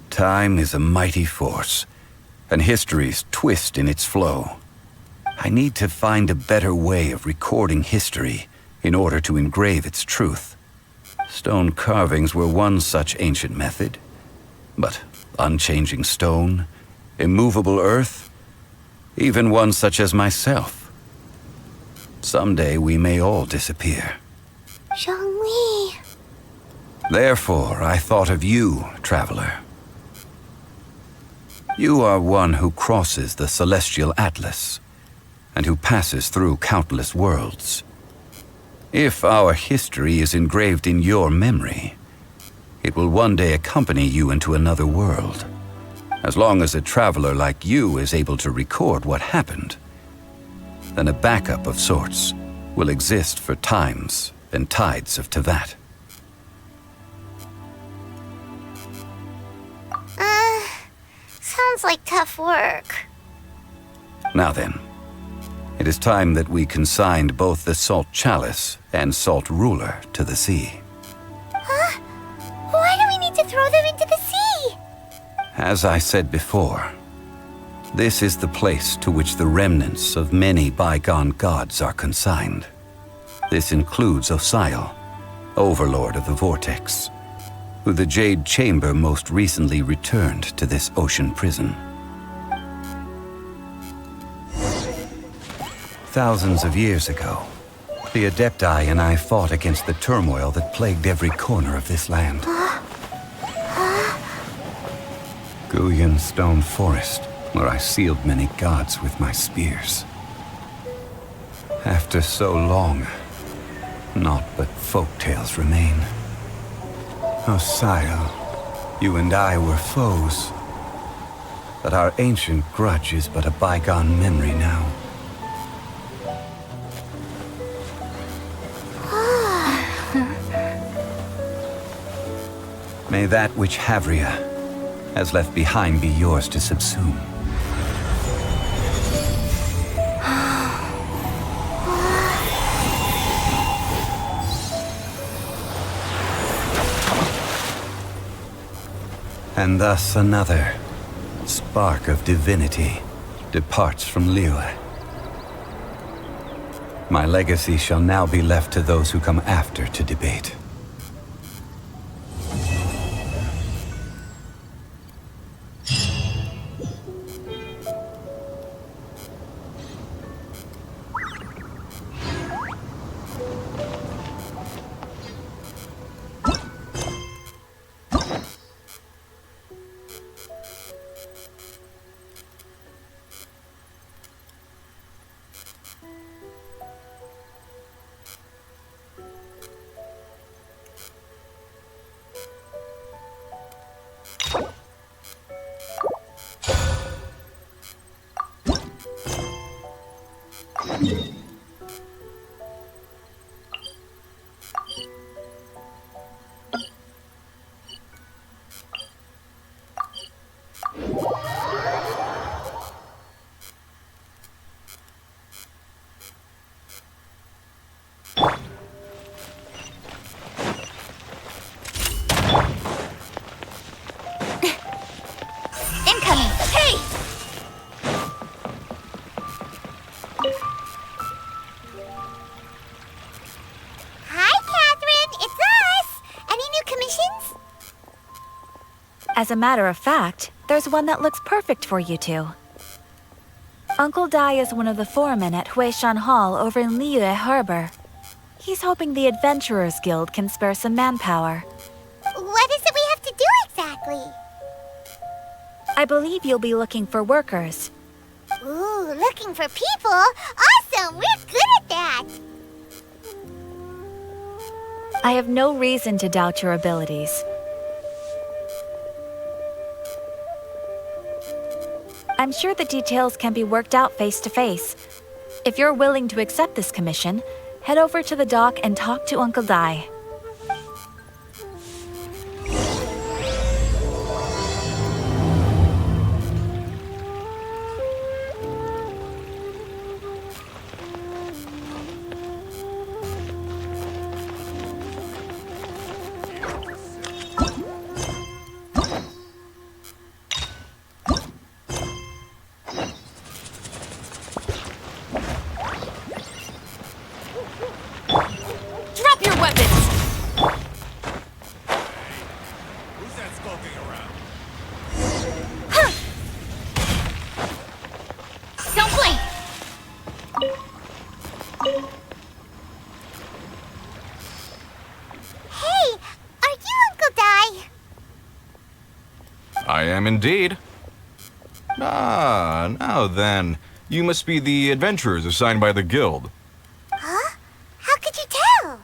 Time is a mighty force, and history's twist in its flow. I need to find a better way of recording history in order to engrave its truth. Stone carvings were one such ancient method, but unchanging stone, immovable earth, even one such as myself. Someday we may all disappear. Zhongli. Therefore, I thought of you, traveler. You are one who crosses the celestial atlas, and who passes through countless worlds. If our history is engraved in your memory, it will one day accompany you into another world. As long as a traveler like you is able to record what happened, then a backup of sorts will exist for times and tides of Teyvat. Sounds like tough work. Now then, it is time that we consigned both the Salt Chalice and Salt Ruler to the sea. Huh? Why do we need to throw them into the sea? As I said before, this is the place to which the remnants of many bygone gods are consigned. This includes Osial, overlord of the Vortex, who the Jade Chamber most recently returned to this ocean prison. Thousands of years ago, the Adepti and I fought against the turmoil that plagued every corner of this land. Guyan Stone Forest, where I sealed many gods with my spears. After so long, naught but folk tales remain. Oh, sire, you and I were foes, but our ancient grudge is but a bygone memory now. May that which Havria has left behind be yours to subsume. And thus another spark of divinity departs from Liyue. My legacy shall now be left to those who come after to debate. Incoming! Hey! Hi, Catherine! It's us! Any new commissions? As a matter of fact, there's one that looks perfect for you two. Uncle Dai is one of the foremen at Huishan Hall over in Liyue Harbor. He's hoping the Adventurers Guild can spare some manpower. What is it we have to do exactly? I believe you'll be looking for workers. Ooh, looking for people? Awesome! We're good at that! I have no reason to doubt your abilities. I'm sure the details can be worked out face to face. If you're willing to accept this commission, head over to the dock and talk to Uncle Dai. Drop your weapons! Who's that skulking around? Don't blink! Hey, are you Uncle Dai? I am indeed. Ah, now then. You must be the adventurers assigned by the guild. Huh? How could you tell?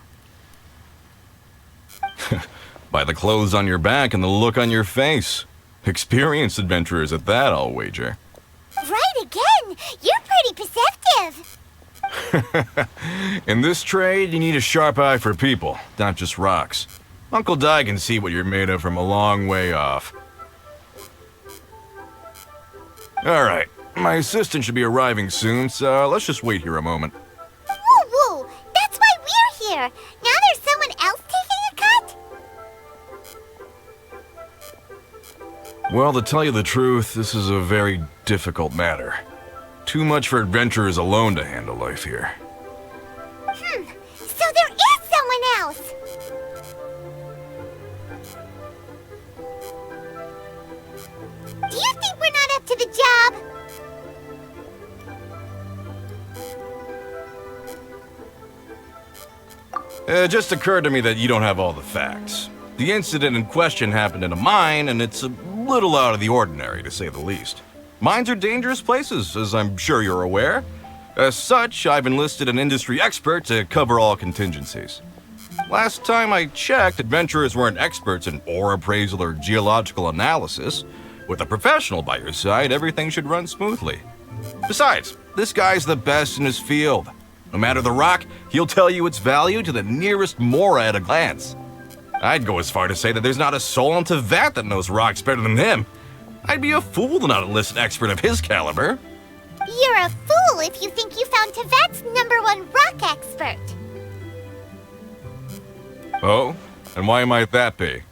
By the clothes on your back and the look on your face. Experienced adventurers at that, I'll wager. Right again! You're pretty perceptive! In this trade, you need a sharp eye for people, not just rocks. Uncle Dai can see what you're made of from a long way off. Alright, my assistant should be arriving soon, so let's just wait here a moment. Woo woo! That's why we're here! Now there's someone else taking a cut? Well, to tell you the truth, this is a very difficult matter. Too much for adventurers alone to handle life here. So there is someone else! to the job. It just occurred to me that you don't have all the facts. The incident in question happened in a mine, and it's a little out of the ordinary, to say the least. Mines are dangerous places, as I'm sure you're aware. As such, I've enlisted an industry expert to cover all contingencies. Last time I checked, adventurers weren't experts in ore appraisal or geological analysis. With a professional by your side, everything should run smoothly. Besides, this guy's the best in his field. No matter the rock, he'll tell you its value to the nearest mora at a glance. I'd go as far to say that there's not a soul on Tevat that knows rocks better than him. I'd be a fool to not enlist an expert of his caliber. You're a fool if you think you found Tevat's #1 rock expert. Oh? And why might that be?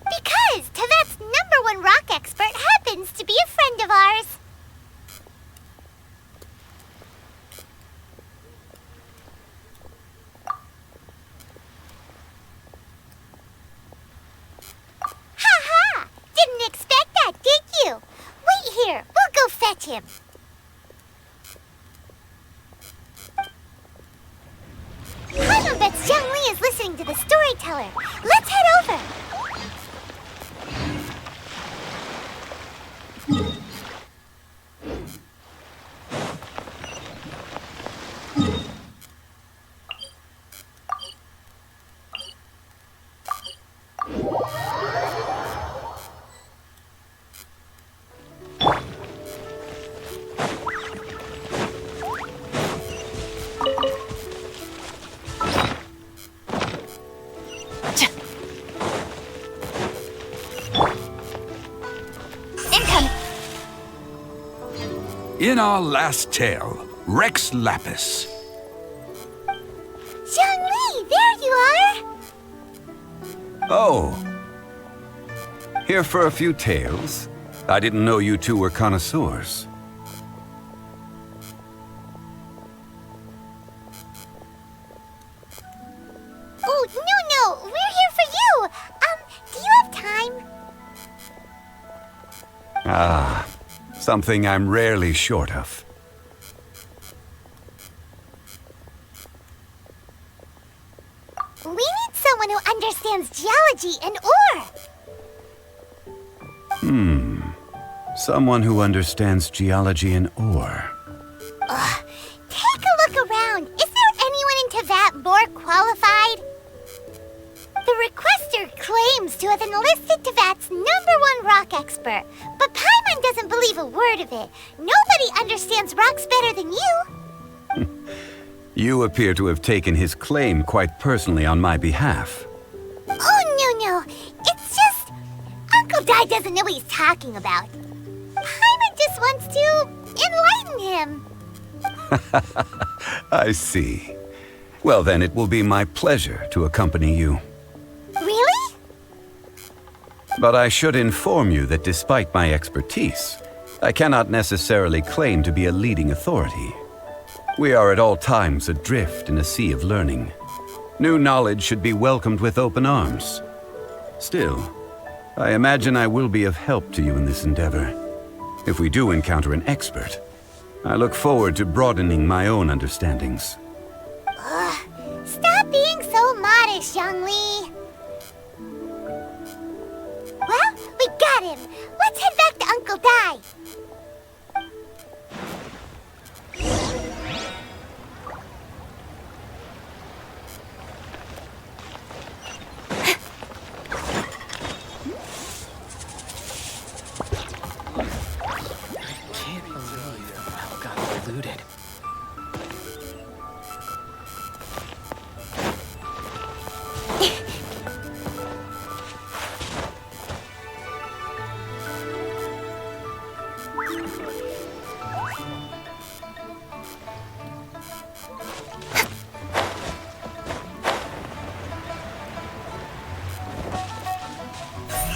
Because Tevat's #1 rock expert happens to be a friend of ours. Ha! Didn't expect that, did you? Wait here, we'll go fetch him. Paimon bets Zhang Li is listening to the storyteller. Let's head over. In our last tale, Rex Lapis. Zhang Li, there you are! Oh. Here for a few tales? I didn't know you two were connoisseurs. Oh, no, we're here for you! Do you have time? Ah, something I'm rarely short of. We need someone who understands geology and ore! Someone who understands geology and ore. Take a look around. Is there anyone in Tevat more qualified? The requester claims to have enlisted Tevat's #1 rock expert, but Paimon doesn't believe a word of it. Nobody understands rocks better than you. You appear to have taken his claim quite personally on my behalf. Oh, no. It's just... Uncle Dai doesn't know what he's talking about. Paimon just wants to enlighten him. I see. Well, then it will be my pleasure to accompany you. Really? But I should inform you that despite my expertise, I cannot necessarily claim to be a leading authority. We are at all times adrift in a sea of learning. New knowledge should be welcomed with open arms. Still, I imagine I will be of help to you in this endeavor. If we do encounter an expert, I look forward to broadening my own understandings. Stop being so modest, Zhang Li. Well, we got him. Let's head back to Uncle Dai.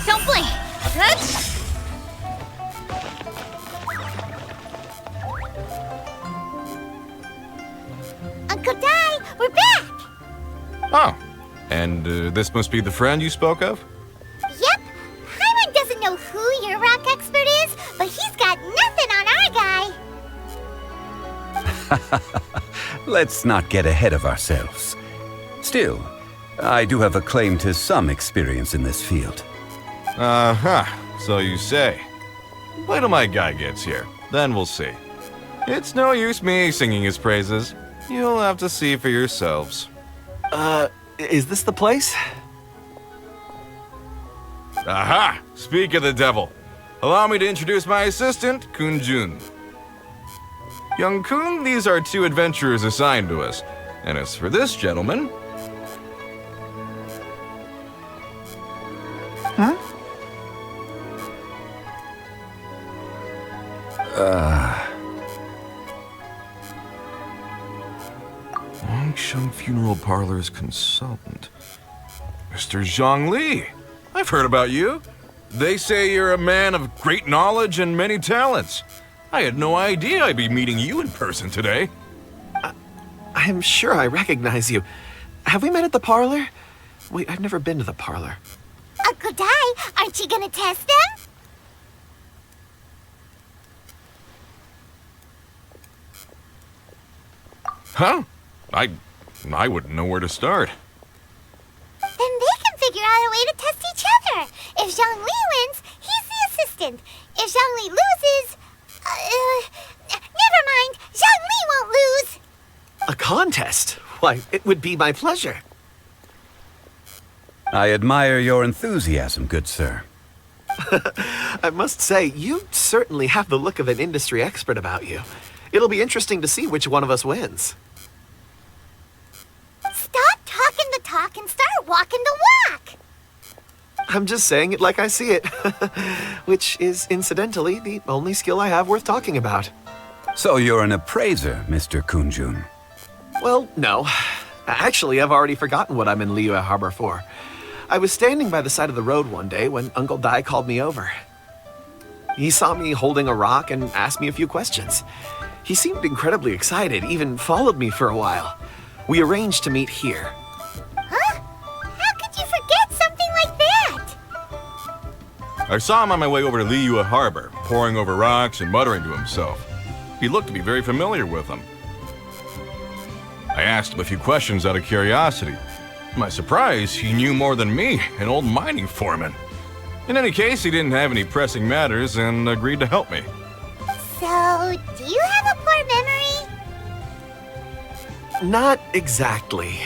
Don't blink! Uncle Dai, we're back! Oh, and this must be the friend you spoke of? Yep. Paimon doesn't know who your rock expert is, but he's got nothing Let's not get ahead of ourselves. Still, I do have a claim to some experience in this field. Uh-huh, so you say. Wait till my guy gets here, then we'll see. It's no use me singing his praises. You'll have to see for yourselves. Is this the place? Aha! Speak of the devil. Allow me to introduce my assistant, Kun-jun. Young Kun, these are 2 adventurers assigned to us. And as for this gentleman... Huh? Longsheng Funeral Parlor's consultant. Mr. Zhongli. I've heard about you. They say you're a man of great knowledge and many talents. I had no idea I'd be meeting you in person today. I'm sure I recognize you. Have we met at the parlor? Wait, I've never been to the parlor. Uncle Dai, aren't you gonna test them? Huh? I wouldn't know where to start. Then they can figure out a way to test each other. If Zhongli wins, he's the assistant. If Zhongli loses... never mind. Zhongli won't lose. A contest? Why, it would be my pleasure. I admire your enthusiasm, good sir. I must say, you certainly have the look of an industry expert about you. It'll be interesting to see which one of us wins. Stop talking the talk and start walking the walk. I'm just saying it like I see it. Which is, incidentally, the only skill I have worth talking about. So you're an appraiser, Mr. Kun-jun. Well, no. Actually, I've already forgotten what I'm in Liyue Harbor for. I was standing by the side of the road one day when Uncle Dai called me over. He saw me holding a rock and asked me a few questions. He seemed incredibly excited, even followed me for a while. We arranged to meet here. Huh? How could you forget something like that? I saw him on my way over to Liyue Harbor, poring over rocks and muttering to himself. He looked to be very familiar with them. I asked him a few questions out of curiosity. To my surprise, he knew more than me, an old mining foreman. In any case, he didn't have any pressing matters and agreed to help me. So, do you have a poor memory? Not exactly.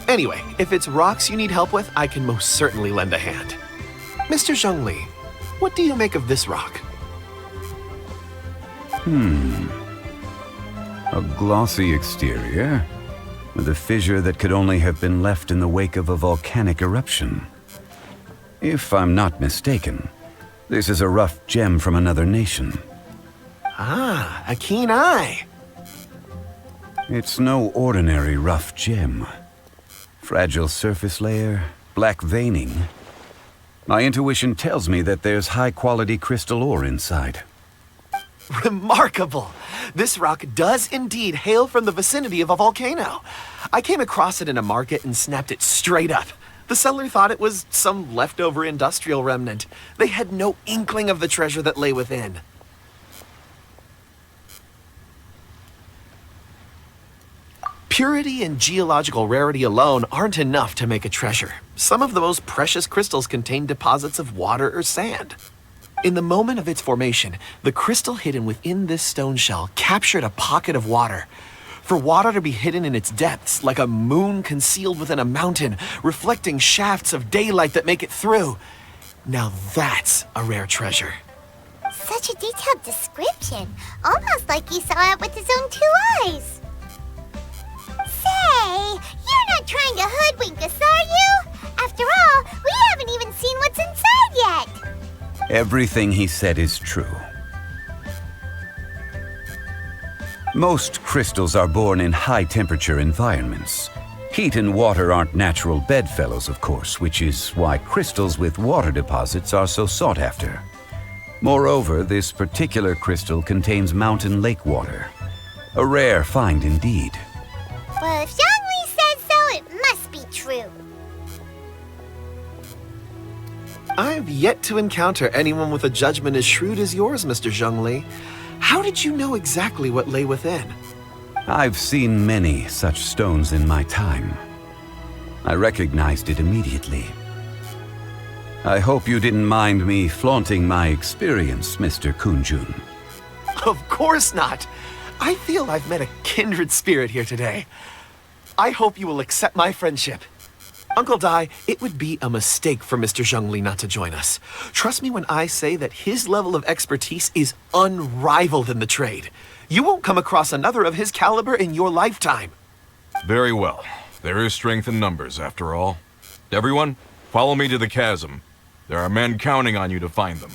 Anyway, if it's rocks you need help with, I can most certainly lend a hand. Mr. Zhongli, what do you make of this rock? A glossy exterior, with a fissure that could only have been left in the wake of a volcanic eruption. If I'm not mistaken, this is a rough gem from another nation. Ah, a keen eye. It's no ordinary rough gem. Fragile surface layer, black veining. My intuition tells me that there's high-quality crystal ore inside. Remarkable! This rock does indeed hail from the vicinity of a volcano. I came across it in a market and snapped it straight up. The seller thought it was some leftover industrial remnant. They had no inkling of the treasure that lay within. Purity and geological rarity alone aren't enough to make a treasure. Some of the most precious crystals contain deposits of water or sand. In the moment of its formation, the crystal hidden within this stone shell captured a pocket of water. For water to be hidden in its depths, like a moon concealed within a mountain, reflecting shafts of daylight that make it through. Now that's a rare treasure. Such a detailed description. Almost like he saw it with his own 2 eyes. Say, you're not trying to hoodwink us, are you? After all, we haven't even seen what's inside yet. Everything he said is true. Most crystals are born in high-temperature environments. Heat and water aren't natural bedfellows, of course, which is why crystals with water deposits are so sought after. Moreover, this particular crystal contains mountain lake water. A rare find indeed. Well, if Zhongli says so, it must be true. I've yet to encounter anyone with a judgment as shrewd as yours, Mr. Zhongli. How did you know exactly what lay within? I've seen many such stones in my time. I recognized it immediately. I hope you didn't mind me flaunting my experience, Mr. Kunjun. Of course not. I feel I've met a kindred spirit here today. I hope you will accept my friendship. Uncle Dai, it would be a mistake for Mr. Zhongli not to join us. Trust me when I say that his level of expertise is unrivaled in the trade. You won't come across another of his caliber in your lifetime. Very well. There is strength in numbers, after all. Everyone, follow me to the chasm. There are men counting on you to find them.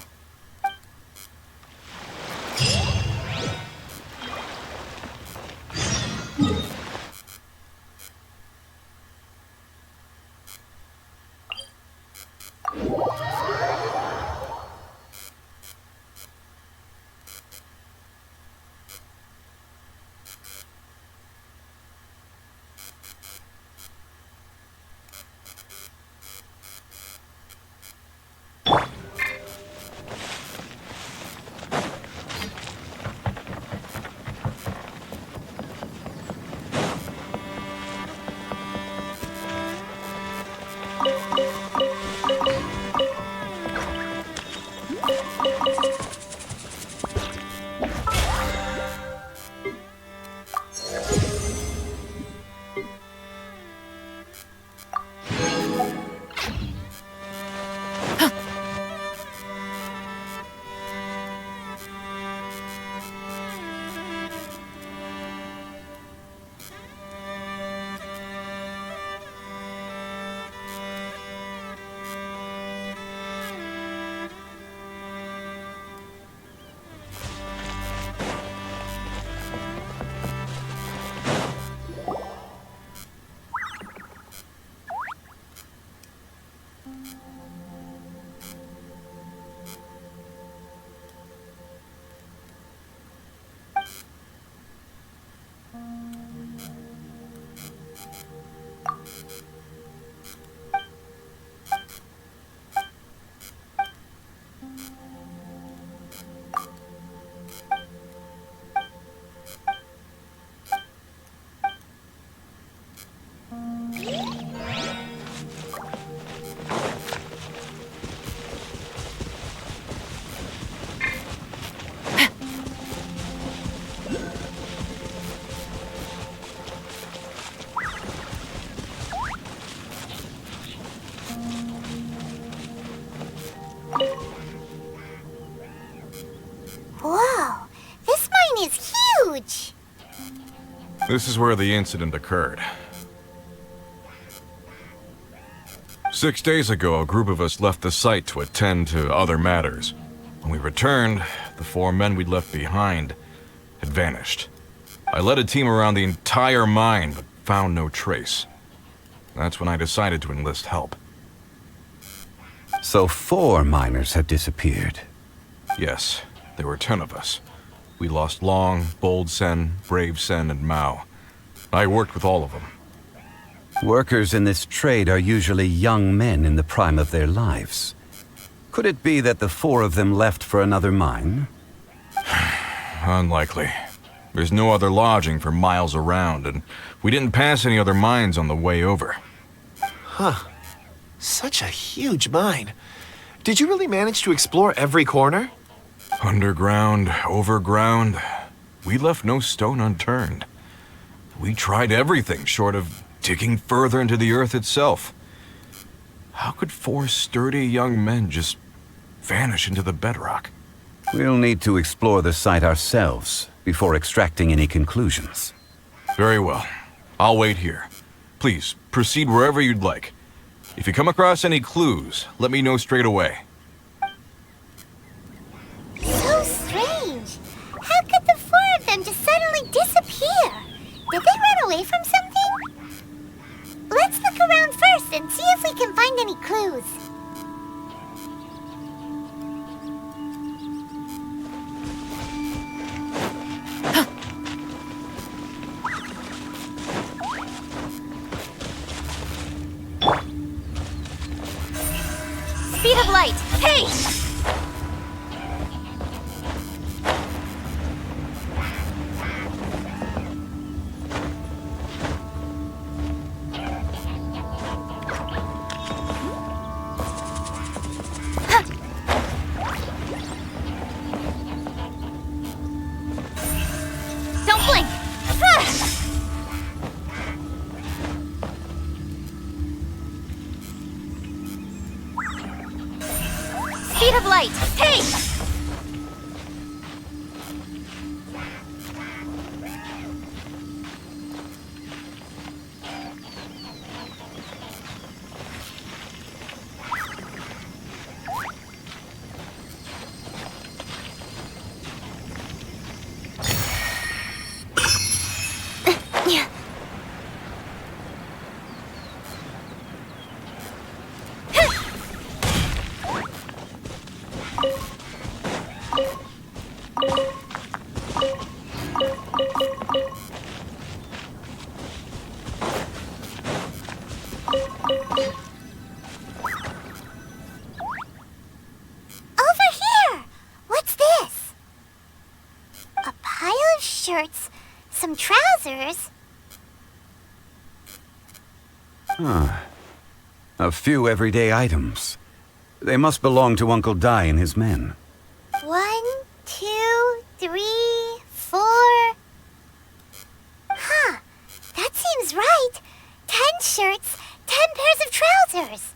Whoa, this mine is huge! This is where the incident occurred. 6 days ago, a group of us left the site to attend to other matters. When we returned, the 4 men we'd left behind had vanished. I led a team around the entire mine, but found no trace. That's when I decided to enlist help. So 4 miners had disappeared. Yes, there were 10 of us. We lost Long, Bold Sen, Brave Sen, and Mao. I worked with all of them. Workers in this trade are usually young men in the prime of their lives. Could it be that the 4 of them left for another mine? Unlikely. There's no other lodging for miles around, and we didn't pass any other mines on the way over. Huh. Such a huge mine. Did you really manage to explore every corner? Underground, overground. We left no stone unturned. We tried everything short of digging further into the earth itself. How could 4 sturdy young men just vanish into the bedrock? We'll need to explore the site ourselves before extracting any conclusions. Very well. I'll wait here. Please, proceed wherever you'd like. If you come across any clues, let me know straight away. So strange. How could the 4 of them just suddenly disappear? Did they run away from something? Let's look around first and see if we can find any clues. Speed of light! Hey! of light! Hey! Over here! What's this? A pile of shirts, some trousers. A few everyday items. They must belong to Uncle Dai and his men. 1, 2, 3, 4. Huh, that seems right. 10 shirts, 10 pairs of trousers.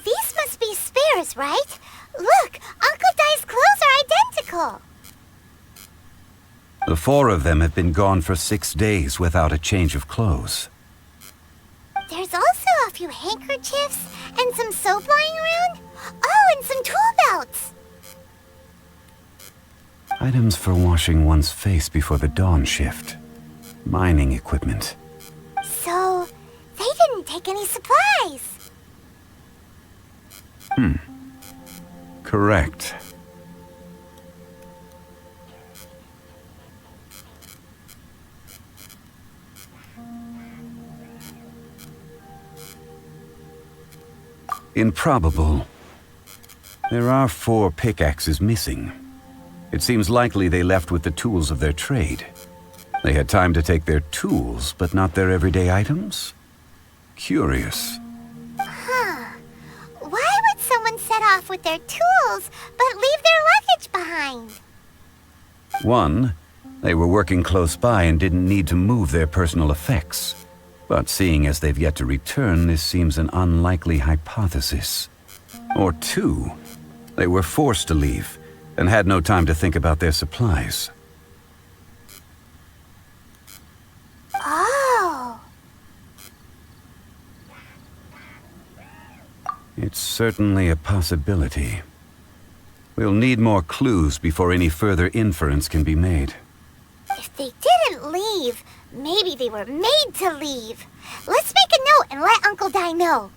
These must be spares, right? Look, Uncle Dai's clothes are identical. The 4 of them have been gone for 6 days without a change of clothes. There's also a few handkerchiefs and some soap lying around. Oh, and some tool belts. Items for washing one's face before the dawn shift. Mining equipment. So, they didn't take any supplies. Correct. Improbable. There are 4 pickaxes missing. It seems likely they left with the tools of their trade. They had time to take their tools, but not their everyday items? Curious. Huh. Why would someone set off with their tools, but leave their luggage behind? 1, they were working close by and didn't need to move their personal effects. But seeing as they've yet to return, this seems an unlikely hypothesis. Or 2, they were forced to leave and had no time to think about their supplies. Oh. It's certainly a possibility. We'll need more clues before any further inference can be made. If they didn't leave, maybe they were made to leave. Let's make a note and let Uncle Dai know.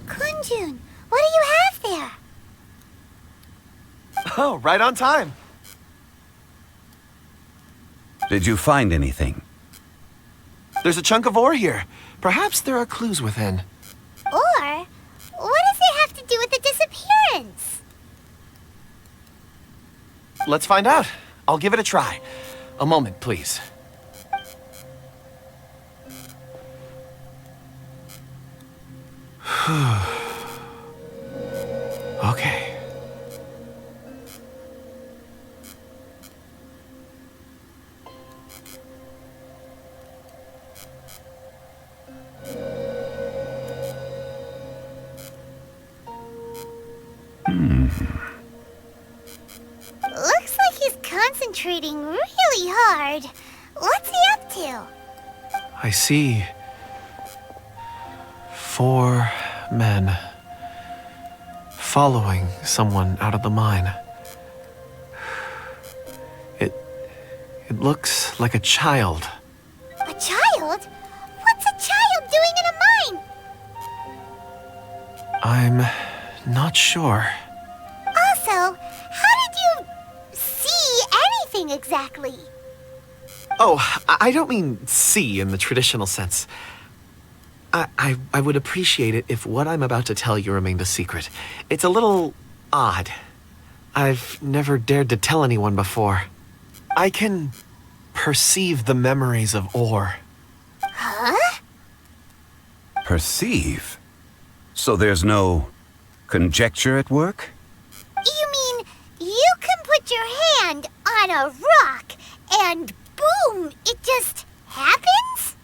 Kunjun, what do you have there? Oh, right on time. Did you find anything? There's a chunk of ore here. Perhaps there are clues within. Or, what does it have to do with the disappearance? Let's find out. I'll give it a try. A moment, please. Okay. Looks like he's concentrating really hard. What's he up to? I see 4 men following someone out of the mine. It looks like a child. A child? What's a child doing in a mine? I'm not sure. Also, how did you see anything exactly? Oh, I don't mean see in the traditional sense. I would appreciate it if what I'm about to tell you remained a secret. It's a little odd. I've never dared to tell anyone before. I can perceive the memories of Or. Huh? Perceive? So there's no conjecture at work? You mean you can put your hand on a rock and boom, it just happens?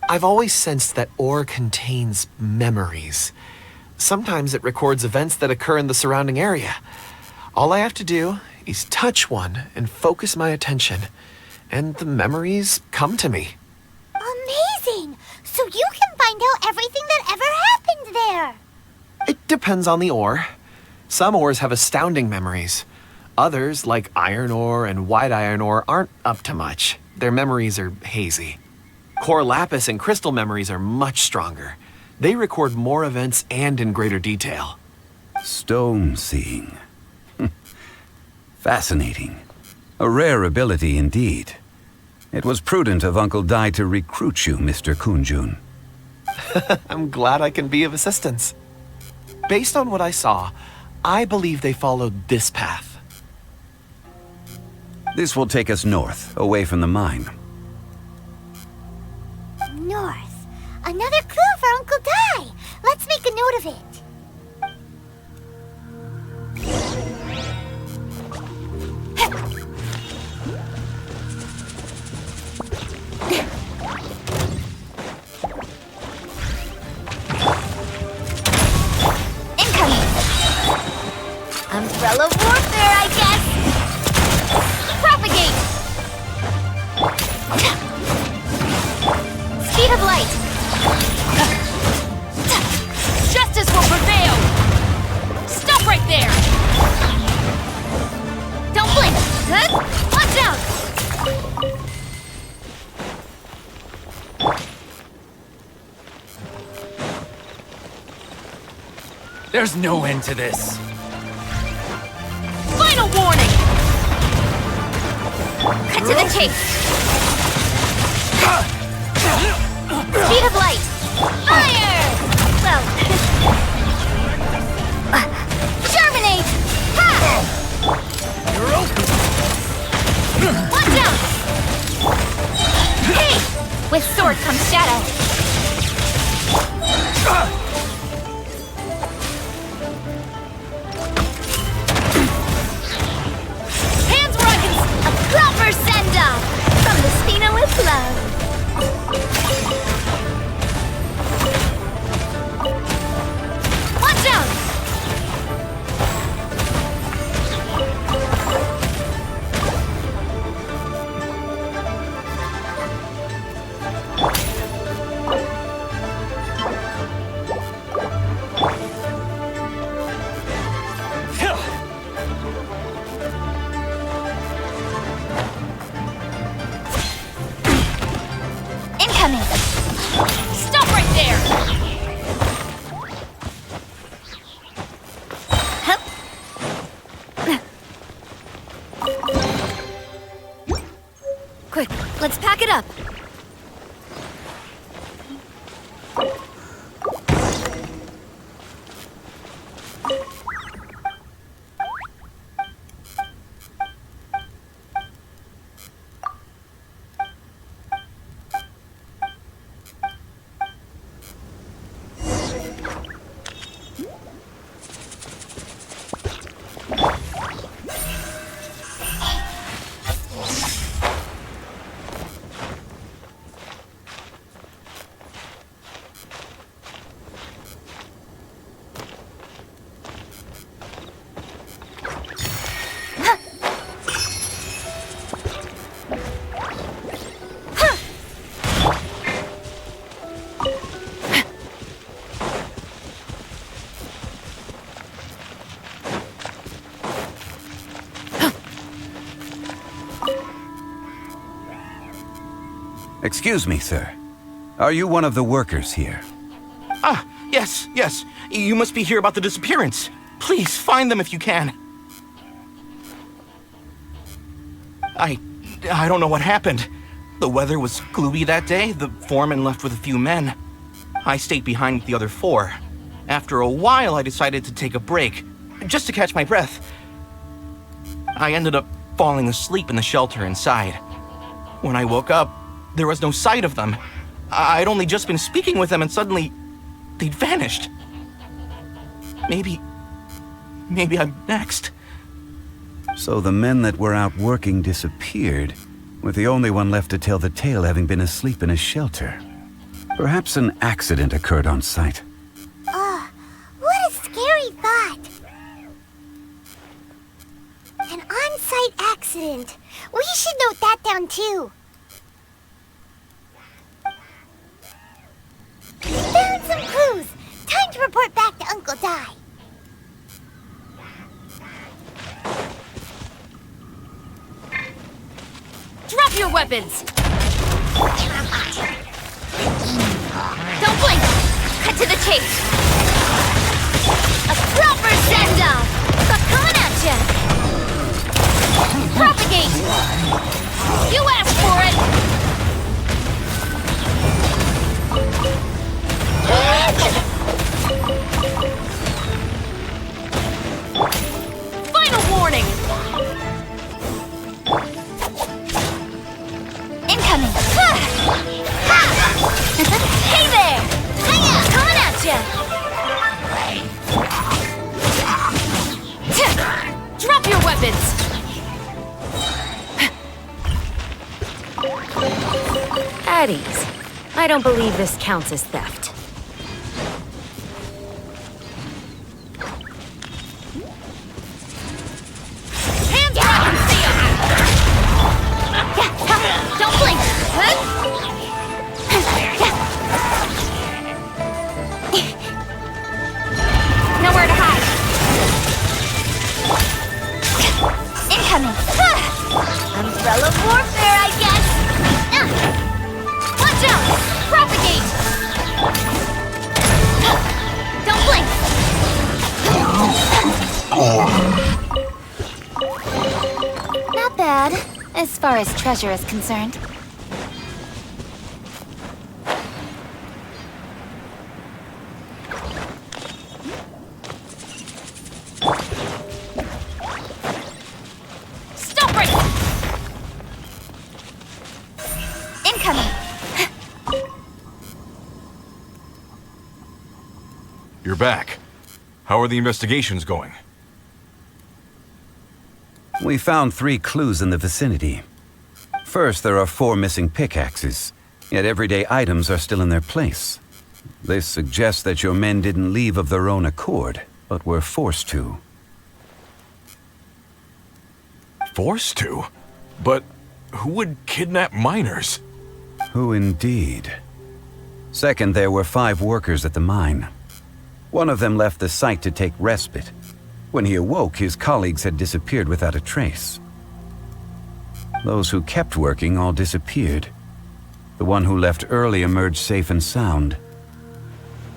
I've always sensed that Or contains memories. Sometimes it records events that occur in the surrounding area. All I have to do is touch one and focus my attention, and the memories come to me. Amazing! So you can find out everything that ever happened there. It depends on the ore. Some ores have astounding memories. Others, like iron ore and white iron ore, aren't up to much. Their memories are hazy. Core lapis and crystal memories are much stronger. They record more events and in greater detail. Stone seeing. Fascinating. A rare ability indeed. It was prudent of Uncle Dai to recruit you, Mr. Kunjun. I'm glad I can be of assistance. Based on what I saw, I believe they followed this path. This will take us north, away from the mine. North. Another clue for Uncle Dai. Let's make a note of it. Umbrella warfare, I guess! Propagate! Speed of light! Justice will prevail! Stop right there! Don't blink! Good? Watch out! There's no end to this. Final warning! Cut to the chase! Speed of light! Fire! Well... Germinate! Ha! You're open! Watch out! Hey! With sword comes shadow. A proper send-off from the Spina with love. Watch out! Incoming! Stop right there! Hup. Quick, let's pack it up. Excuse me, sir. Are you one of the workers here? Ah, yes. You must be here about the disappearance. Please, find them if you can. I don't know what happened. The weather was gloomy that day. The foreman left with a few men. I stayed behind with the other 4. After a while, I decided to take a break, just to catch my breath. I ended up falling asleep in the shelter inside. When I woke up, there was no sight of them. I'd only just been speaking with them and suddenly, they'd vanished. Maybe I'm next. So the men that were out working disappeared, with the only one left to tell the tale having been asleep in a shelter. Perhaps an accident occurred on site. What a scary thought. An on-site accident. We should note that down too. Found some clues. Time to report back to Uncle Di. Drop your weapons! Don't blink! Cut to the chase! A proper send-off. Coming at ya! Propagate! You asked for it! Final warning! Incoming. Hey there! Coming at ya! Drop your weapons! At ease. I don't believe this counts as theft. Hands where I can see 'em! Don't blink! Nowhere to hide. Incoming. Umbrella warfare, I guess. Watch out! Propagate! Don't blink! Not bad, as far as treasure is concerned. Stop right! Incoming. You're back. How are the investigations going? We found 3 clues in the vicinity. First, there are 4 missing pickaxes, yet everyday items are still in their place. This suggests that your men didn't leave of their own accord, but were forced to. Forced to? But who would kidnap miners? Who indeed? Second, there were 5 workers at the mine. One of them left the site to take respite. When he awoke, his colleagues had disappeared without a trace. Those who kept working all disappeared. The one who left early emerged safe and sound.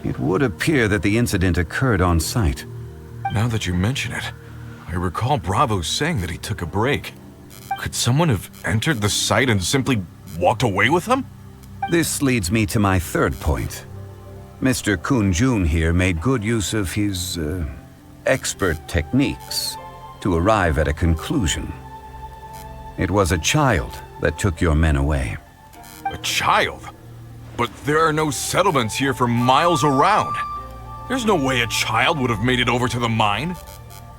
It would appear that the incident occurred on site. Now that you mention it, I recall Bravo saying that he took a break. Could someone have entered the site and simply walked away with him? This leads me to my third point. Mr. Kun-jun here made good use of his, expert techniques to arrive at a conclusion. It was a child that took your men away. A child? But there are no settlements here for miles around. There's no way a child would have made it over to the mine.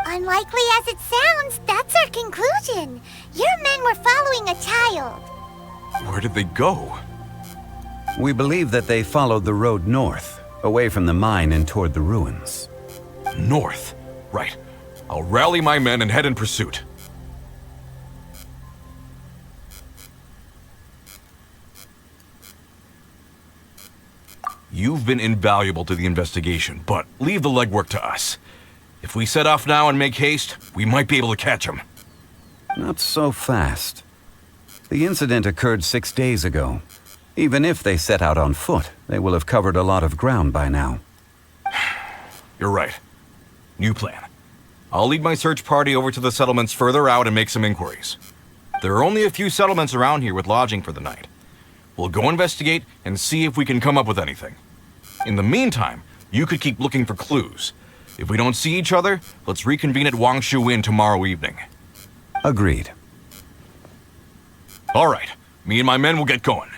Unlikely as it sounds, that's our conclusion. Your men were following a child. Where did they go? We believe that they followed the road north, away from the mine and toward the ruins. North? Right. I'll rally my men and head in pursuit. You've been invaluable to the investigation, but leave the legwork to us. If we set off now and make haste, we might be able to catch him. Not so fast. The incident occurred 6 days ago. Even if they set out on foot, they will have covered a lot of ground by now. You're right. New plan. I'll lead my search party over to the settlements further out and make some inquiries. There are only a few settlements around here with lodging for the night. We'll go investigate and see if we can come up with anything. In the meantime, you could keep looking for clues. If we don't see each other, let's reconvene at Wangshu Inn tomorrow evening. Agreed. All right, me and my men will get going.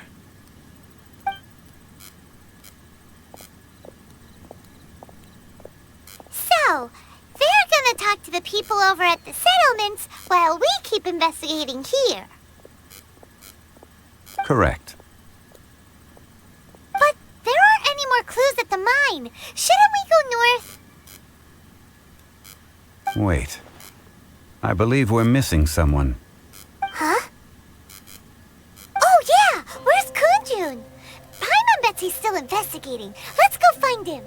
So, they're gonna talk to the people over at the settlements while we keep investigating here. Correct. But there aren't any more clues at the mine. Shouldn't we go north? Wait. I believe we're missing someone. Huh? Oh yeah! Where's Kunjun? Paimon bets he's still investigating. Let's go find him.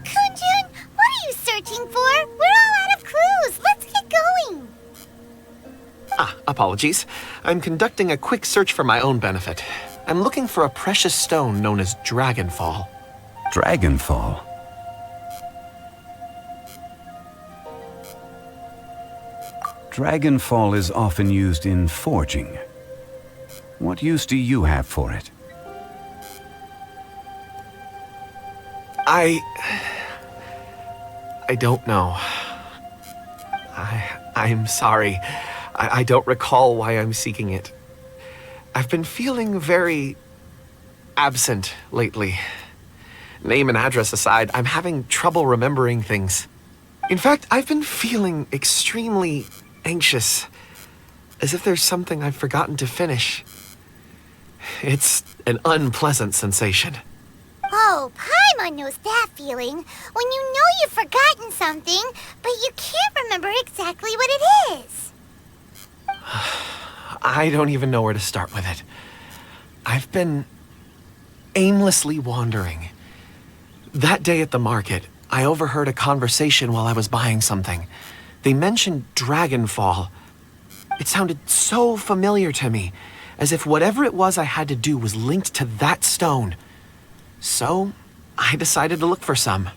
Kunjun, what are you searching for? We're all out of clues. Let's get going. Apologies. I'm conducting a quick search for my own benefit. I'm looking for a precious stone known as Dragonfall. Dragonfall? Dragonfall is often used in forging. What use do you have for it? I don't know. I'm sorry. I don't recall why I'm seeking it. I've been feeling very absent lately. Name and address aside, I'm having trouble remembering things. In fact, I've been feeling extremely anxious, as if there's something I've forgotten to finish. It's an unpleasant sensation. Oh, Paimon knows that feeling. When you know you've forgotten something, but you can't remember exactly what it is. I don't even know where to start with it. I've been aimlessly wandering. That day at the market, I overheard a conversation while I was buying something. They mentioned Dragonfall. It sounded so familiar to me, as if whatever it was I had to do was linked to that stone. So, I decided to look for some.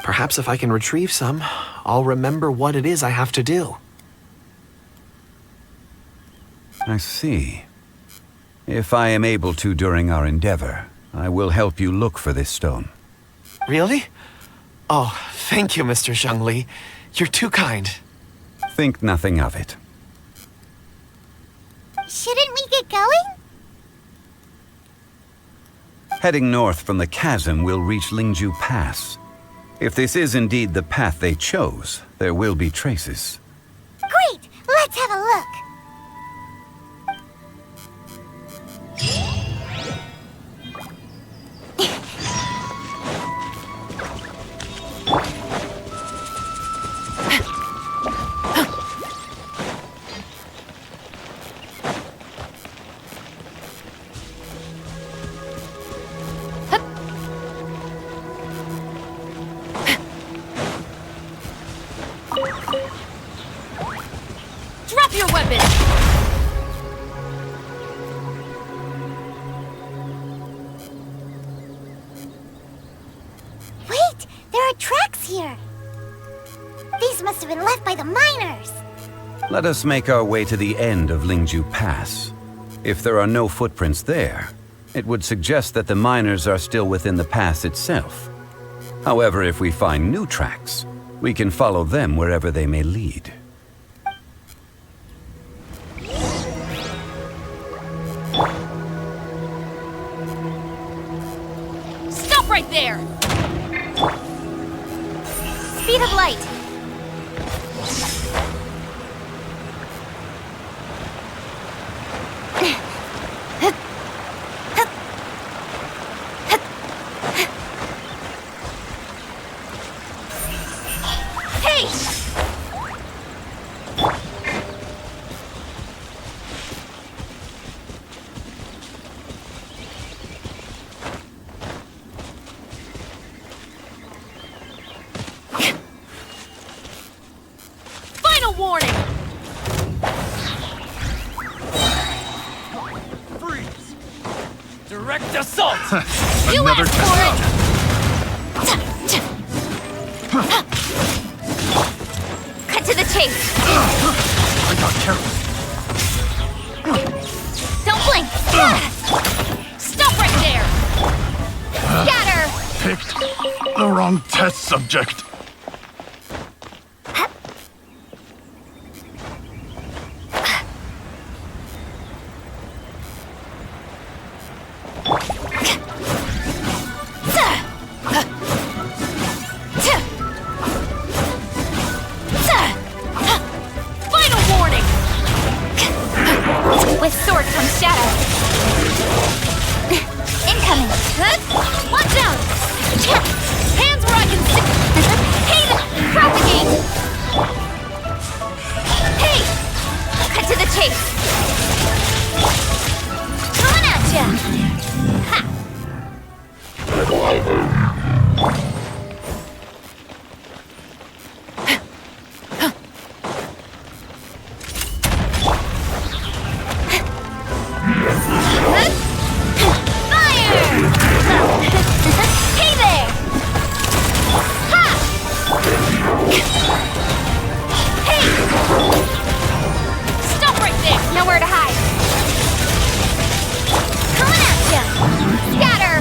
Perhaps if I can retrieve some, I'll remember what it is I have to do. I see. If I am able to during our endeavor, I will help you look for this stone. Really? Oh, thank you, Mr. Zhengli. You're too kind. Think nothing of it. Shouldn't we get going? Heading north from the chasm, we'll reach Lingju Pass. If this is indeed the path they chose, there will be traces. Great! Let's have a look. Drop your weapon! Wait! There are tracks here! These must have been left by the miners! Let us make our way to the end of Lingju Pass. If there are no footprints there, it would suggest that the miners are still within the pass itself. However, if we find new tracks, we can follow them wherever they may lead. Stop right there! Speed of light. Hey! Direct assault! You Another asked test for out. it! Cut to the chase! I got careless. Don't blink! Stop right there! Scatter! Picked the wrong test subject. Final warning! With sword from shadow. Incoming! Watch out! Hands where I can see! Hey, propagate! Hey! Cut to the chase! Coming at ya! Ha! Hey there! Ha! Hey! Stop right there! Nowhere to hide. Coming at ya! Scatter!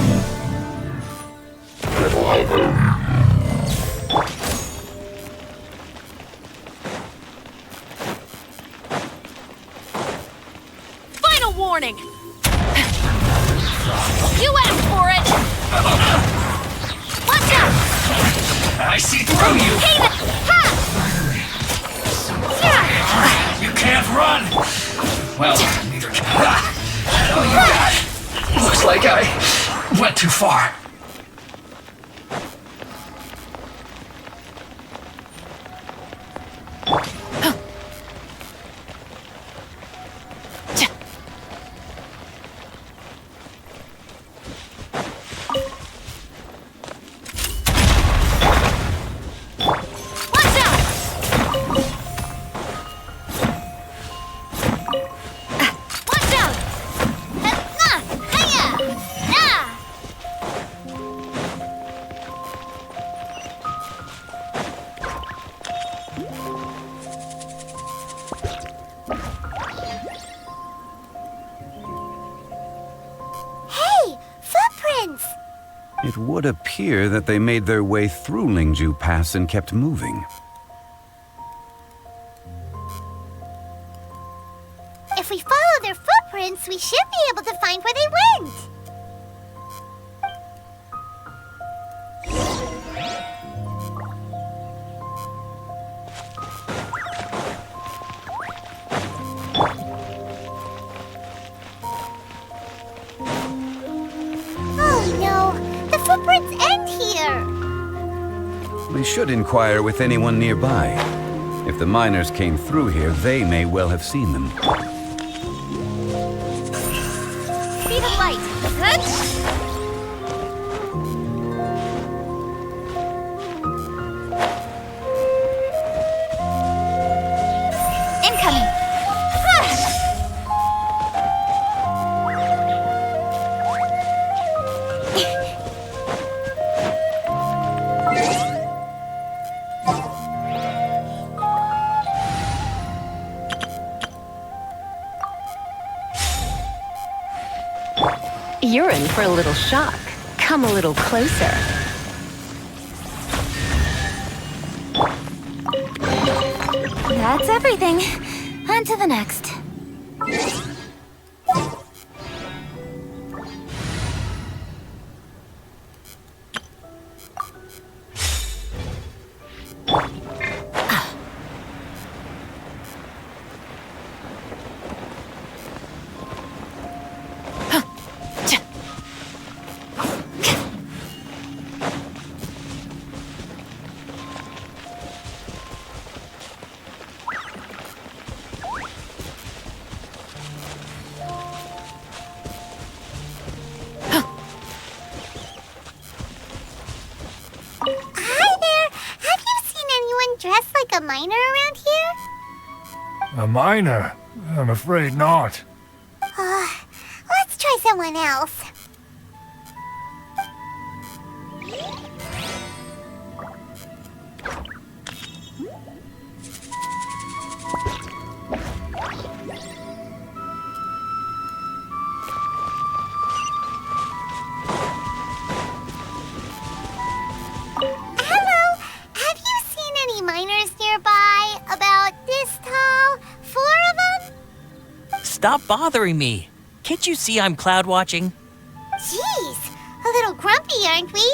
Final warning! You asked for it! Watch out! I see through you! Hey there! Ha! Yeah! You can't run! Well, neither can I. Oh, you got it. Looks like I went too far. Watch out! Watch out! Hiya! Nah! Hey! Footprints! It would appear that they made their way through Lingju Pass and kept moving. If we follow their footprints, we should be able to find where they went. Oh no, the footprints end here. We should inquire with anyone nearby. If the miners came through here, they may well have seen them. Speed of light. Good? Incoming. You're in for a little shock. Come a little closer. That's everything. On to the next. Hi there! Have you seen anyone dressed like a miner around here? A miner? I'm afraid not. Let's try someone else. stop bothering me. Can't you see I'm cloud watching? Jeez, a little grumpy, aren't we?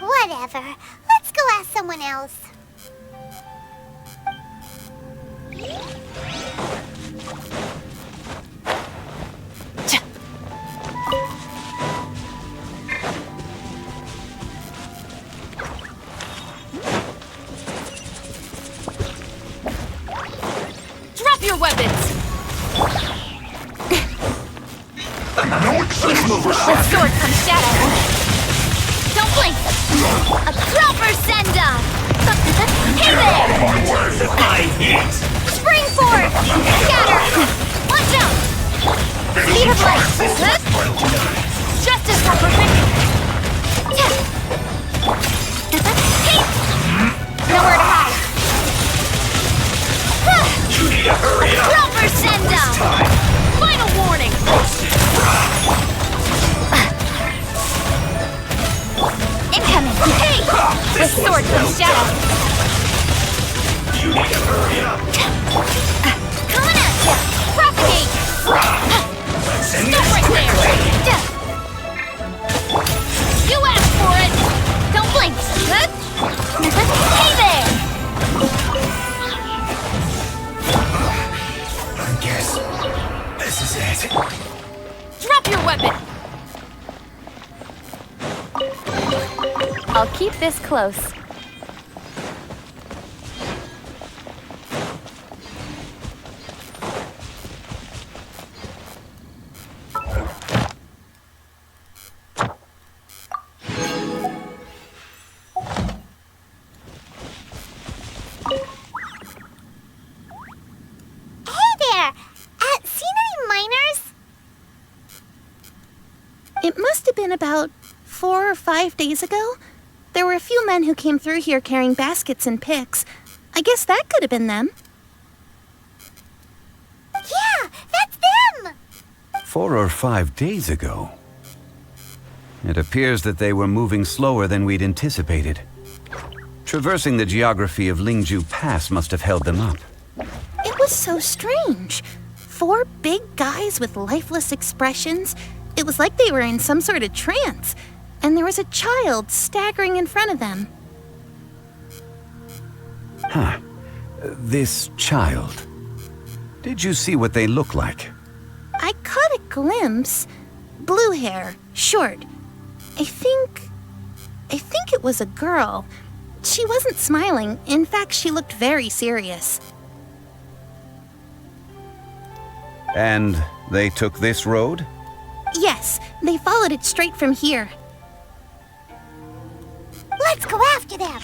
Whatever. Let's go ask someone else. Drop your weapons! With sword comes shadow. Don't blink! A proper send-off! Hey there! Spring forward! Scatter! Watch out! Speed of light! Justice for perfect! Hey! Nowhere to hide! You need to hurry up! Proper send-off! Final warning! Incoming! Hey! With sword comes shadow. You need to hurry up! Coming at ya! Propagate! Stop right there! You asked for it! Don't blink! Hey there! I guess this is it. Drop your weapon! I'll keep this close. It must have been about 4 or 5 days ago. There were a few men who came through here carrying baskets and picks. I guess that could have been them. Yeah, that's them! 4 or 5 days ago. It appears that they were moving slower than we'd anticipated. Traversing the geography of Lingju Pass must have held them up. It was so strange. 4 big guys with lifeless expressions. It was like they were in some sort of trance. And there was a child staggering in front of them. Huh. This child. Did you see what they look like? I caught a glimpse. Blue hair, short. I think it was a girl. She wasn't smiling. In fact, she looked very serious. And they took this road? Yes, they followed it straight from here. Let's go after them!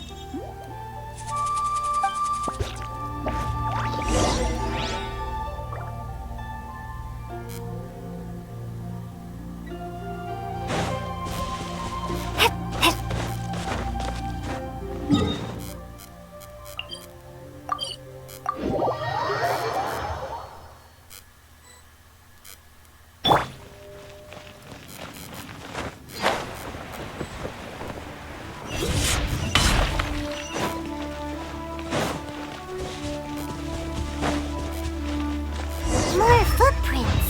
More footprints.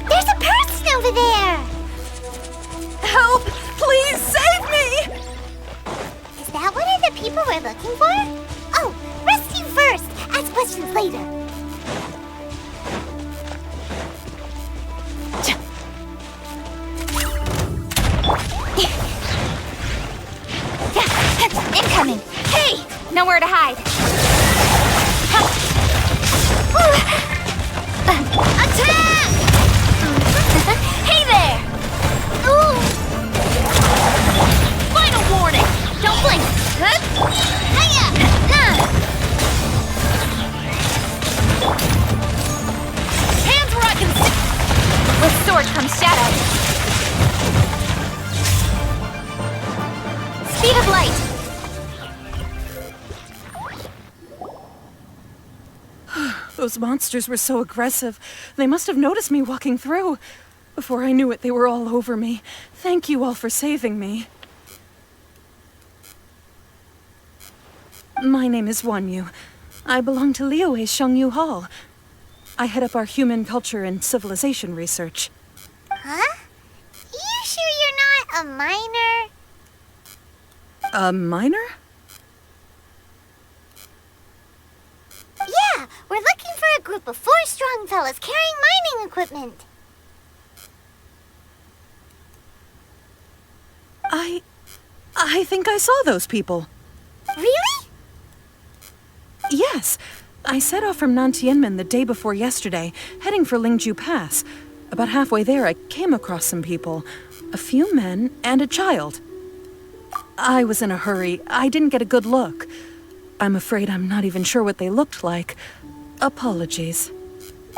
There's a person over there! Help! Please save me! Is that one of the people we're looking for? Oh, rescue first! Ask questions later. Incoming! Hey! Nowhere to hide. Attack! Hey there! Ooh. Final warning! Don't blink! Hiya! Hands where I can see! With sword comes shadow. Speed of light! Those monsters were so aggressive. They must have noticed me walking through. Before I knew it, they were all over me. Thank you all for saving me. My name is Wanyu. I belong to Liyue's Shengyu Hall. I head up our human culture and civilization research. Huh? You sure you're not a miner? A miner? Yeah, we're looking for a group of 4 strong fellas carrying mining equipment. I think I saw those people. Really? Yes. I set off from Nantianmen the day before yesterday, heading for Lingju Pass. About halfway there, I came across some people. A few men and a child. I was in a hurry. I didn't get a good look. I'm afraid I'm not even sure what they looked like. Apologies.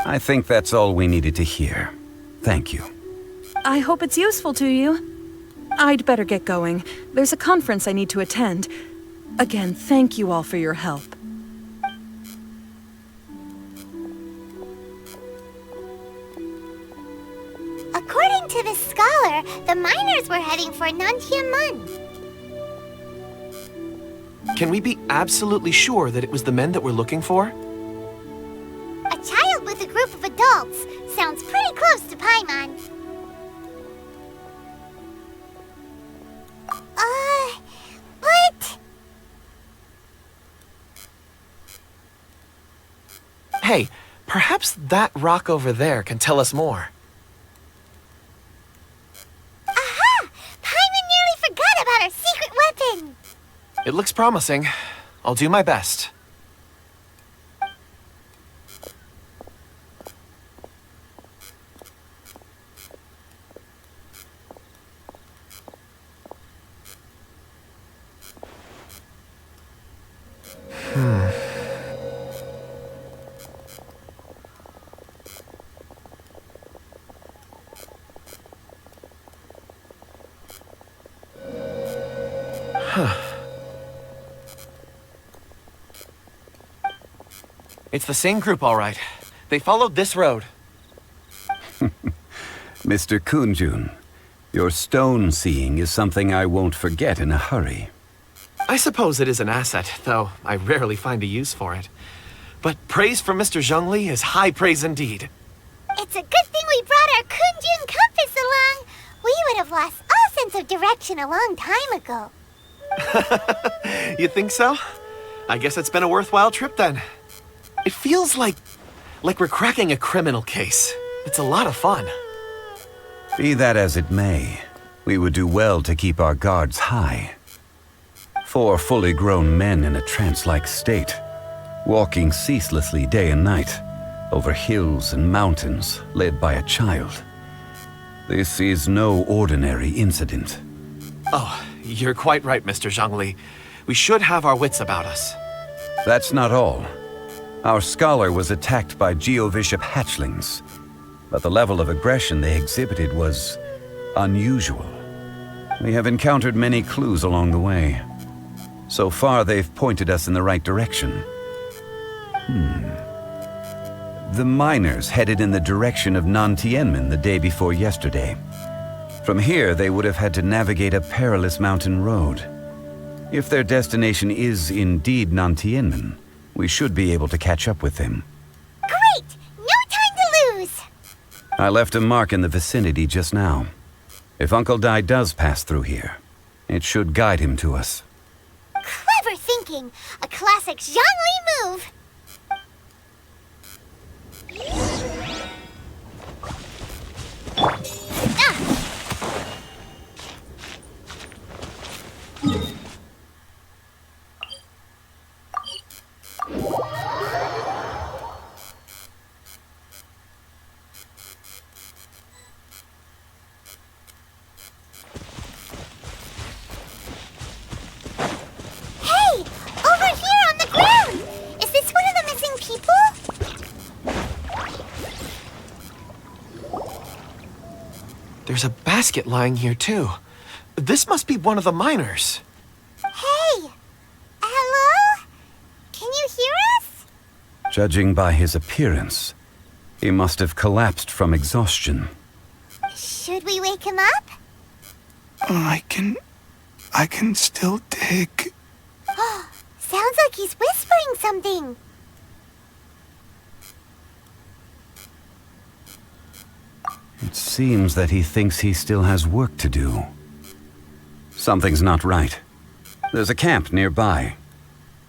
I think that's all we needed to hear. Thank you. I hope it's useful to you. I'd better get going. There's a conference I need to attend. Again, thank you all for your help. According to this scholar, the miners were heading for Nantianmen. Can we be absolutely sure that it was the men that we're looking for? A child with a group of adults. Sounds pretty close to Paimon. What? Hey, perhaps that rock over there can tell us more. Aha! Paimon nearly forgot about our secret weapon! It looks promising. I'll do my best. It's the same group, all right. They followed this road. Mr. Kunjun, your stone seeing is something I won't forget in a hurry. I suppose it is an asset, though I rarely find a use for it. But praise from Mr. Zhongli is high praise indeed. It's a good thing we brought our Kunjun compass along. We would have lost all sense of direction a long time ago. You think so? I guess it's been a worthwhile trip then. It feels like we're cracking a criminal case. It's a lot of fun. Be that as it may, we would do well to keep our guards high. 4 fully grown men in a trance-like state, walking ceaselessly day and night, over hills and mountains, led by a child. This is no ordinary incident. Oh, you're quite right, Mr. Zhongli. We should have our wits about us. That's not all. Our scholar was attacked by Geovishap hatchlings, but the level of aggression they exhibited was unusual. We have encountered many clues along the way. So far, they've pointed us in the right direction. The miners headed in the direction of Nantianmen the day before yesterday. From here, they would have had to navigate a perilous mountain road. If their destination is indeed Nantianmen, we should be able to catch up with them. Great! No time to lose! I left a mark in the vicinity just now. If Uncle Dai does pass through here, it should guide him to us. Clever thinking! A classic Zhongli move! There's a basket lying here, too. This must be one of the miners. Hey! Hello? Can you hear us? Judging by his appearance, he must have collapsed from exhaustion. Should we wake him up? I can still dig. Sounds like he's whispering something. It seems that he thinks he still has work to do. Something's not right. There's a camp nearby.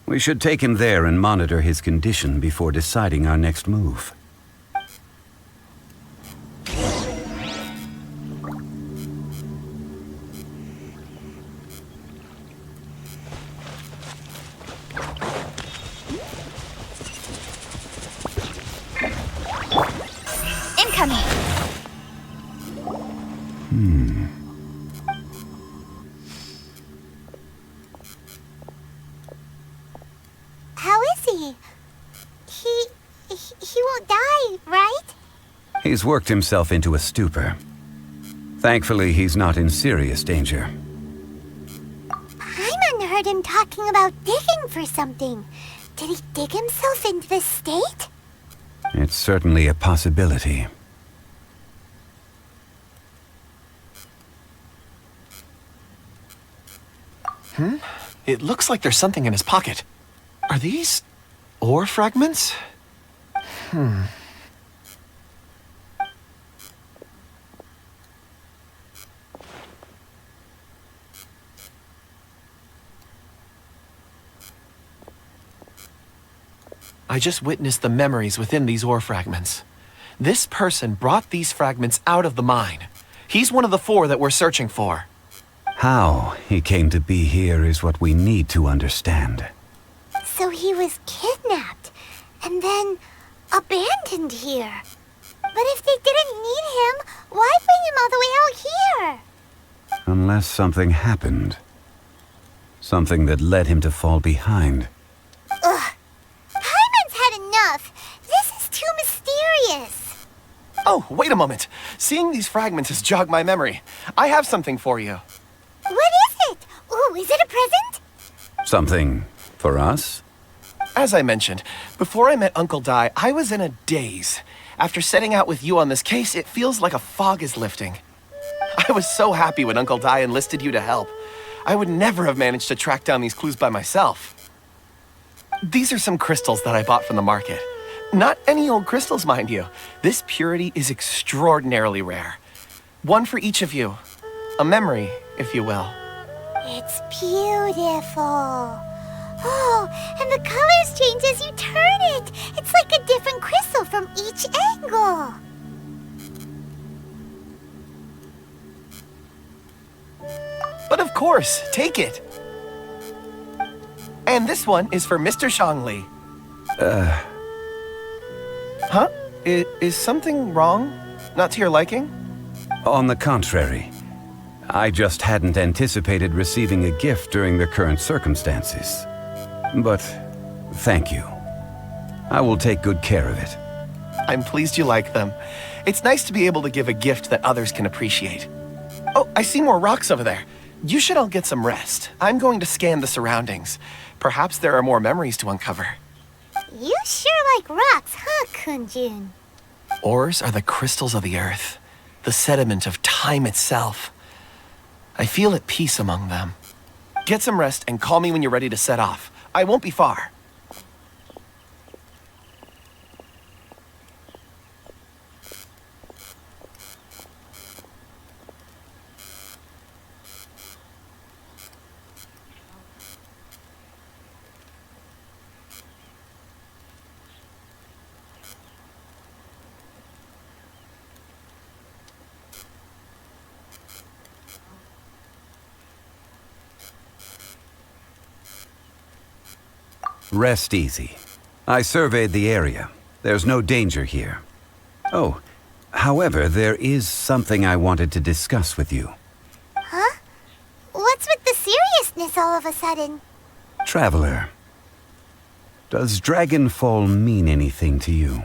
We should take him there and monitor his condition before deciding our next move. Incoming! How is he? He won't die, right? He's worked himself into a stupor. Thankfully, he's not in serious danger. Paimon heard him talking about digging for something. Did he dig himself into this state? It's certainly a possibility. It looks like there's something in his pocket. Are these ore fragments? I just witnessed the memories within these ore fragments. This person brought these fragments out of the mine. He's one of the 4 that we're searching for. How he came to be here is what we need to understand. So he was kidnapped and then abandoned here. But if they didn't need him, why bring him all the way out here? Unless something happened. Something that led him to fall behind. Ugh. Paimon's had enough. This is too mysterious. Oh, wait a moment. Seeing these fragments has jogged my memory. I have something for you. What is it? Ooh, is it a present? Something for us? As I mentioned, before I met Uncle Dai, I was in a daze. After setting out with you on this case, it feels like a fog is lifting. I was so happy when Uncle Dai enlisted you to help. I would never have managed to track down these clues by myself. These are some crystals that I bought from the market. Not any old crystals, mind you. This purity is extraordinarily rare. One for each of you. A memory, if you will. It's beautiful. Oh, and the colors change as you turn it. It's like a different crystal from each angle. But of course, take it. And this one is for Mr. Shangli. Huh? Is something wrong? Not to your liking? On the contrary. I just hadn't anticipated receiving a gift during the current circumstances. But thank you. I will take good care of it. I'm pleased you like them. It's nice to be able to give a gift that others can appreciate. Oh, I see more rocks over there. You should all get some rest. I'm going to scan the surroundings. Perhaps there are more memories to uncover. You sure like rocks, huh, Kunjun? Ores are the crystals of the earth, the sediment of time itself. I feel at peace among them. Get some rest and call me when you're ready to set off. I won't be far. Rest easy. I surveyed the area. There's no danger here. Oh, however, there is something I wanted to discuss with you. Huh? What's with the seriousness all of a sudden? Traveler, does Dragonfall mean anything to you?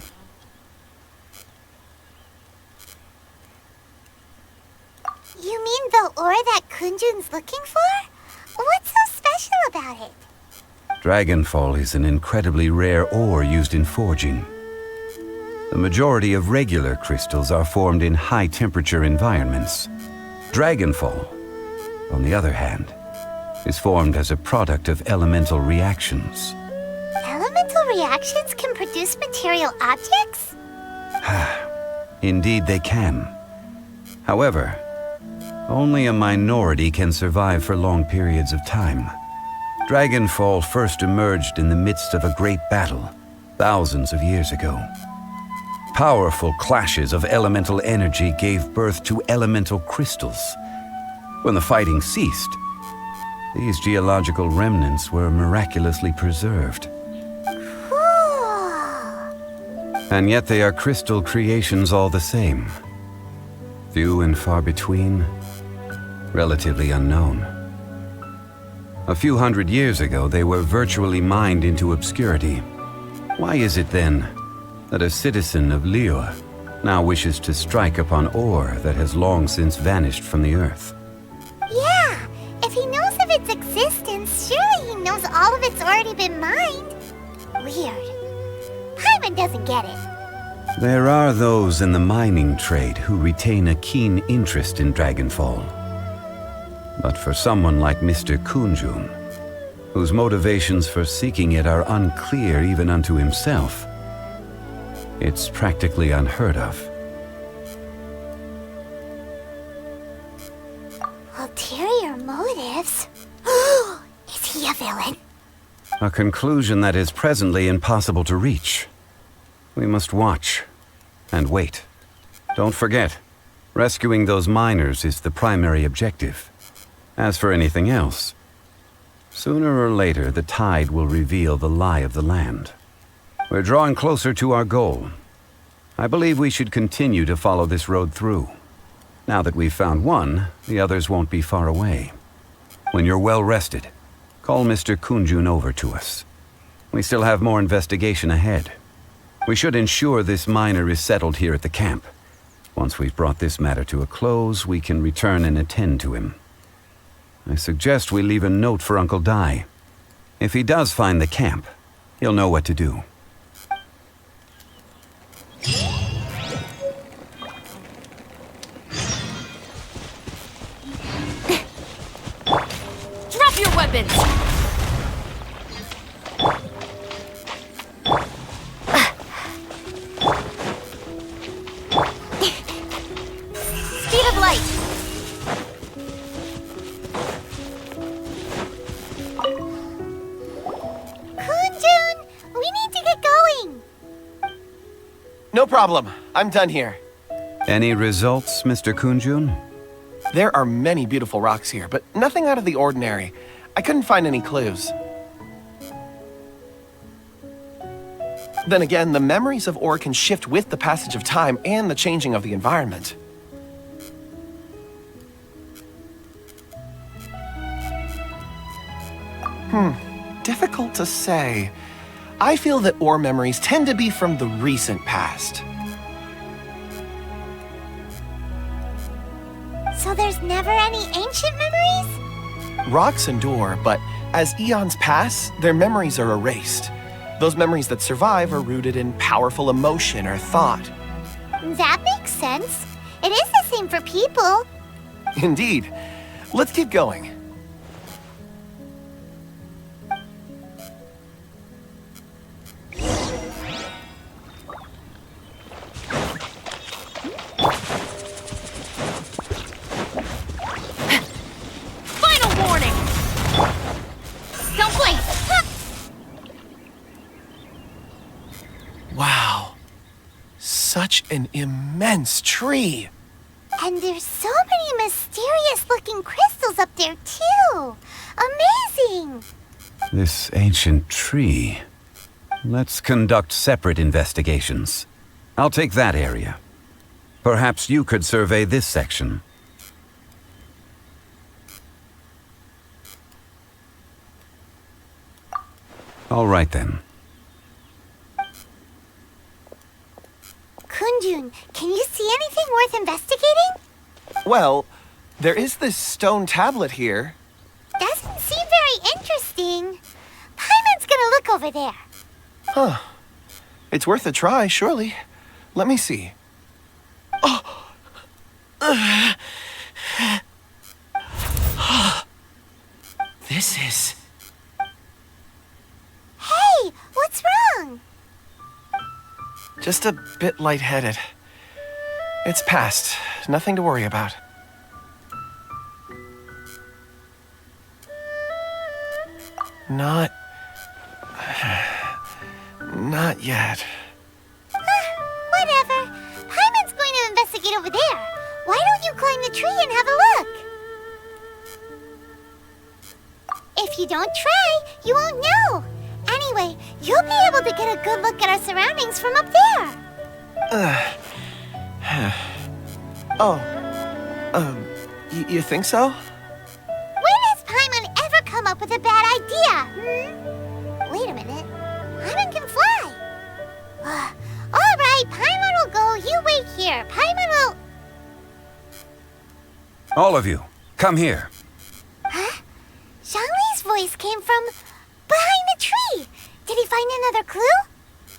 You mean the ore that Kunjun's looking for? What's so special about it? Dragonfall is an incredibly rare ore used in forging. The majority of regular crystals are formed in high-temperature environments. Dragonfall, on the other hand, is formed as a product of elemental reactions. Elemental reactions can produce material objects? Indeed they can. However, only a minority can survive for long periods of time. Dragonfall first emerged in the midst of a great battle, thousands of years ago. Powerful clashes of elemental energy gave birth to elemental crystals. When the fighting ceased, these geological remnants were miraculously preserved. And yet they are crystal creations all the same. Few and far between, relatively unknown. A few hundred years ago, they were virtually mined into obscurity. Why is it then that a citizen of Liyue now wishes to strike upon ore that has long since vanished from the earth? Yeah, if he knows of its existence, surely he knows all of it's already been mined. Weird. Paimon doesn't get it. There are those in the mining trade who retain a keen interest in Dragonfall. But for someone like Mr. Kunjun, whose motivations for seeking it are unclear even unto himself, it's practically unheard of. Ulterior motives? Is he a villain? A conclusion that is presently impossible to reach. We must watch and wait. Don't forget, rescuing those miners is the primary objective. As for anything else, sooner or later the tide will reveal the lie of the land. We're drawing closer to our goal. I believe we should continue to follow this road through. Now that we've found one, the others won't be far away. When you're well rested, call Mr. Kunjun over to us. We still have more investigation ahead. We should ensure this miner is settled here at the camp. Once we've brought this matter to a close, we can return and attend to him. I suggest we leave a note for Uncle Dai. If he does find the camp, he'll know what to do. Drop your weapons! Speed of light. Kunjun, we need to get going. No problem. I'm done here. Any results, Mr. Kunjun? There are many beautiful rocks here, but nothing out of the ordinary. I couldn't find any clues. Then again, the memories of ore can shift with the passage of time and the changing of the environment. Difficult to say. I feel that ore memories tend to be from the recent past. So there's never any ancient memories? Rocks endure, but as eons pass, their memories are erased. Those memories that survive are rooted in powerful emotion or thought. That makes sense. It is the same for people. Indeed. Let's keep going. Final warning! Don't blink! Wow. Such an immense tree. And there's so many mysterious-looking crystals up there, too. Amazing! This ancient tree. Let's conduct separate investigations. I'll take that area. Perhaps you could survey this section. All right then. Kunjun, can you see anything worth investigating? Well, there is this stone tablet here. Doesn't seem very interesting. Paimon's gonna look over there. Huh. It's worth a try, surely. Let me see. This is... Hey, what's wrong? just a bit lightheaded. It's past. Nothing to worry about. Not yet. Whatever. Paimon's going to investigate over there. Why don't you climb the tree and have a look? If you don't try, you won't know. Anyway, you'll be able to get a good look at our surroundings from up there. You think so? When has Paimon ever come up with a bad idea? Wait a minute. Paimon can fly. All right, Paimon will go. You wait here. Paimon will... All of you, come here. Huh? Zhongli's voice came from behind the tree. Did he find another clue?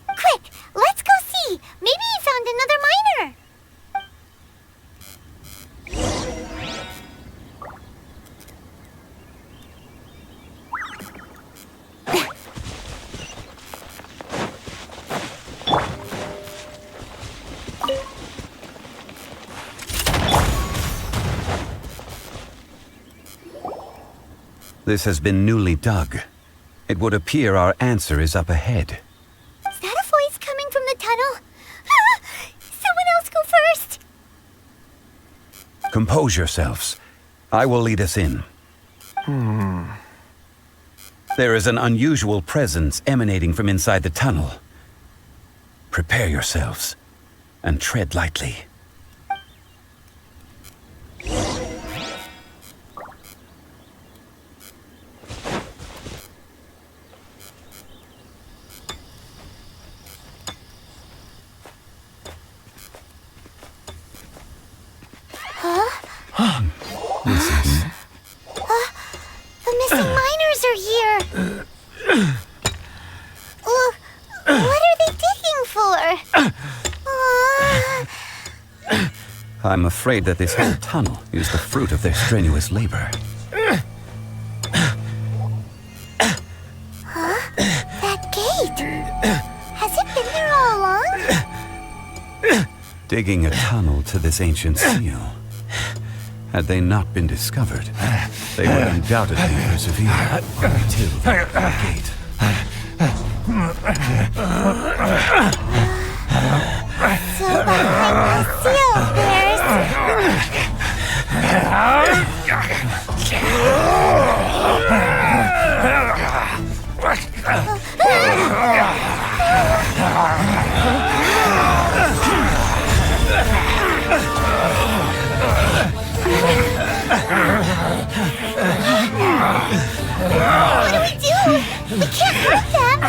Quick, let's go see. Maybe he found another miner. This has been newly dug. It would appear our answer is up ahead. Is that a voice coming from the tunnel? Someone else go first. Compose yourselves. I will lead us in. There is an unusual presence emanating from inside the tunnel. Prepare yourselves and tread lightly. The missing miners are here. What are they digging for? I'm afraid that this whole tunnel is the fruit of their strenuous labor. That gate. Has it been there all along? Digging a tunnel to this ancient seal. Had they not been discovered, they would undoubtedly persevere until the gate. So behind the seal, What do we do? We can't hurt them.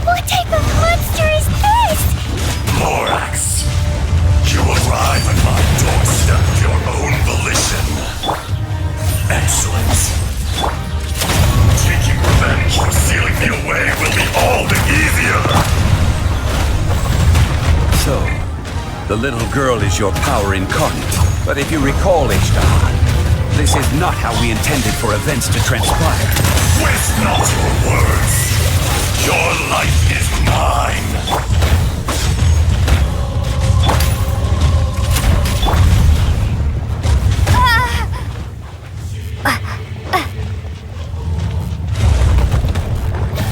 What type of monster is this? Morax, you arrive at my doorstep of your own volition. Excellent. Taking revenge or sealing me away will be all the easier. So, the little girl is your power incarnate. But if you recall, Ishtar, this is not how we intended for events to transpire. Waste not your words. Your life is mine.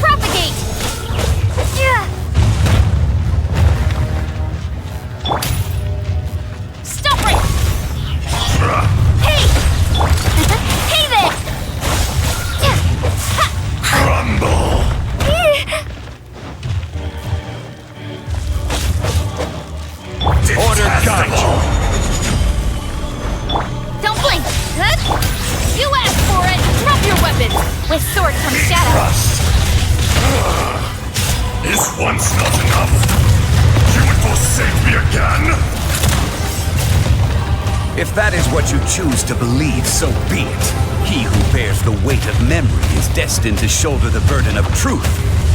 Propagate! Stop it! Hey! Hey there! With sword comes shadow. Trust. Is once not enough? You would forsake me again? If that is what you choose to believe, so be it. He who bears the weight of memory is destined to shoulder the burden of truth,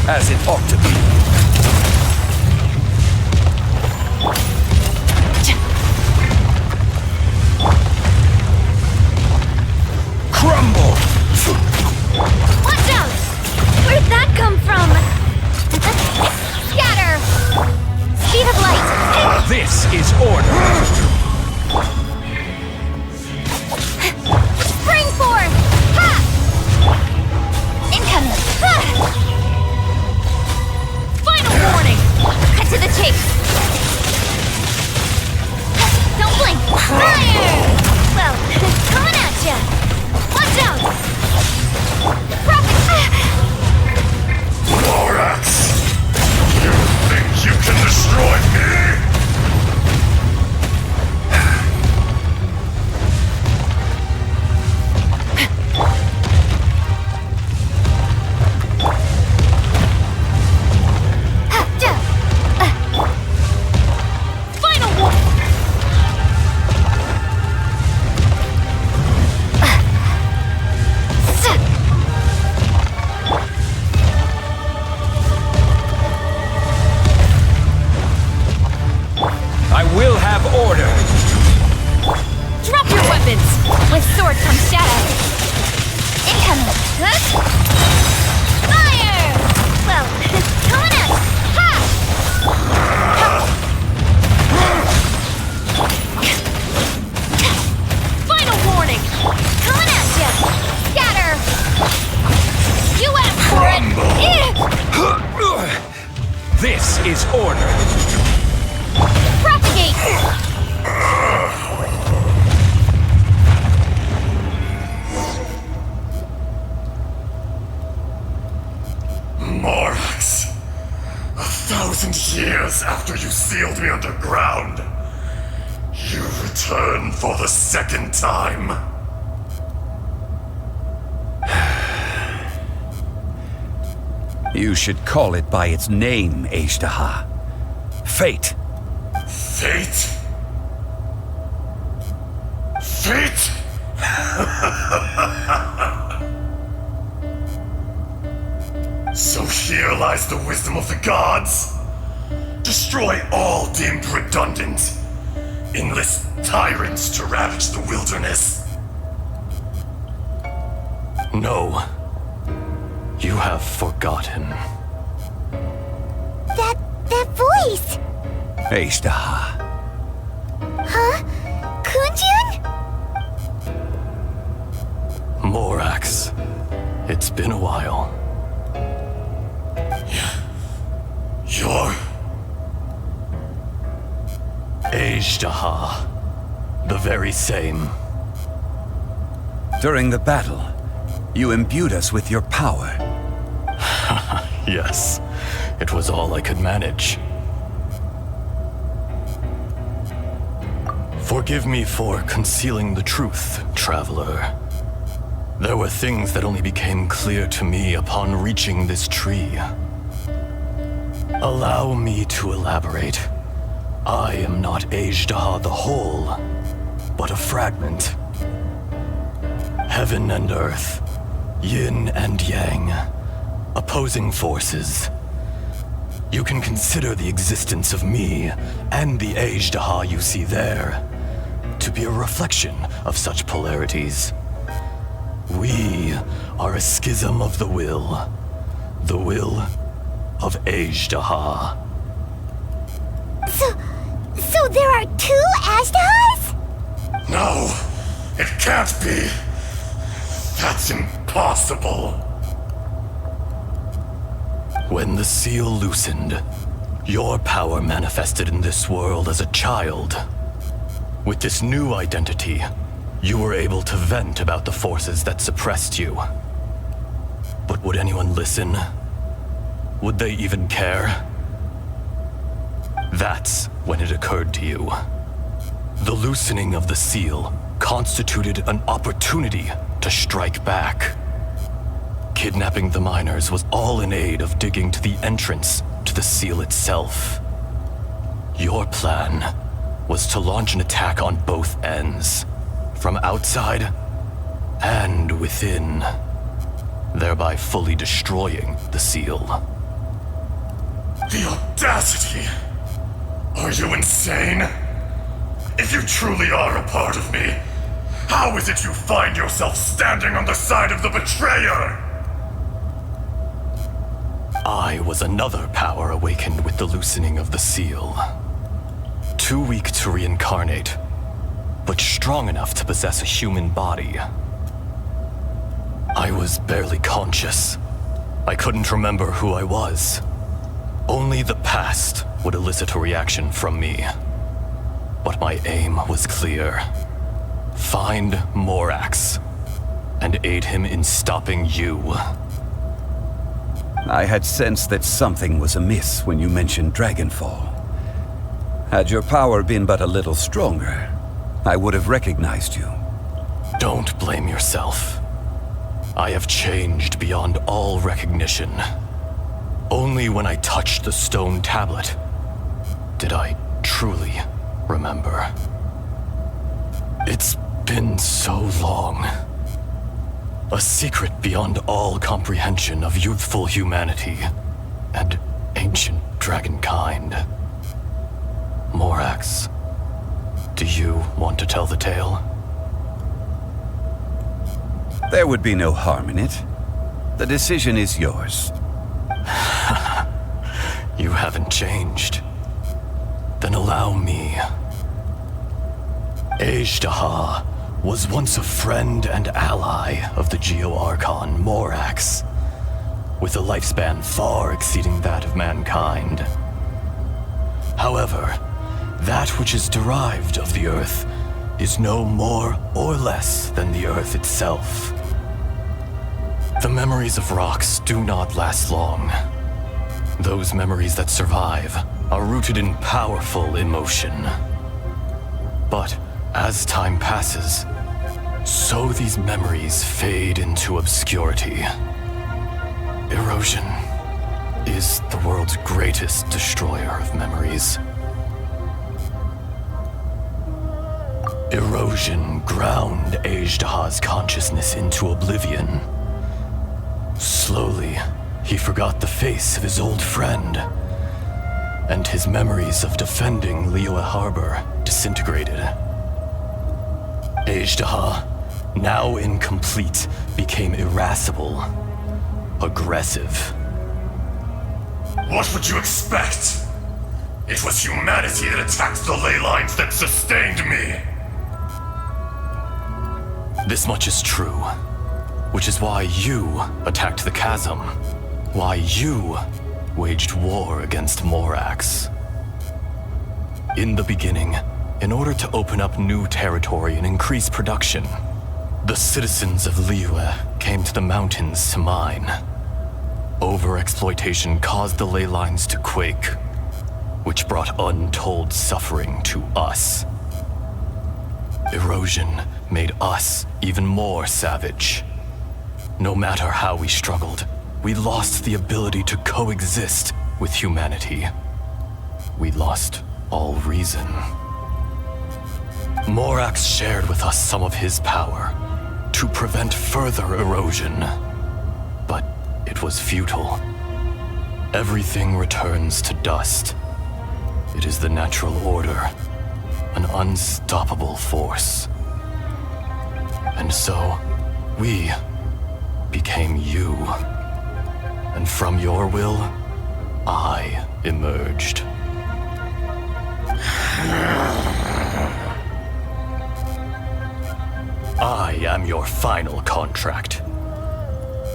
as it ought to be. Crumble! Watch out! Where'd that come from? Scatter! Speed of light! This is order! Spring forth! Ha! Incoming! Ha! Final warning! Cut to the chase! Don't blink! Fire! Well, coming at ya! Watch out! Morax! You think you can destroy me? Final warning! I will have order! Drop your weapons! With sword comes shadow. Incoming! Fire! Well, coming at us! Ha! Final warning! Coming at ya! Scatter! You asked for it! This is order! Propagate! Morax, 1,000 years after you sealed me underground, you return for the second time. You should call it by its name, Ashtaha. Fate. Fate? Fate? So here lies the wisdom of the gods. Destroy all deemed redundant. Enlist tyrants to ravage the wilderness. No. You have forgotten. That voice! Ashtaha. Huh? Kunjun? Morax. It's been a while. You're... Ashtaha. The very same. During the battle, you imbued us with your power. Yes. It was all I could manage. Forgive me for concealing the truth, traveler. There were things that only became clear to me upon reaching this tree. Allow me to elaborate. I am not Ashtaha the whole, but a fragment. Heaven and earth, yin and yang, opposing forces. You can consider the existence of me and the Ashtaha you see there to be a reflection of such polarities. We are a schism of the will of Ashtaha. So there are two Ashtahas? No, it can't be. That's impossible. When the seal loosened, your power manifested in this world as a child. With this new identity, you were able to vent about the forces that suppressed you. But would anyone listen? Would they even care? That's when it occurred to you. The loosening of the seal constituted an opportunity to strike back. Kidnapping the miners was all in aid of digging to the entrance to the seal itself. Your plan was to launch an attack on both ends, from outside and within, thereby fully destroying the seal. The audacity! Are you insane? If you truly are a part of me, how is it you find yourself standing on the side of the betrayer? I was another power awakened with the loosening of the seal. Too weak to reincarnate, but strong enough to possess a human body. I was barely conscious. I couldn't remember who I was. Only the past would elicit a reaction from me. But my aim was clear. Find Morax and aid him in stopping you. I had sensed that something was amiss when you mentioned Dragonfall. Had your power been but a little stronger, I would have recognized you. Don't blame yourself. I have changed beyond all recognition. Only when I touched the stone tablet did I truly remember. It's been so long. A secret beyond all comprehension of youthful humanity and ancient dragonkind. Morax, do you want to tell the tale? There would be no harm in it. The decision is yours. You haven't changed. Then allow me. Ejdaha was once a friend and ally of the Geo-Archon Morax, with a lifespan far exceeding that of mankind. However, that which is derived of the Earth is no more or less than the Earth itself. The memories of rocks do not last long. Those memories that survive are rooted in powerful emotion. But as time passes, so these memories fade into obscurity. Erosion is the world's greatest destroyer of memories. Erosion ground Ejdaha's consciousness into oblivion. Slowly, he forgot the face of his old friend, and his memories of defending Liyue Harbor disintegrated. Ejdaha, now incomplete, became irascible, aggressive. What would you expect? It was humanity that attacked the ley lines that sustained me. This much is true, which is why you attacked the chasm, why you waged war against Morax. In the beginning, in order to open up new territory and increase production, the citizens of Liyue came to the mountains to mine. Overexploitation caused the ley lines to quake, which brought untold suffering to us. Erosion made us even more savage. No matter how we struggled, we lost the ability to coexist with humanity. We lost all reason. Morax shared with us some of his power to prevent further erosion, but it was futile. Everything returns to dust. It is the natural order, an unstoppable force. And so, we became you. And from your will, I emerged. I am your final contract.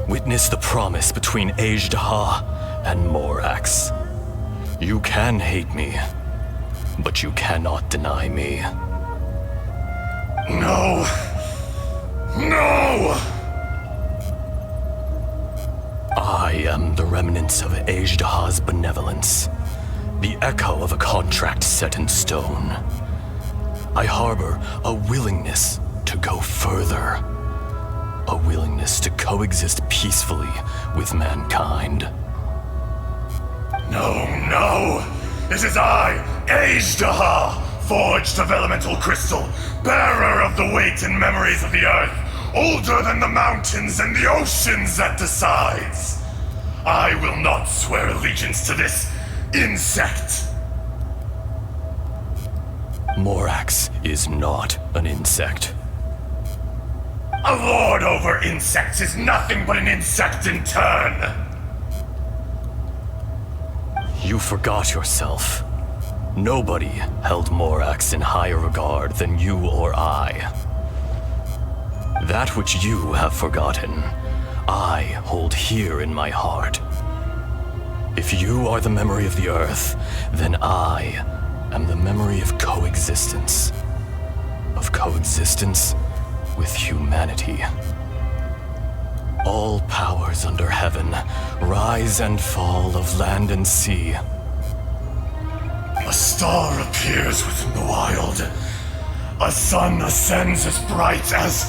Witness the promise between Ejdaha and Morax. You can hate me, but you cannot deny me. No! No! I am the remnants of Ejdaha's benevolence, the echo of a contract set in stone. I harbor a willingness to go further, a willingness to coexist peacefully with mankind. No, no! It is I, Ajdaha, forged of elemental crystal, bearer of the weight and memories of the earth, older than the mountains and the oceans that decides. I will not swear allegiance to this insect. Morax is not an insect. A lord over insects is nothing but an insect in turn. You forgot yourself. Nobody held Morax in higher regard than you or I. That which you have forgotten, I hold here in my heart. If you are the memory of the earth, then I am the memory of coexistence. Of coexistence with humanity. All powers under heaven, rise and fall of land and sea. A star appears within the wild. A sun ascends as bright as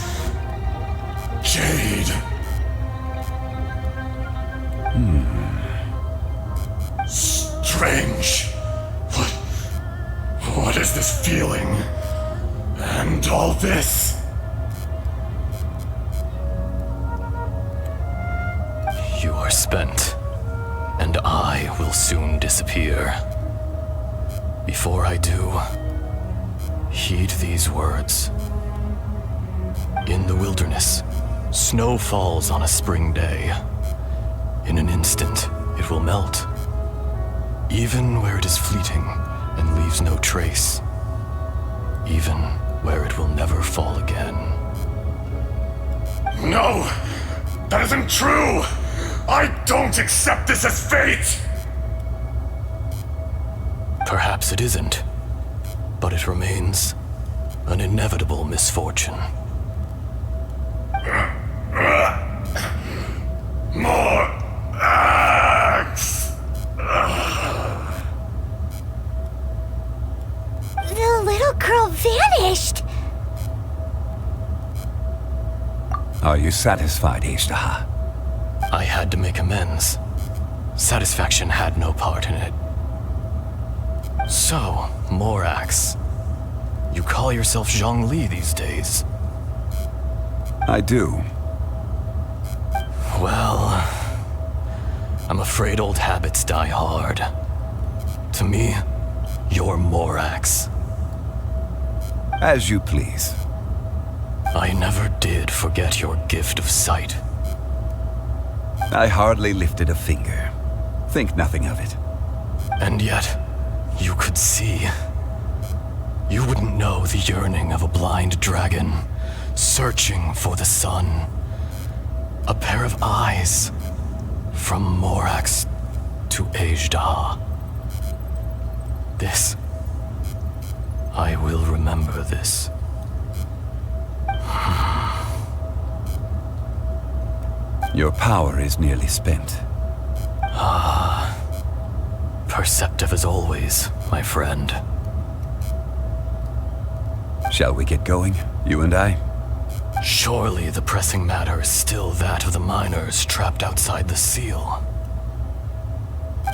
jade. Strange. What is this feeling? And all this? You are spent, and I will soon disappear. Before I do, heed these words. In the wilderness, snow falls on a spring day. In an instant, it will melt, even where it is fleeting and leaves no trace, even where it will never fall again. No! That isn't true! I don't accept this as fate! Perhaps it isn't, but it remains an inevitable misfortune. More axe! The little girl vanished! Are you satisfied, Ajdaha? I had to make amends. Satisfaction had no part in it. So, Morax, you call yourself Zhongli these days? I do. Well, I'm afraid old habits die hard. To me, you're Morax. As you please. I never did forget your gift of sight. I hardly lifted a finger. Think nothing of it. And yet, you could see. You wouldn't know the yearning of a blind dragon, searching for the sun. A pair of eyes, from Morax to Ajdaha. This, I will remember this. Your power is nearly spent. Ah, perceptive as always, my friend. Shall we get going, you and I? Surely the pressing matter is still that of the miners trapped outside the seal.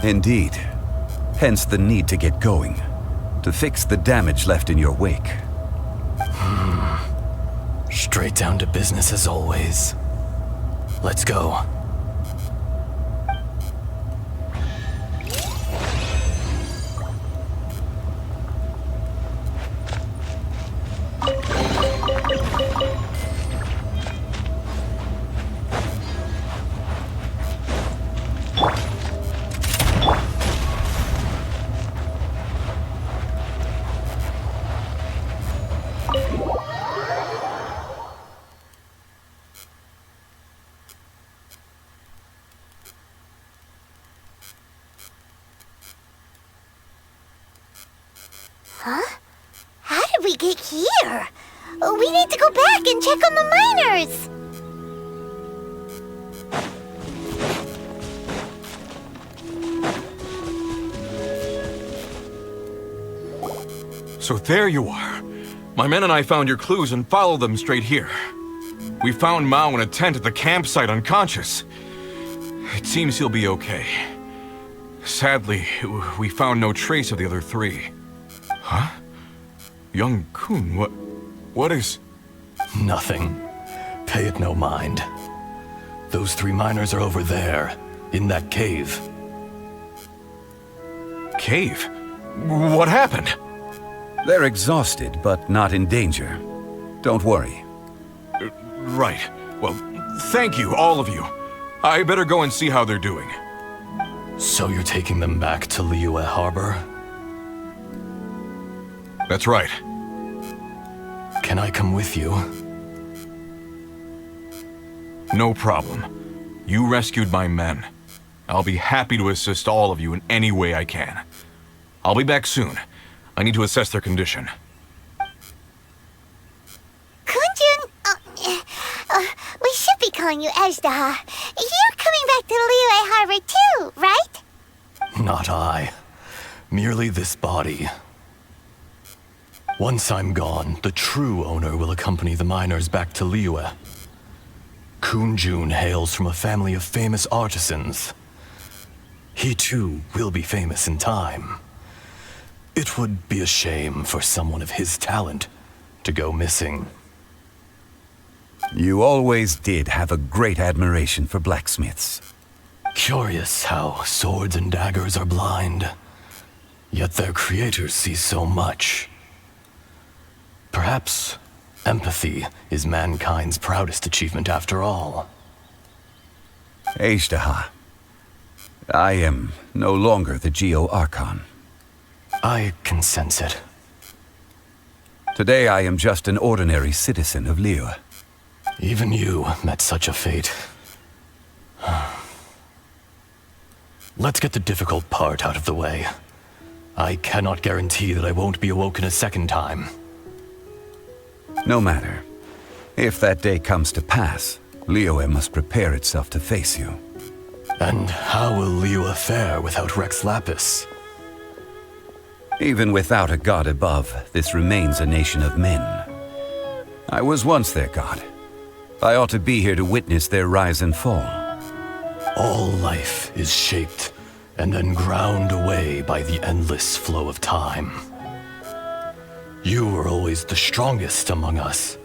Indeed. Hence the need to get going. To fix the damage left in your wake. Straight down to business as always. Let's go. Huh? How did we get here? We need to go back and check on the miners! So there you are. My men and I found your clues and followed them straight here. We found Mao in a tent at the campsite unconscious. It seems he'll be okay. Sadly, we found no trace of the other three. Huh? Young Kun, what is... Nothing. Pay it no mind. Those 3 miners are over there, in that cave. Cave? What happened? They're exhausted, but not in danger. Don't worry. Right. Well, thank you, all of you. I better go and see how they're doing. So you're taking them back to Liyue Harbor? That's right. Can I come with you? No problem. You rescued my men. I'll be happy to assist all of you in any way I can. I'll be back soon. I need to assess their condition. Kunjun, we should be calling you Ezdaha. You're coming back to Liyue Harbor too, right? Not I. Merely this body. Once I'm gone, the true owner will accompany the miners back to Liyue. Kunjun hails from a family of famous artisans. He too will be famous in time. It would be a shame for someone of his talent to go missing. You always did have a great admiration for blacksmiths. Curious how swords and daggers are blind, yet their creators see so much. Perhaps empathy is mankind's proudest achievement after all. Ezdaha, I am no longer the Geo-Archon. I can sense it. Today I am just an ordinary citizen of Liyue. Even you met such a fate. Let's get the difficult part out of the way. I cannot guarantee that I won't be awoken a second time. No matter. If that day comes to pass, Liyue must prepare itself to face you. And how will Liyue fare without Rex Lapis? Even without a god above, this remains a nation of men. I was once their god. I ought to be here to witness their rise and fall. All life is shaped and then ground away by the endless flow of time. You were always the strongest among us.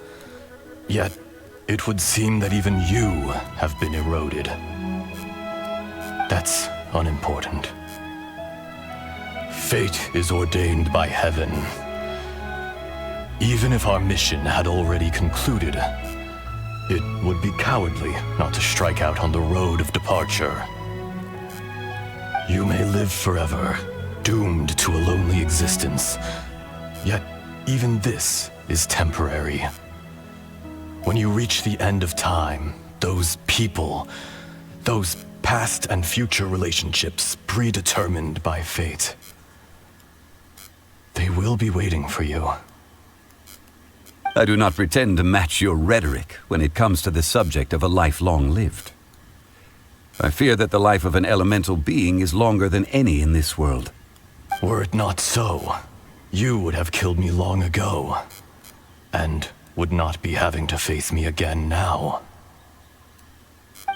Yet, it would seem that even you have been eroded. That's unimportant. Fate is ordained by heaven. Even if our mission had already concluded, it would be cowardly not to strike out on the road of departure. You may live forever, doomed to a lonely existence. Yet, even this is temporary. When you reach the end of time, those people, those past and future relationships predetermined by fate, they will be waiting for you. I do not pretend to match your rhetoric when it comes to the subject of a life long lived. I fear that the life of an elemental being is longer than any in this world. Were it not so, you would have killed me long ago, and would not be having to face me again now.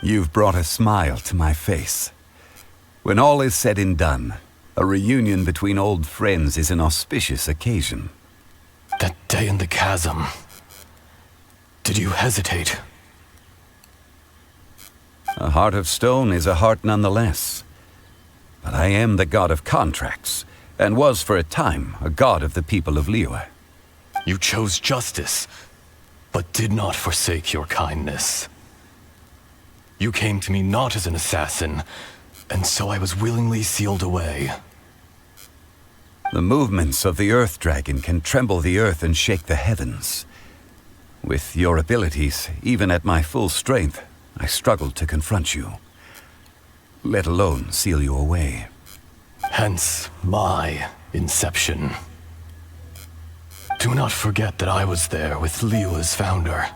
You've brought a smile to my face. When all is said and done, a reunion between old friends is an auspicious occasion. That day in the chasm, did you hesitate? A heart of stone is a heart nonetheless. But I am the god of contracts, and was for a time a god of the people of Liyue. You chose justice, but did not forsake your kindness. You came to me not as an assassin, and so I was willingly sealed away. The movements of the Earth Dragon can tremble the earth and shake the heavens. With your abilities, even at my full strength, I struggled to confront you, let alone seal you away. Hence my inception. Do not forget that I was there with Liyue's founder.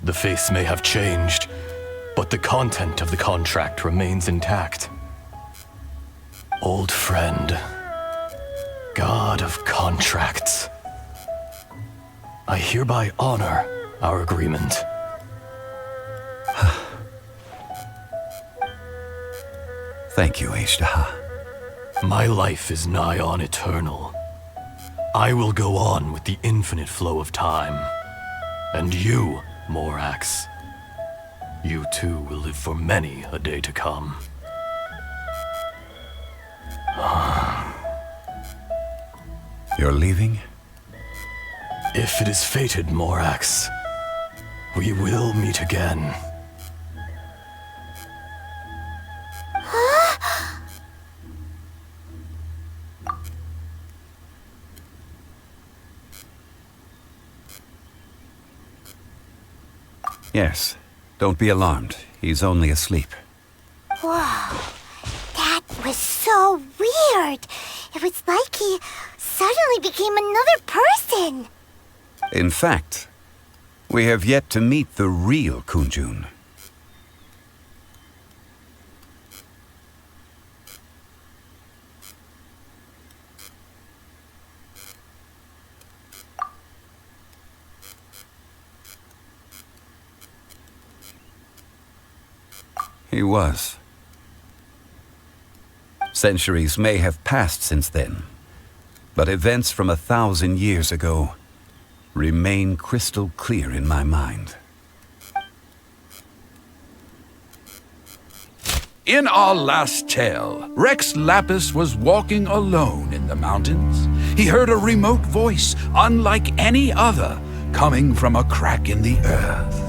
The face may have changed, but the content of the contract remains intact. Old friend, god of contracts, I hereby honor our agreement. Thank you, Ashtaha. My life is nigh on eternal. I will go on with the infinite flow of time. And you, Morax, you too will live for many a day to come. You're leaving? If it is fated, Morax, we will meet again. Yes. Don't be alarmed. He's only asleep. Whoa. That was so weird. It was like he suddenly became another person. In fact, we have yet to meet the real Kunjun. He was. Centuries may have passed since then, but events from 1,000 years ago remain crystal clear in my mind. In our last tale, Rex Lapis was walking alone in the mountains. He heard a remote voice, unlike any other, coming from a crack in the earth.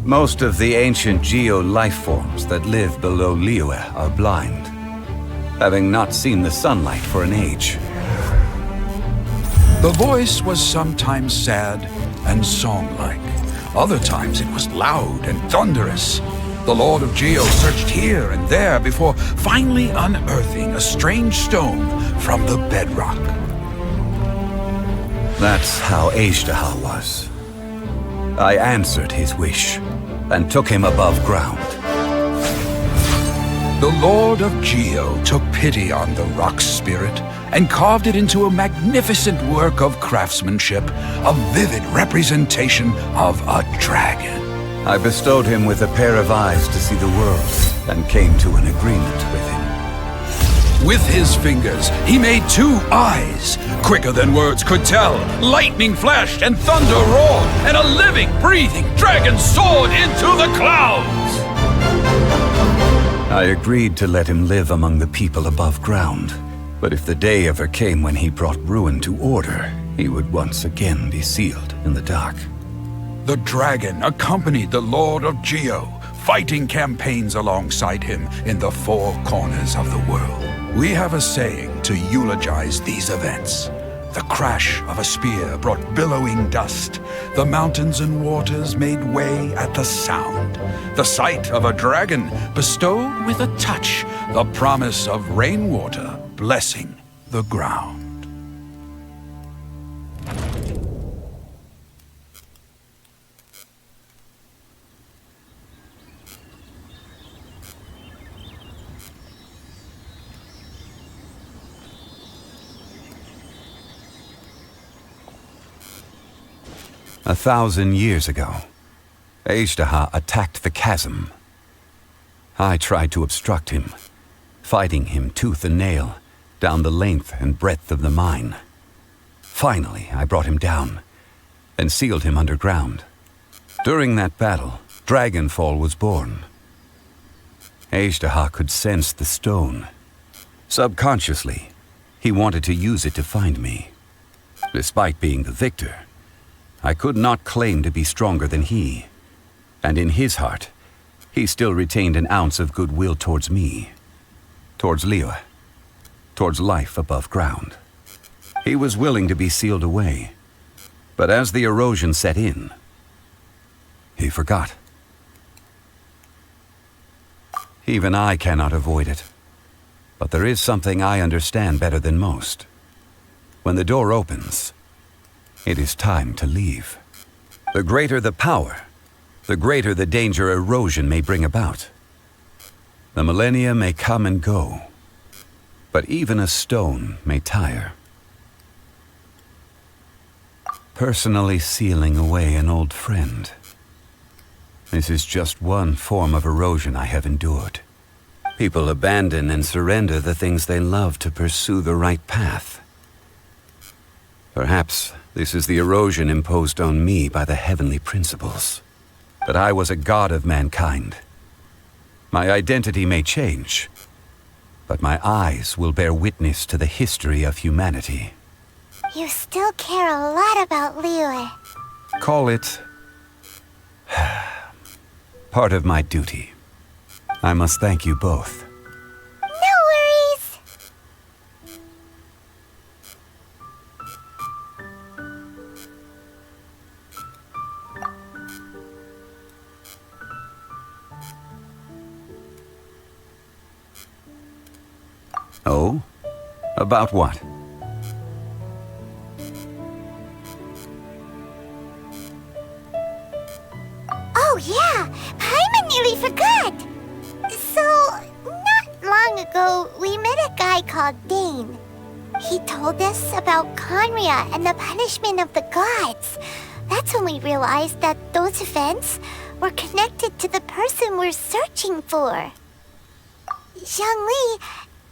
Most of the ancient geo-life forms that live below Liyue are blind, having not seen the sunlight for an age. The voice was sometimes sad and song-like. Other times it was loud and thunderous. The Lord of Geo searched here and there before finally unearthing a strange stone from the bedrock. That's how Ashtaha was. I answered his wish and took him above ground. The Lord of Geo took pity on the rock spirit and carved it into a magnificent work of craftsmanship, a vivid representation of a dragon. I bestowed him with a pair of eyes to see the world and came to an agreement with him. With his fingers, he made 2 eyes. Quicker than words could tell, lightning flashed and thunder roared, and a living, breathing dragon soared into the clouds. I agreed to let him live among the people above ground, but if the day ever came when he brought ruin to order, he would once again be sealed in the dark. The dragon accompanied the Lord of Geo, fighting campaigns alongside him in the 4 corners of the world. We have a saying to eulogize these events. The crash of a spear brought billowing dust. The mountains and waters made way at the sound. The sight of a dragon bestowed with a touch the promise of rainwater blessing the ground. 1,000 years ago, Ashtaha attacked the chasm. I tried to obstruct him, fighting him tooth and nail down the length and breadth of the mine. Finally, I brought him down and sealed him underground. During that battle, Dragonfall was born. Ashtaha could sense the stone. Subconsciously, he wanted to use it to find me. Despite being the victor, I could not claim to be stronger than he, and in his heart, he still retained an ounce of goodwill towards me, towards Liyue, towards life above ground. He was willing to be sealed away, but as the erosion set in, he forgot. Even I cannot avoid it, but there is something I understand better than most. When the door opens, it is time to leave. The greater the power, the greater the danger erosion may bring about. The millennia may come and go, but even a stone may tire. Personally sealing away an old friend. This is just one form of erosion I have endured. People abandon and surrender the things they love to pursue the right path. Perhaps this is the erosion imposed on me by the heavenly principles. That I was a god of mankind. My identity may change, but my eyes will bear witness to the history of humanity. You still care a lot about Liyue. Call it part of my duty. I must thank you both. No worries. Oh? About what? Oh yeah, Paimon nearly forgot. So, not long ago, we met a guy called Dane. He told us about Conria and the punishment of the gods. That's when we realized that those events were connected to the person we're searching for. Zhongli,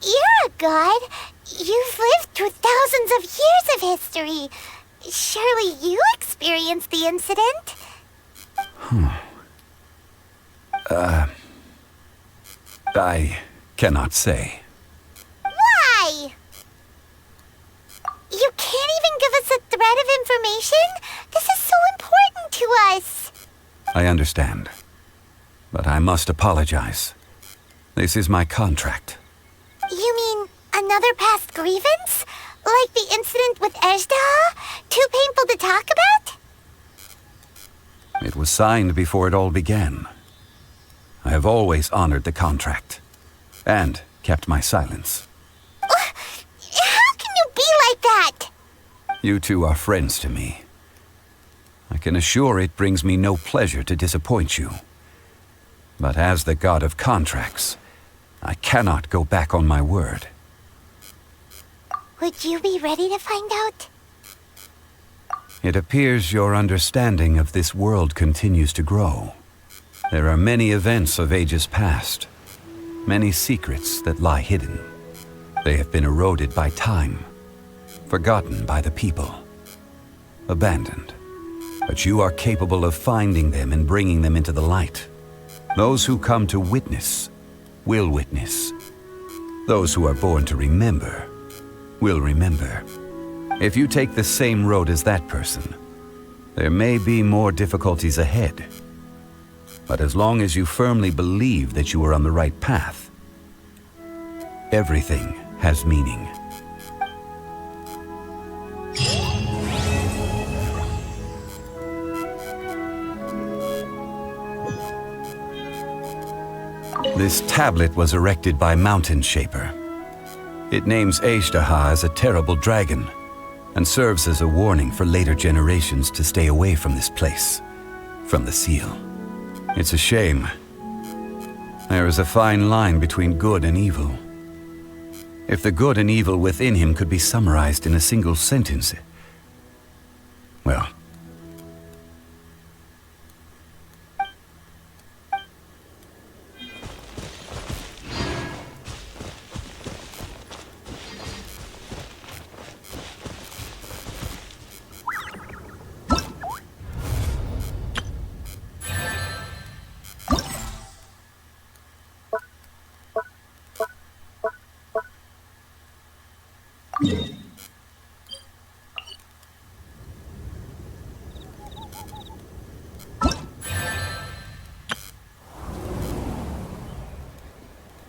you're a god. You've lived through thousands of years of history. Surely you experienced the incident? I cannot say. Why? You can't even give us a thread of information? This is so important to us. I understand. But I must apologize. This is my contract. You mean another past grievance? Like the incident with Ejda? Too painful to talk about? It was signed before it all began. I have always honored the contract. And kept my silence. How can you be like that? You two are friends to me. I can assure it brings me no pleasure to disappoint you. But as the god of contracts, I cannot go back on my word. Would you be ready to find out? It appears your understanding of this world continues to grow. There are many events of ages past, many secrets that lie hidden. They have been eroded by time, forgotten by the people, abandoned. But you are capable of finding them and bringing them into the light. Those who come to witness will witness. Those who are born to remember will remember. If you take the same road as that person, there may be more difficulties ahead. But as long as you firmly believe that you are on the right path, everything has meaning. This tablet was erected by Mountain Shaper. It names Ejdaha as a terrible dragon, and serves as a warning for later generations to stay away from this place, from the seal. It's a shame. There is a fine line between good and evil. If the good and evil within him could be summarized in a single sentence, well,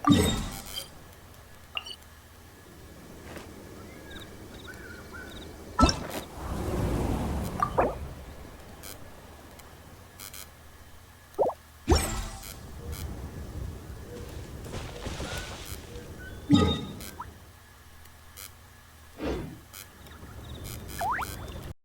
Yeah.